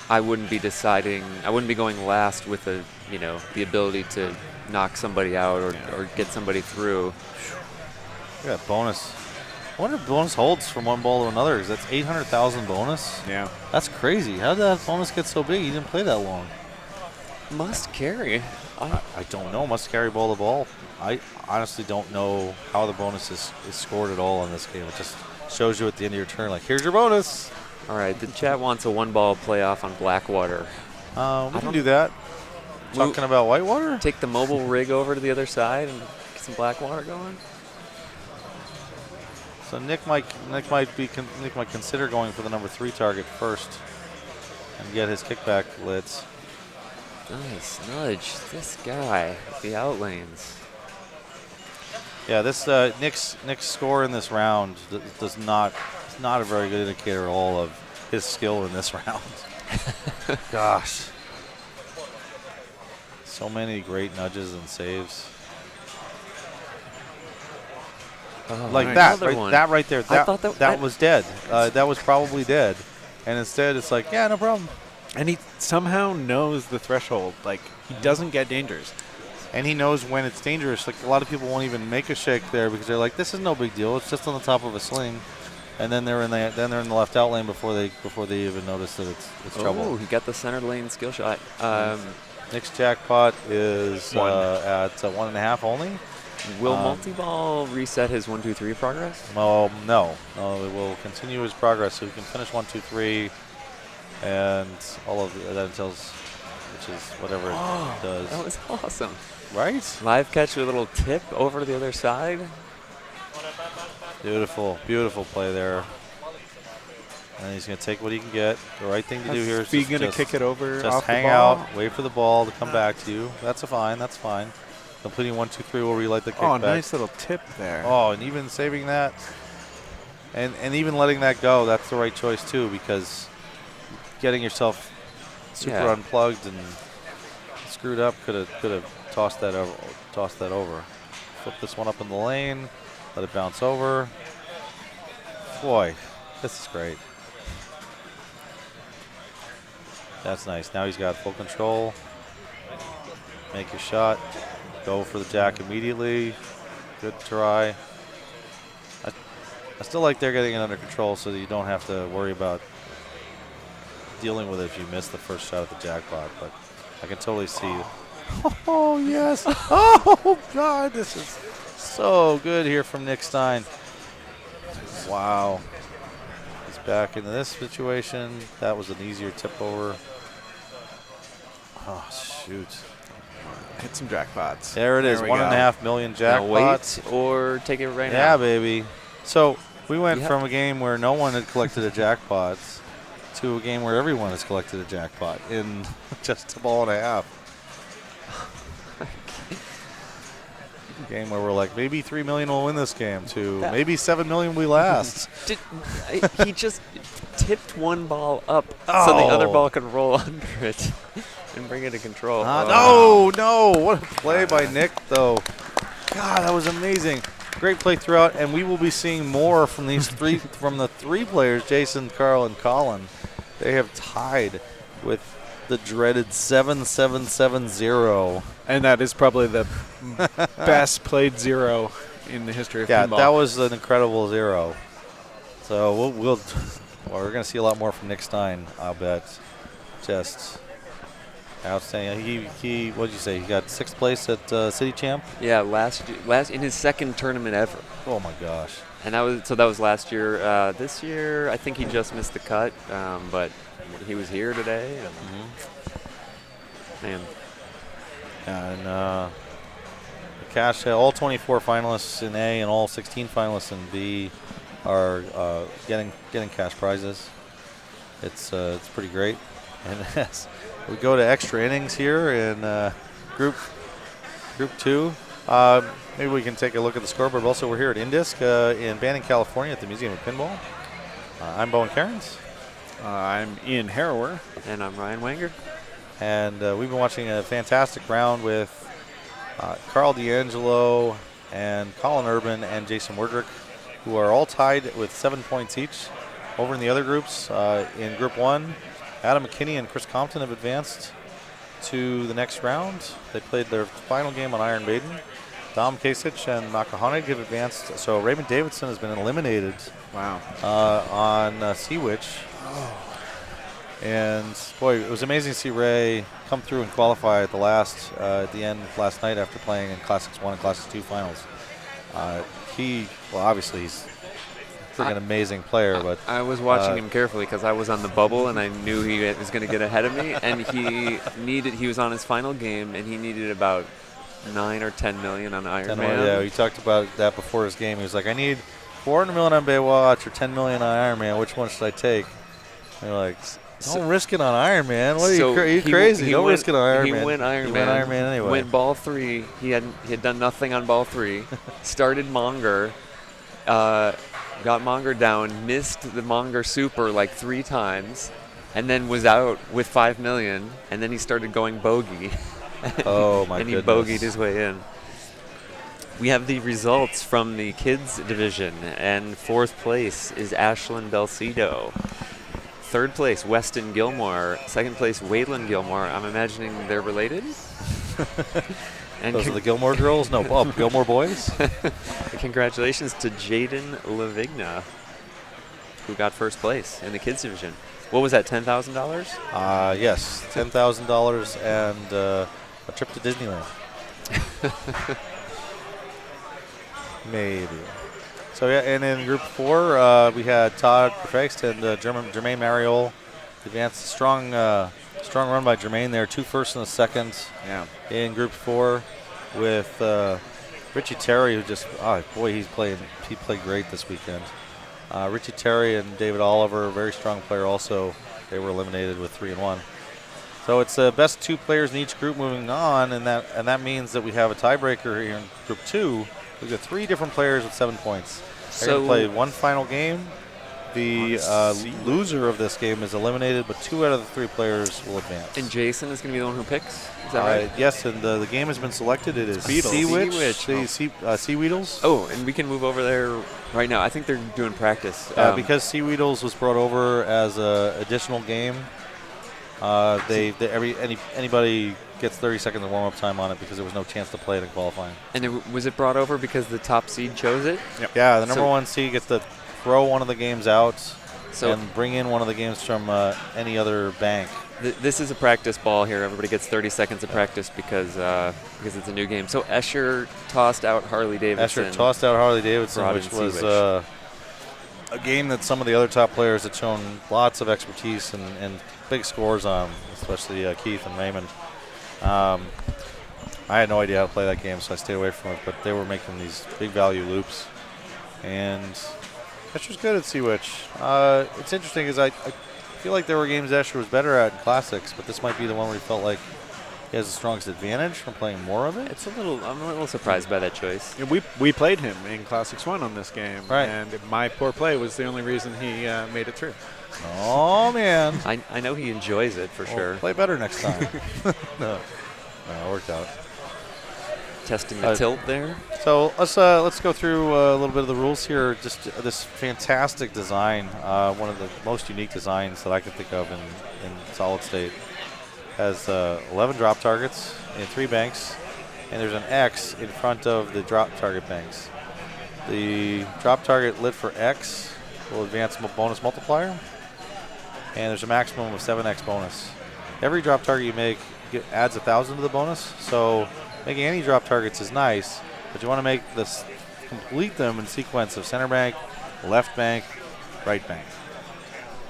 I wouldn't be going last with the ability to knock somebody out or get somebody through. Yeah, bonus. I wonder if bonus holds from one ball to another because that's 800,000 bonus. Yeah. That's crazy. How did that bonus get so big? He didn't play that long. Must carry. I don't know. Must carry ball to ball. I honestly don't know how the bonus is scored at all in this game. It just shows you at the end of your turn, like, here's your bonus. All right, the chat wants a 1-ball playoff on Blackwater. We can do that. Talking about Whitewater? Take the mobile rig over to the other side and get some Blackwater going. So Nick might consider going for the number 3 target first and get his kickback blitz. Nice nudge. This guy, the outlanes. Yeah, this Nick's score in this round is not a very good indicator at all of his skill in this round. Gosh, so many great nudges and saves. Like nice. that right there. That was dead. That was probably dead, and instead it's like, yeah, no problem. And he somehow knows the threshold. Like, he doesn't get dangers. And he knows when it's dangerous. Like, a lot of people won't even make a shake there because they're like, this is no big deal. It's just on the top of a sling. And then they're in the left out lane before they even notice that it's trouble. Oh, he got the center lane skill shot. Nick's jackpot is at 1.5 only. Will multi-ball reset his 1-2-3 progress? No, it will continue his progress, so he can finish 1, 2, 3, and all of that entails, which is whatever it does. That was awesome. Right? Live catch with a little tip over to the other side. Beautiful, beautiful play there. And he's going to take what he can get. The right thing to do here is just going to kick it over. Just off hang the ball. out, wait for the ball to come back to you. That's fine. That's fine. Completing 1, 2, 3 will relight the kickback. Oh, nice little tip there. Oh, and even saving that, and even letting that go, that's the right choice too, because getting yourself super unplugged and screwed up could have tossed that over. Flip this one up in the lane, let it bounce over. Boy, this is great. That's nice. Now he's got full control. Make your shot. Go for the jack immediately. Good try. I still like they're getting it under control so that you don't have to worry about dealing with it if you miss the first shot at the jackpot. But I can totally see. Oh, yes. Oh, God. This is so good here from Nick Stein. Wow. He's back into this situation. That was an easier tip over. Oh, shoot. Hit some jackpots. There it is, 1.5 million jackpots. Now wait or take it right now. Yeah, baby. So we went from a game where no one had collected a jackpot to a game where everyone has collected a jackpot in just a ball and a half. A game where we're like, maybe 3 million will win this game, to maybe 7 million we last. He just tipped one ball up so the other ball could roll under it. And bring it to control. No. What a play by Nick, though. God, that was amazing. Great play throughout, and we will be seeing more from these from the 3 players, Jason, Carl, and Colin. They have tied with the dreaded 7-7-7-0. And that is probably the best played 0 in the history of pinball. Yeah, that was an incredible 0. So we're going to see a lot more from Nick Stein, I'll bet. just outstanding. He what did you say? He got 6th place at City Champ. Yeah, last in his second tournament ever. Oh my gosh. And that was last year. This year, I think he just missed the cut, but he was here today. And man, And the cash, all 24 finalists in A and all 16 finalists in B are getting cash prizes. It's pretty great. And as we go to extra innings here in Group 2. Maybe we can take a look at the scoreboard. Also, we're here at INDISC in Banning, California at the Museum of Pinball. I'm Bowen Cairns. I'm Ian Harrower. and I'm Ryan Wenger. And we've been watching a fantastic round with Carl D'Angelo and Colin Urban and Jason Werdrick, who are all tied with 7 points each. Over in the other groups, in Group 1, Adam McKinney and Chris Compton have advanced to the next round. They played their final game on Iron Maiden. Dom Kasich and Nakahanig have advanced. So Raymond Davidson has been eliminated. Wow. On Sea Witch. And boy, it was amazing to see Ray come through and qualify at the end last night after playing in Classics 1 and Classics 2 finals. Obviously he's a freaking amazing player, but I was watching him carefully because I was on the bubble and I knew he was going to get ahead of me. And he was on his final game and he needed about 9 or 10 million on Iron Man. Yeah, we talked about that before his game. He was like, I need 400 million on Baywatch or 10 million on Iron Man. Which one should I take? And you're like, don't risk it on Iron Man. What are you crazy? Don't risk it on Iron Man. He went Iron Man anyway. Went ball 3. He had done nothing on ball 3. Started Monger. Got Monger down. Missed the Monger Super like 3 times. And then was out with 5 million. And then he started going bogey. Oh, my and goodness. And he bogeyed his way in. We have the results from the kids division. And 4th place is Ashlyn Belcedo. 3rd place, Weston Gilmore. 2nd place, Waylon Gilmore. I'm imagining they're related. And those are the Gilmore girls? No, Gilmore boys? Congratulations to Jaden Lavigna, who got 1st place in the kids division. What was that, $10,000? Yes, $10,000 and a trip to Disneyland. Maybe. So yeah, and in Group 4, we had Todd Prext and Jermaine Mariol advanced. Strong run by Jermaine there. 2 firsts and a second. Yeah. In Group 4, with Richie Terry, who just he played great this weekend. Richie Terry and David Oliver, a very strong player. Also, they were eliminated with 3 and 1. So it's the best 2 players in each group moving on, and that means that we have a tiebreaker here in Group 2. We've got 3 different players with 7 points. They're going to play one final game. The loser of this game is eliminated, but 2 out of the 3 players will advance. And Jason is going to be the one who picks? Is that right? Yes, and the game has been selected. It is Sea Weedles. Oh, and we can move over there right now. I think they're doing practice. Because Sea Weedles was brought over as an additional game, anybody gets 30 seconds of warm-up time on it because there was no chance to play it in qualifying. And was it brought over because the top seed chose it? Yep. Yeah, the number 1 seed gets to throw one of the games out and bring in one of the games from any other bank. This is a practice ball here. Everybody gets 30 seconds of practice because it's a new game. So Escher tossed out Harley Davidson. Which was a game that some of the other top players had shown lots of expertise and big scores on, especially Keith and Raymond. I had no idea how to play that game, so I stayed away from it, but they were making these big value loops. And Escher's good at Sea Witch. It's interesting because I feel like there were games Escher was better at in Classics, but this might be the one where he felt like he has the strongest advantage from playing more of it. I'm a little surprised by that choice. Yeah, we played him in Classics 1 on this game, right. And my poor play was the only reason he made it through. Oh, man. I know he enjoys it for sure. Play better next time. No, it worked out. Testing the tilt there. So let's go through a little bit of the rules here. Just this fantastic design, one of the most unique designs that I can think of in solid state. Has 11 drop targets in 3 banks, and there's an X in front of the drop target banks. The drop target lit for X will advance bonus multiplier, and there's a maximum of 7X bonus. every drop target you make adds 1,000 to the bonus. So making any drop targets is nice, but you want to make this complete them in sequence of center bank, left bank, right bank.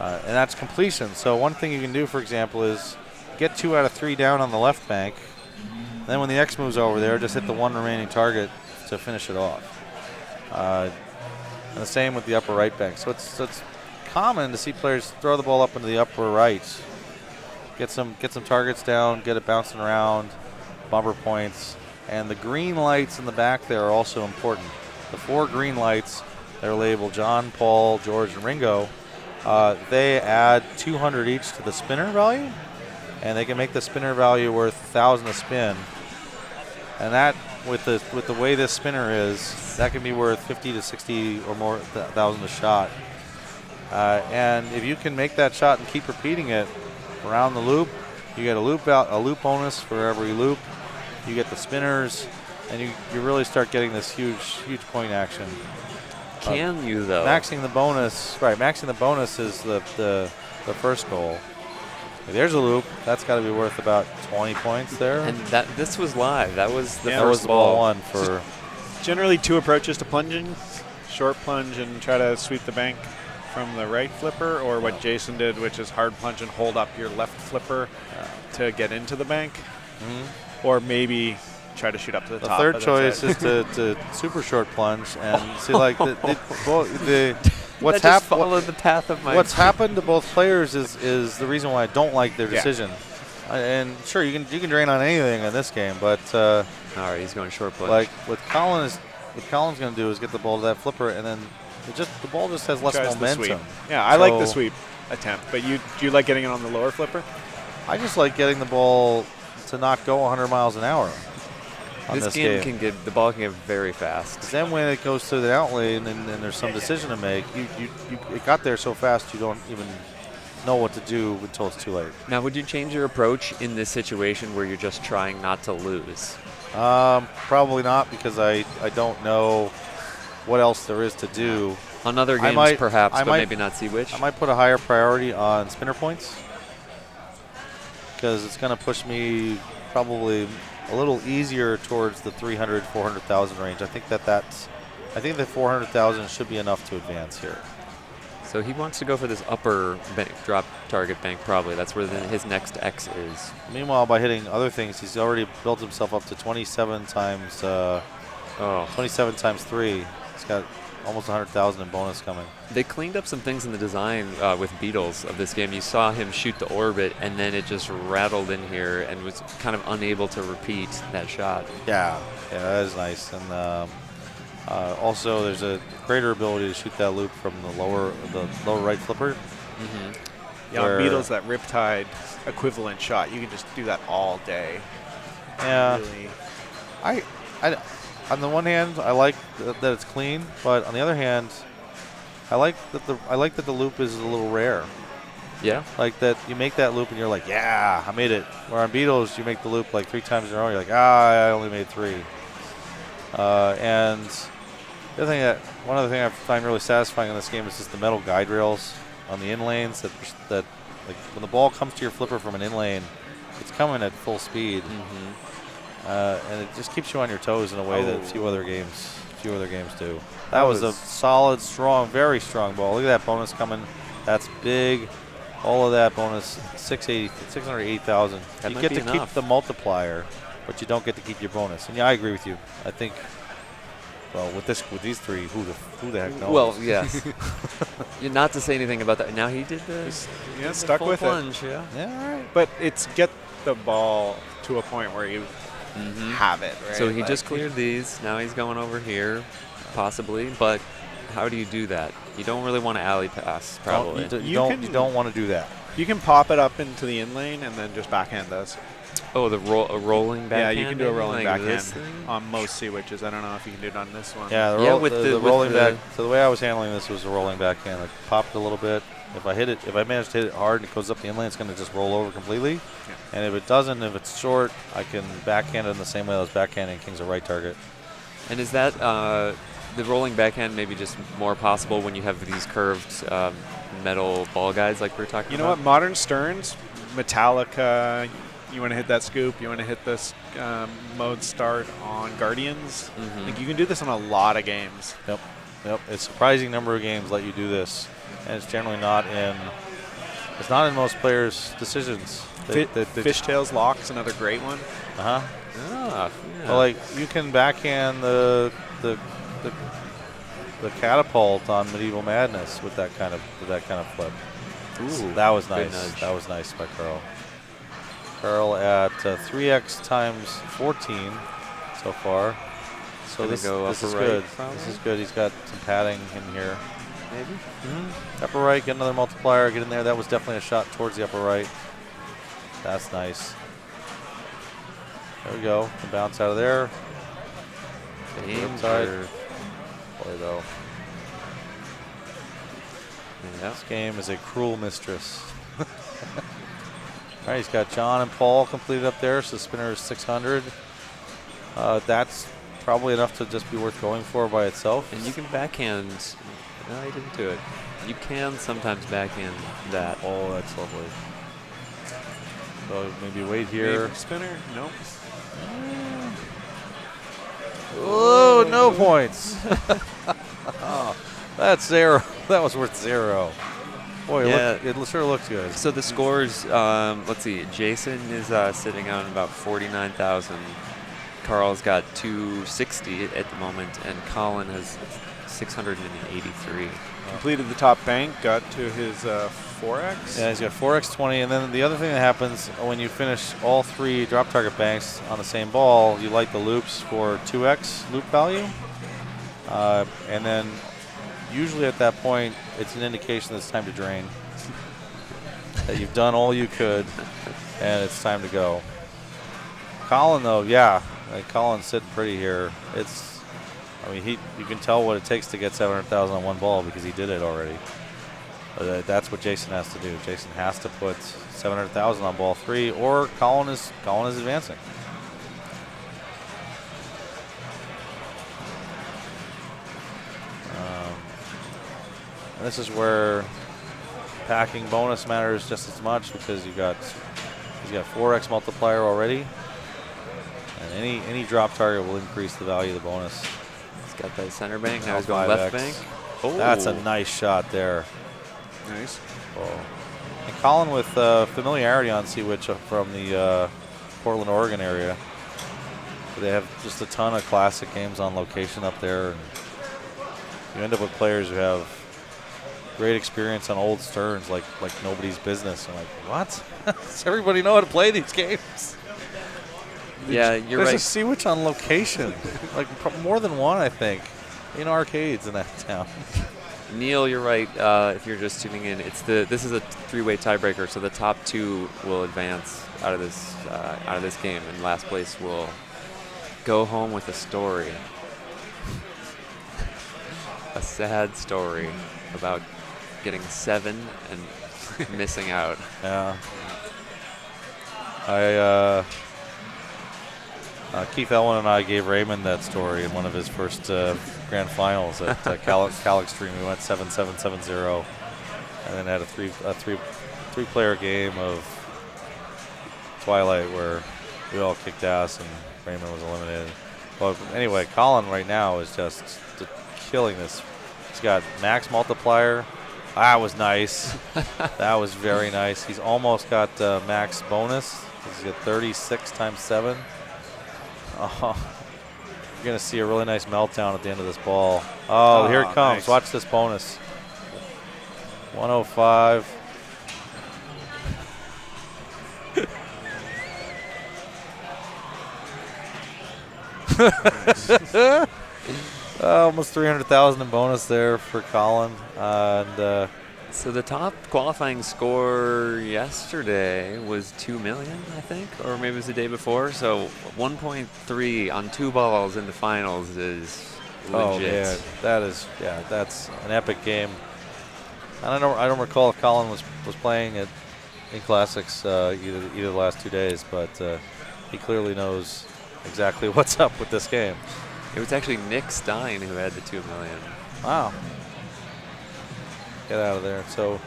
And that's completion. So one thing you can do, for example, is get 2 out of 3 down on the left bank. Then when the X moves over there, just hit the one remaining target to finish it off. And the same with the upper right bank. So it's common to see players throw the ball up into the upper right, get some targets down, get it bouncing around, bumper points. And the green lights in the back there are also important. The 4 green lights, they're labeled John, Paul, George, and Ringo. They add 200 each to the spinner value, and they can make the spinner value worth 1,000 a spin. And that, with the way this spinner is, that can be worth 50 to 60 or more thousand a shot. And if you can make that shot and keep repeating it around the loop, you get a loop bonus for every loop. You get the spinners, and you really start getting this huge point action. Can you though? Maxing the bonus, right? Maxing the bonus is the first goal. There's a loop. That's got to be worth about 20 points there. And this was live. That was the that first was the ball ball. one for. Generally 2 approaches to plunging. Short plunge and try to sweep the bank from the right flipper, or what Jason did, which is hard plunge and hold up your left flipper to get into the bank. Mm-hmm. Or maybe try to shoot up to the top. The third choice is to super short plunge and see like what's Follow the path of my. What's happened to both players is the reason why I don't like their decision. And sure, you can drain on anything in this game, but all right, he's going short plunge. like what Colin's going to do is get the ball to that flipper, and then the ball just has less Tries the momentum. sweep. Yeah, I like the sweep attempt, but do you like getting it on the lower flipper? I just like getting the ball to not go 100 miles an hour. This game the ball can get very fast. Then when it goes to the out lane and there's some decision to make, it got there so fast you don't even know what to do until it's too late. Now, would you change your approach in this situation where you're just trying not to lose? Probably not, because I don't know what else there is to do. On other games, perhaps, but maybe not see which. I might put a higher priority on spinner points, because it's going to push me probably a little easier towards the 300, 400,000 range. I think I think the 400,000 should be enough to advance here. So he wants to go for this upper bank, drop target bank, probably. That's where his next X is. Meanwhile, by hitting other things, he's already built himself up to 27 times 27 times 3. He's got almost 100,000 in bonus coming. They cleaned up some things in the design with Beatles of this game. You saw him shoot the orbit, and then it just rattled in here and was kind of unable to repeat that shot. Yeah, that is nice. And also, there's a greater ability to shoot that loop from the lower right flipper. Mm-hmm. Yeah, on Beatles, that Riptide equivalent shot, you can just do that all day. Yeah, really. I on the one hand, I like that it's clean, but on the other hand, I like that the loop is a little rare. Yeah. Like that you make that loop and you're like, yeah, I made it. Where on Beatles, you make the loop like 3 times in a row, you're like, I only made 3. And one other thing I find really satisfying in this game is just the metal guide rails on the in lanes that like when the ball comes to your flipper from an in lane, it's coming at full speed. Mm-hmm. And it just keeps you on your toes in a way that few other games do. That was a solid, strong, very strong ball. Look at that bonus coming. That's big. All of that bonus, 680,000. You get to keep the multiplier, but you don't get to keep your bonus. And yeah, I agree with you. I think, well, with these 3, who the heck knows? Well, yes. You're not to say anything about that. Now he did this. Yeah, stuck with plunge, it. Yeah, all right. But it's get the ball to a point where you have it, right? So he just cleared these. Now he's going over here, possibly. But how do you do that? You don't really want to alley pass, probably. You don't want to do that. You can pop it up into the in lane and then just backhand those. Oh, a rolling backhand? Yeah, you can do a rolling like backhand on most C-witches. I don't know if you can do it on this one. Yeah, the rolling back. So the way I was handling this was a rolling backhand. I popped it a little bit. If I manage to hit it hard and it goes up the inlane, it's going to just roll over completely. Yeah. And if it doesn't, if it's short, I can backhand it in the same way I was backhanding King's a right target. And is that the rolling backhand maybe just more possible when you have these curved metal ball guides like we were talking about? You know what? Modern Sterns Metallica, you want to hit that scoop, you want to hit this mode start on Guardians. Like you can do this on a lot of games. Yep. It's a surprising number of games let you do this, and it's generally not in. It's not in most players' decisions. Fishtails Lock's another great one. Uh huh. Ah, yeah. Well, like you can backhand the catapult on Medieval Madness with that kind of flip. Ooh, That was good nice. nudge. That was nice by Carl. Carl at 3x times 14 so far. So Gonna this go is upper right, good. probably? This is good. He's got some padding in here. Maybe. Upper right, get another multiplier, get in there. That was definitely a shot towards the upper right. That's nice. There we go. The bounce out of there. Game Side. or- Play though. Yeah. This game is a cruel mistress. All right, he's got John and Paul completed up there, so spinner is 600. That's probably enough to just be worth going for by itself. And you can backhand. No, he didn't do it. You can sometimes backhand that. Oh, that's lovely. So maybe wait here. Maybe spinner? Nope. Oh, no points. Oh, that's 0. That was worth 0. Boy, Yeah. it sure looks good. So the scores, let's see. Jason is sitting on about 49,000. Carl's got 260 at the moment, and Colin has 683. Completed the top bank, got to his 4x. Yeah, he's got 4x20, and then the other thing that happens when you finish all 3 drop target banks on the same ball, you light the loops for 2x loop value, and then usually at that point, it's an indication that it's time to drain. That you've done all you could, and it's time to go. Colin, though, yeah, Colin's sitting pretty here. I mean, you can tell what it takes to get 700,000 on one ball because he did it already. But that's what Jason has to do. Jason has to put 700,000 on ball 3, or Colin is advancing. And this is where packing bonus matters just as much because he's got 4x multiplier already, and any drop target will increase the value of the bonus. He's got that center bank. Now he's 5x. going left bank. Oh, That's a nice shot there. Nice. Oh. And Colin with familiarity on Sea Witch from the Portland, Oregon area. They have just a ton of classic games on location up there. And you end up with players who have great experience on old Stearns like nobody's business. I'm like, what? Does everybody know how to play these games? Yeah, you're There's right. a Sea Witch on location. Like more than one, I think, in arcades in that town. Neil, you're right. If you're just tuning in, this is a 3-way tiebreaker, so the top 2 will advance out of this game, and last place will go home with a story, a sad story about getting 7 and missing out. Yeah. Keith Elwin and I gave Raymond that story in one of his first grand finals at Cal Extreme. We went 7-7, 7-0, and then had a three-player game of Twilight where we all kicked ass and Raymond was eliminated. But anyway, Colin right now is just killing this. He's got max multiplier. That was nice. That was very nice. He's almost got max bonus. He's got 36 times 7. Oh, you're going to see a really nice meltdown at the end of this ball. Oh, here it comes. Nice. Watch this bonus. 105. Almost 300,000 in bonus there for Colin. So the top qualifying score yesterday was 2 million, I think, or maybe it was the day before. So 1.3 on 2 balls in the finals is legit. Oh man, that's an epic game. I don't recall if Colin was playing it in classics either the last 2 days, but he clearly knows exactly what's up with this game. It was actually Nick Stein who had the 2 million. Wow. Get out of there. So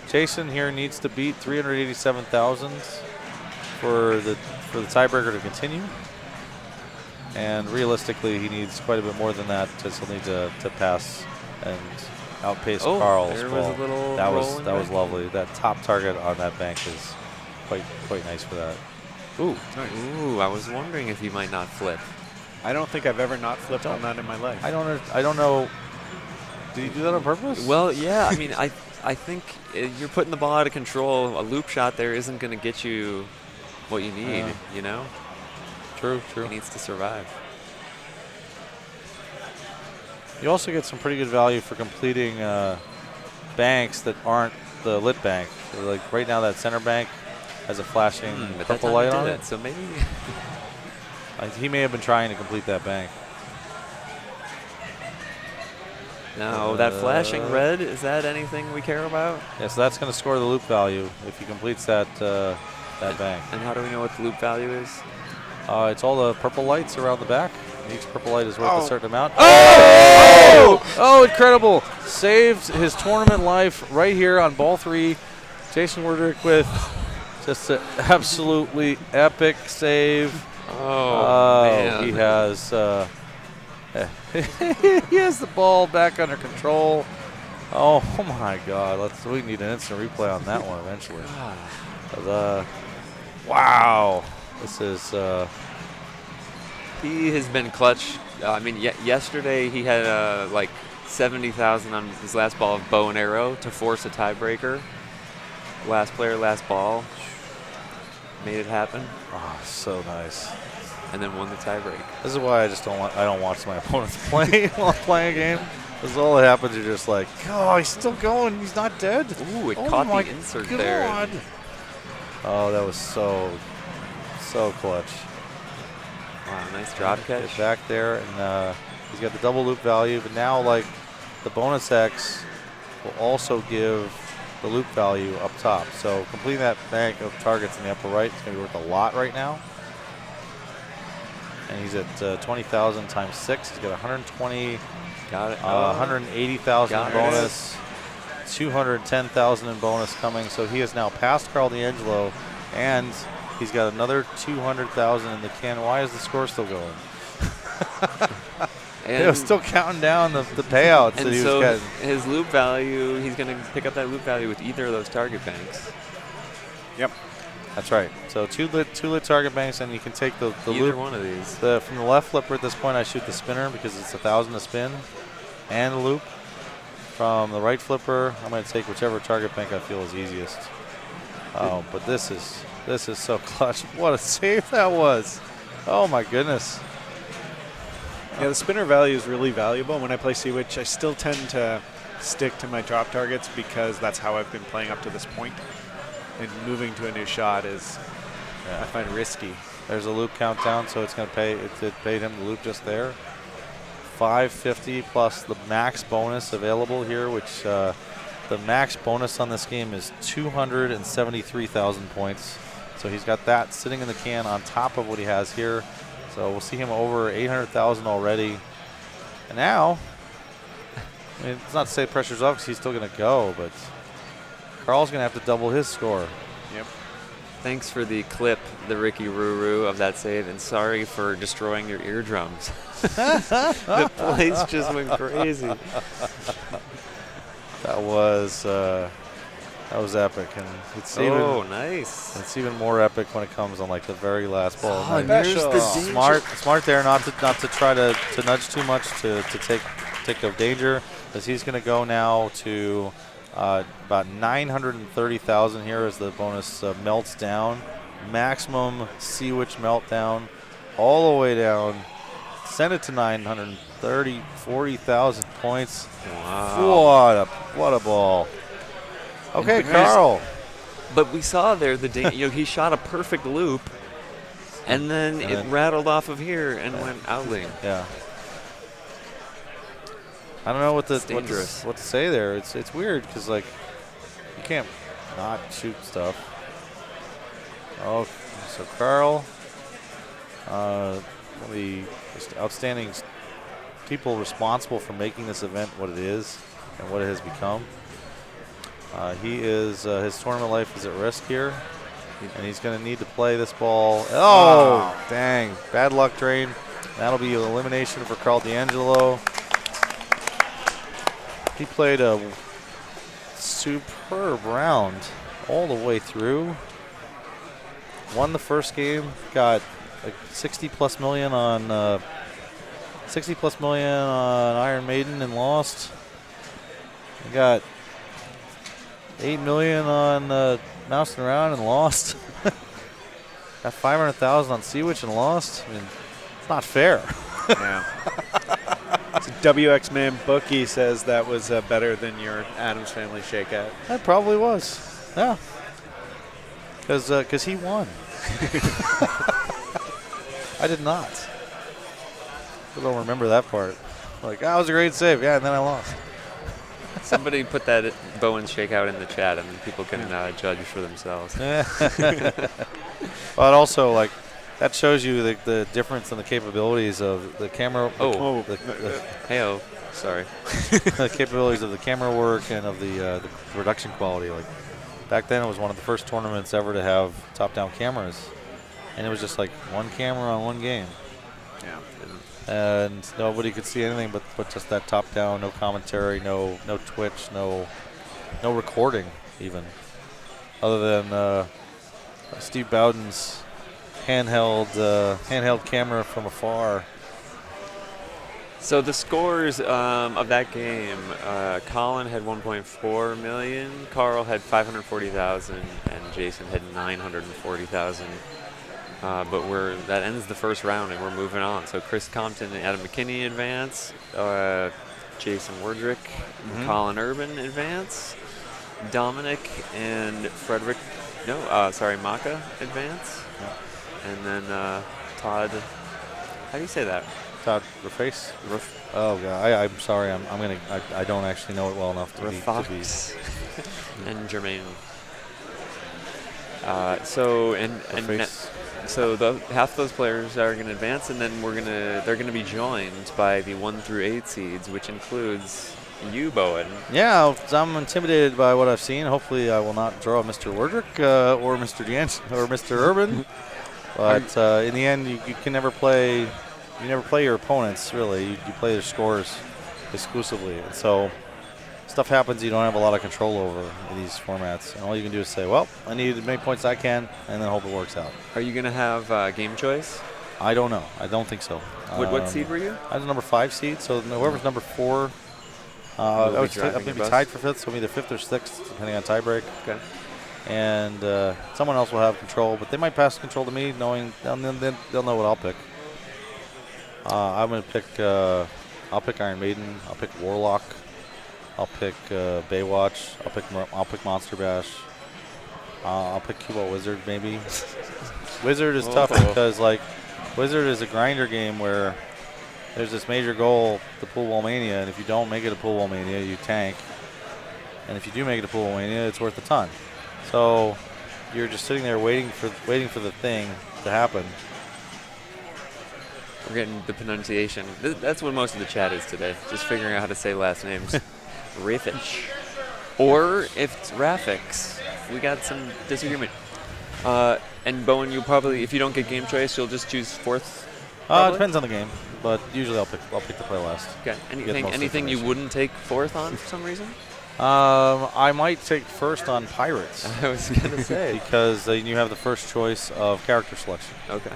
Jason here needs to beat 387,000 for the tiebreaker to continue. And realistically, he needs quite a bit more than that to still need to pass and outpace Carl's there ball. was a little that rolling was back. lovely. That top target on that bank is quite nice for that. Ooh, Nice. Ooh, I was wondering if you might not flip. I don't think I've ever not flipped on that in my life. I don't know. Did he do that on purpose? Well, yeah. I mean, I think you're putting the ball out of control. A loop shot there isn't going to get you what you need. You know, true. he needs to survive. You also get some pretty good value for completing banks that aren't the lit bank. So like right now, that center bank has a flashing But that purple time light he on did it. So maybe. He may have been trying to complete that bank. No, that flashing red, is that anything we care about? Yeah, so that's going to score the loop value if he completes that bank. And how do we know what the loop value is? It's all the purple lights around the back. Each purple light is worth a certain amount. Oh, incredible. Saved his tournament life right here on ball 3. Jason Werdrick with just an absolutely epic save. Man. He has he has the ball back under control. Oh my God! We need an instant replay on that one eventually. Wow, this is. He has been clutch. I mean, yesterday he had like 70,000 on his last ball of bow and arrow to force a tiebreaker. Last player, last ball. Made it happen, Oh, so nice. and then won the tiebreak. This is why I don't watch my opponents play while playing a game. Because all that happens, you're just like, oh, he's still going. He's not dead. Ooh, it Oh caught my the insert God. there. Oh, that was so clutch. Wow, nice drop Get catch. back there, and he's got the double loop value. But now, like, the bonus X will also give the loop value up top. So completing that bank of targets in the upper right is going to be worth a lot right now. And he's at 20,000 times 6. He's got 120, Got it. 180,000 Got it. bonus, 210,000 in bonus coming. So he has now passed Carl D'Angelo, and he's got another 200,000 in the can. Why is the score still going? And It was still counting down the payouts that And he so was getting. his loop value, he's going to pick up that loop value with either of those target banks. Yep. That's right. So two lit target banks, and you can take the Either loop. one of these. From the left flipper at this point, I shoot the spinner because it's 1,000 to spin, and the loop. From the right flipper, I'm going to take whichever target bank I feel is easiest. Oh, but this is so clutch. What a save that was! Oh my goodness. Yeah, the spinner value is really valuable. When I play Sea-Witch, I still tend to stick to my drop targets because that's how I've been playing up to this point. And moving to a new shot is, I find risky. There's a loop countdown, so it's going to pay. It paid him the loop just there. 550 plus the max bonus available here, which the max bonus on this game is 273,000 points. So he's got that sitting in the can on top of what he has here. So we'll see him over 800,000 already. And now, I mean, it's not to say pressure's off because he's still going to go, but Carl's going to have to double his score. Yep. Thanks for the clip, the Ricky Ruru of that save, and sorry for destroying your eardrums. The place just went crazy. That was epic, and it's Nice. It's even more epic when it comes on like the very last ball. Oh, And there's the smart there, not to try to nudge too much to take a danger, as he's going to go now to about 930,000 here as the bonus melts down. Maximum Sea-Witch meltdown all the way down. Send it to 930, 40,000 points. Wow. What a ball. Okay, And Carl. But we saw there he shot a perfect loop, and then it rattled off of here and went outling. Yeah. I don't know what to say there. It's weird because like you can't not shoot stuff. Oh, so Carl, one of the just outstanding people responsible for making this event what it is and what it has become. He is his tournament life is at risk here, and he's going to need to play this ball. Oh, dang! Bad luck drain. That'll be an elimination for Carl D'Angelo. He played a superb round all the way through. Won the first game. Got like 60 plus million on Iron Maiden and lost. He got 8 million on Mousing Around and lost. Got 500,000 on Sea Witch and lost. I mean, it's not fair. Yeah. So WX Man Bookie says that was better than your Addams Family Shakeout. That probably was. Yeah. Because he won. I did not. I don't remember that part. Like, that was a great save. Yeah, and then I lost. Somebody put that Bowen shakeout in the chat, and then people can judge for themselves. But also, like, that shows you the difference in the capabilities of the camera. Hey-oh. Sorry. The capabilities of the camera work and of the production quality. Like, back then, it was one of the first tournaments ever to have top-down cameras, and it was just like one camera on one game. Yeah. And nobody could see anything but just that top-down, no commentary, no Twitch, no recording even, other than Steve Bowden's handheld camera from afar. So the scores of that game, Colin had 1.4 million, Carl had 540,000, and Jason had 940,000. But that ends the first round, and we're moving on. So Chris Compton and Adam McKinney advance, Jason Wardrick, Colin Urban advance, Dominic and Maka advance, and then Todd. How do you say that? Todd Raface? Oh god, I'm sorry. I don't actually know it well enough to be. And Jermaine. So half those players are going to advance, and then they're going to be joined by the 1 through 8 seeds, which includes you, Bowen. Yeah, I'm intimidated by what I've seen. Hopefully, I will not draw Mr. Wardrick or Mr. D'Angelo or Mr. Urban. But in the end, you can never play. You never play your opponents really. You play their scores exclusively, and so stuff happens you don't have a lot of control over in these formats. And all you can do is say, well, I need as many points as I can, and then hope it works out. Are you going to have game choice? I don't know. I don't think so. What seed were you? I was number 5 seed, so whoever's number 4, I'm going to be tied for 5th, so I'm either 5th or 6th, depending on tiebreak. Okay. And someone else will have control, but they might pass control to me, knowing they'll know what I'll pick. I'm going to pick. I'll pick Iron Maiden. I'll pick Warlock. I'll pick Baywatch. I'll pick Monster Bash. I'll pick Cubot Wizard maybe. Wizard is tough because Wizard is a grinder game where there's this major goal, the Pool Wall Mania, and if you don't make it a Pool Wall Mania, you tank. And if you do make it a Pool Wall Mania, it's worth a ton. So you're just sitting there waiting for the thing to happen. We're getting the pronunciation. That's what most of the chat is today. Just figuring out how to say last names. Rafich. Or if it's Rafix. We got some disagreement. And Bowen, you'll probably, if you don't get game choice, you'll just choose 4th? It depends on the game, but usually I'll pick the play last. Okay. Anything you wouldn't take 4th on for some reason? I might take 1st on Pirates. I was going to say. Because you have the first choice of character selection. Okay.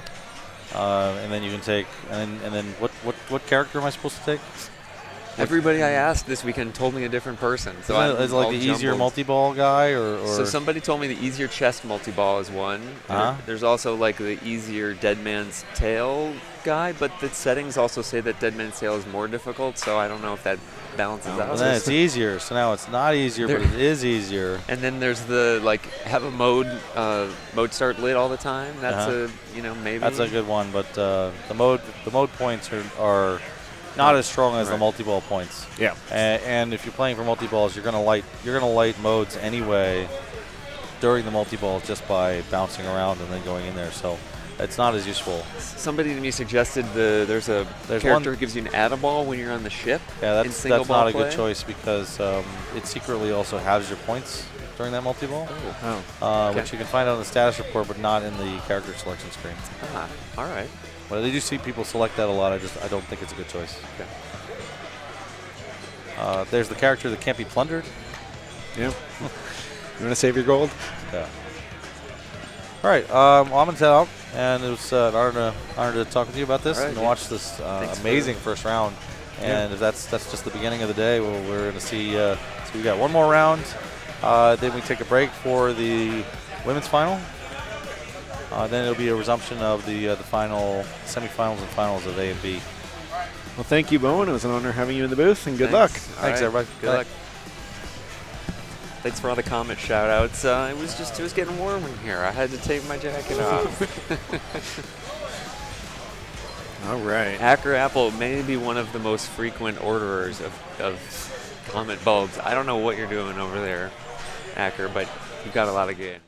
And then you can take, and then what character am I supposed to take? Everybody I asked this weekend told me a different person. So is it like the easier multi-ball guy, or? So somebody told me the easier chest multi-ball is one. There's also like the easier Dead Man's Tail guy, but the settings also say that Dead Man's Tail is more difficult. So I don't know if that balances out. And then it's easier. So now it's not easier, but it is easier. And then there's the have a mode start lit all the time. That's maybe. That's a good one, but the mode points are not as strong as the multi-ball points. Yeah. And if you're playing for multi-balls, you're gonna light modes anyway during the multi-ball just by bouncing around and then going in there. So it's not as useful. Somebody to me suggested there's a There's character one- who gives you an add-a-ball when you're on the ship. Yeah, in that's single not ball a good play. choice because it secretly also halves your points during that multi-ball, Oh. which you can find on the status report, but not in the character selection screen. Ah, all right. But I do see people select that a lot. I don't think it's a good choice. Okay. There's the character that can't be plundered. Yeah. You want to save your gold? Yeah. All right. Well, I'm gonna head out, and it was an honor to talk with you about this All right, and to yeah. watch this Thanks amazing first round. And if that's just the beginning of the day, we're gonna see. So we got one more round. Then we take a break for the women's final. Then it'll be a resumption of the final semifinals and finals of A and B. Well, thank you, Bowen. It was an honor having you in the booth, and good Thanks. luck. All Thanks, right. everybody. Good Bye. luck. Thanks for all the comment shout-outs. It was getting warm in here. I had to take my jacket off. All right. Hacker Apple may be one of the most frequent orderers of comment bulbs. I don't know what you're doing over there, Hacker, but you've got a lot of good.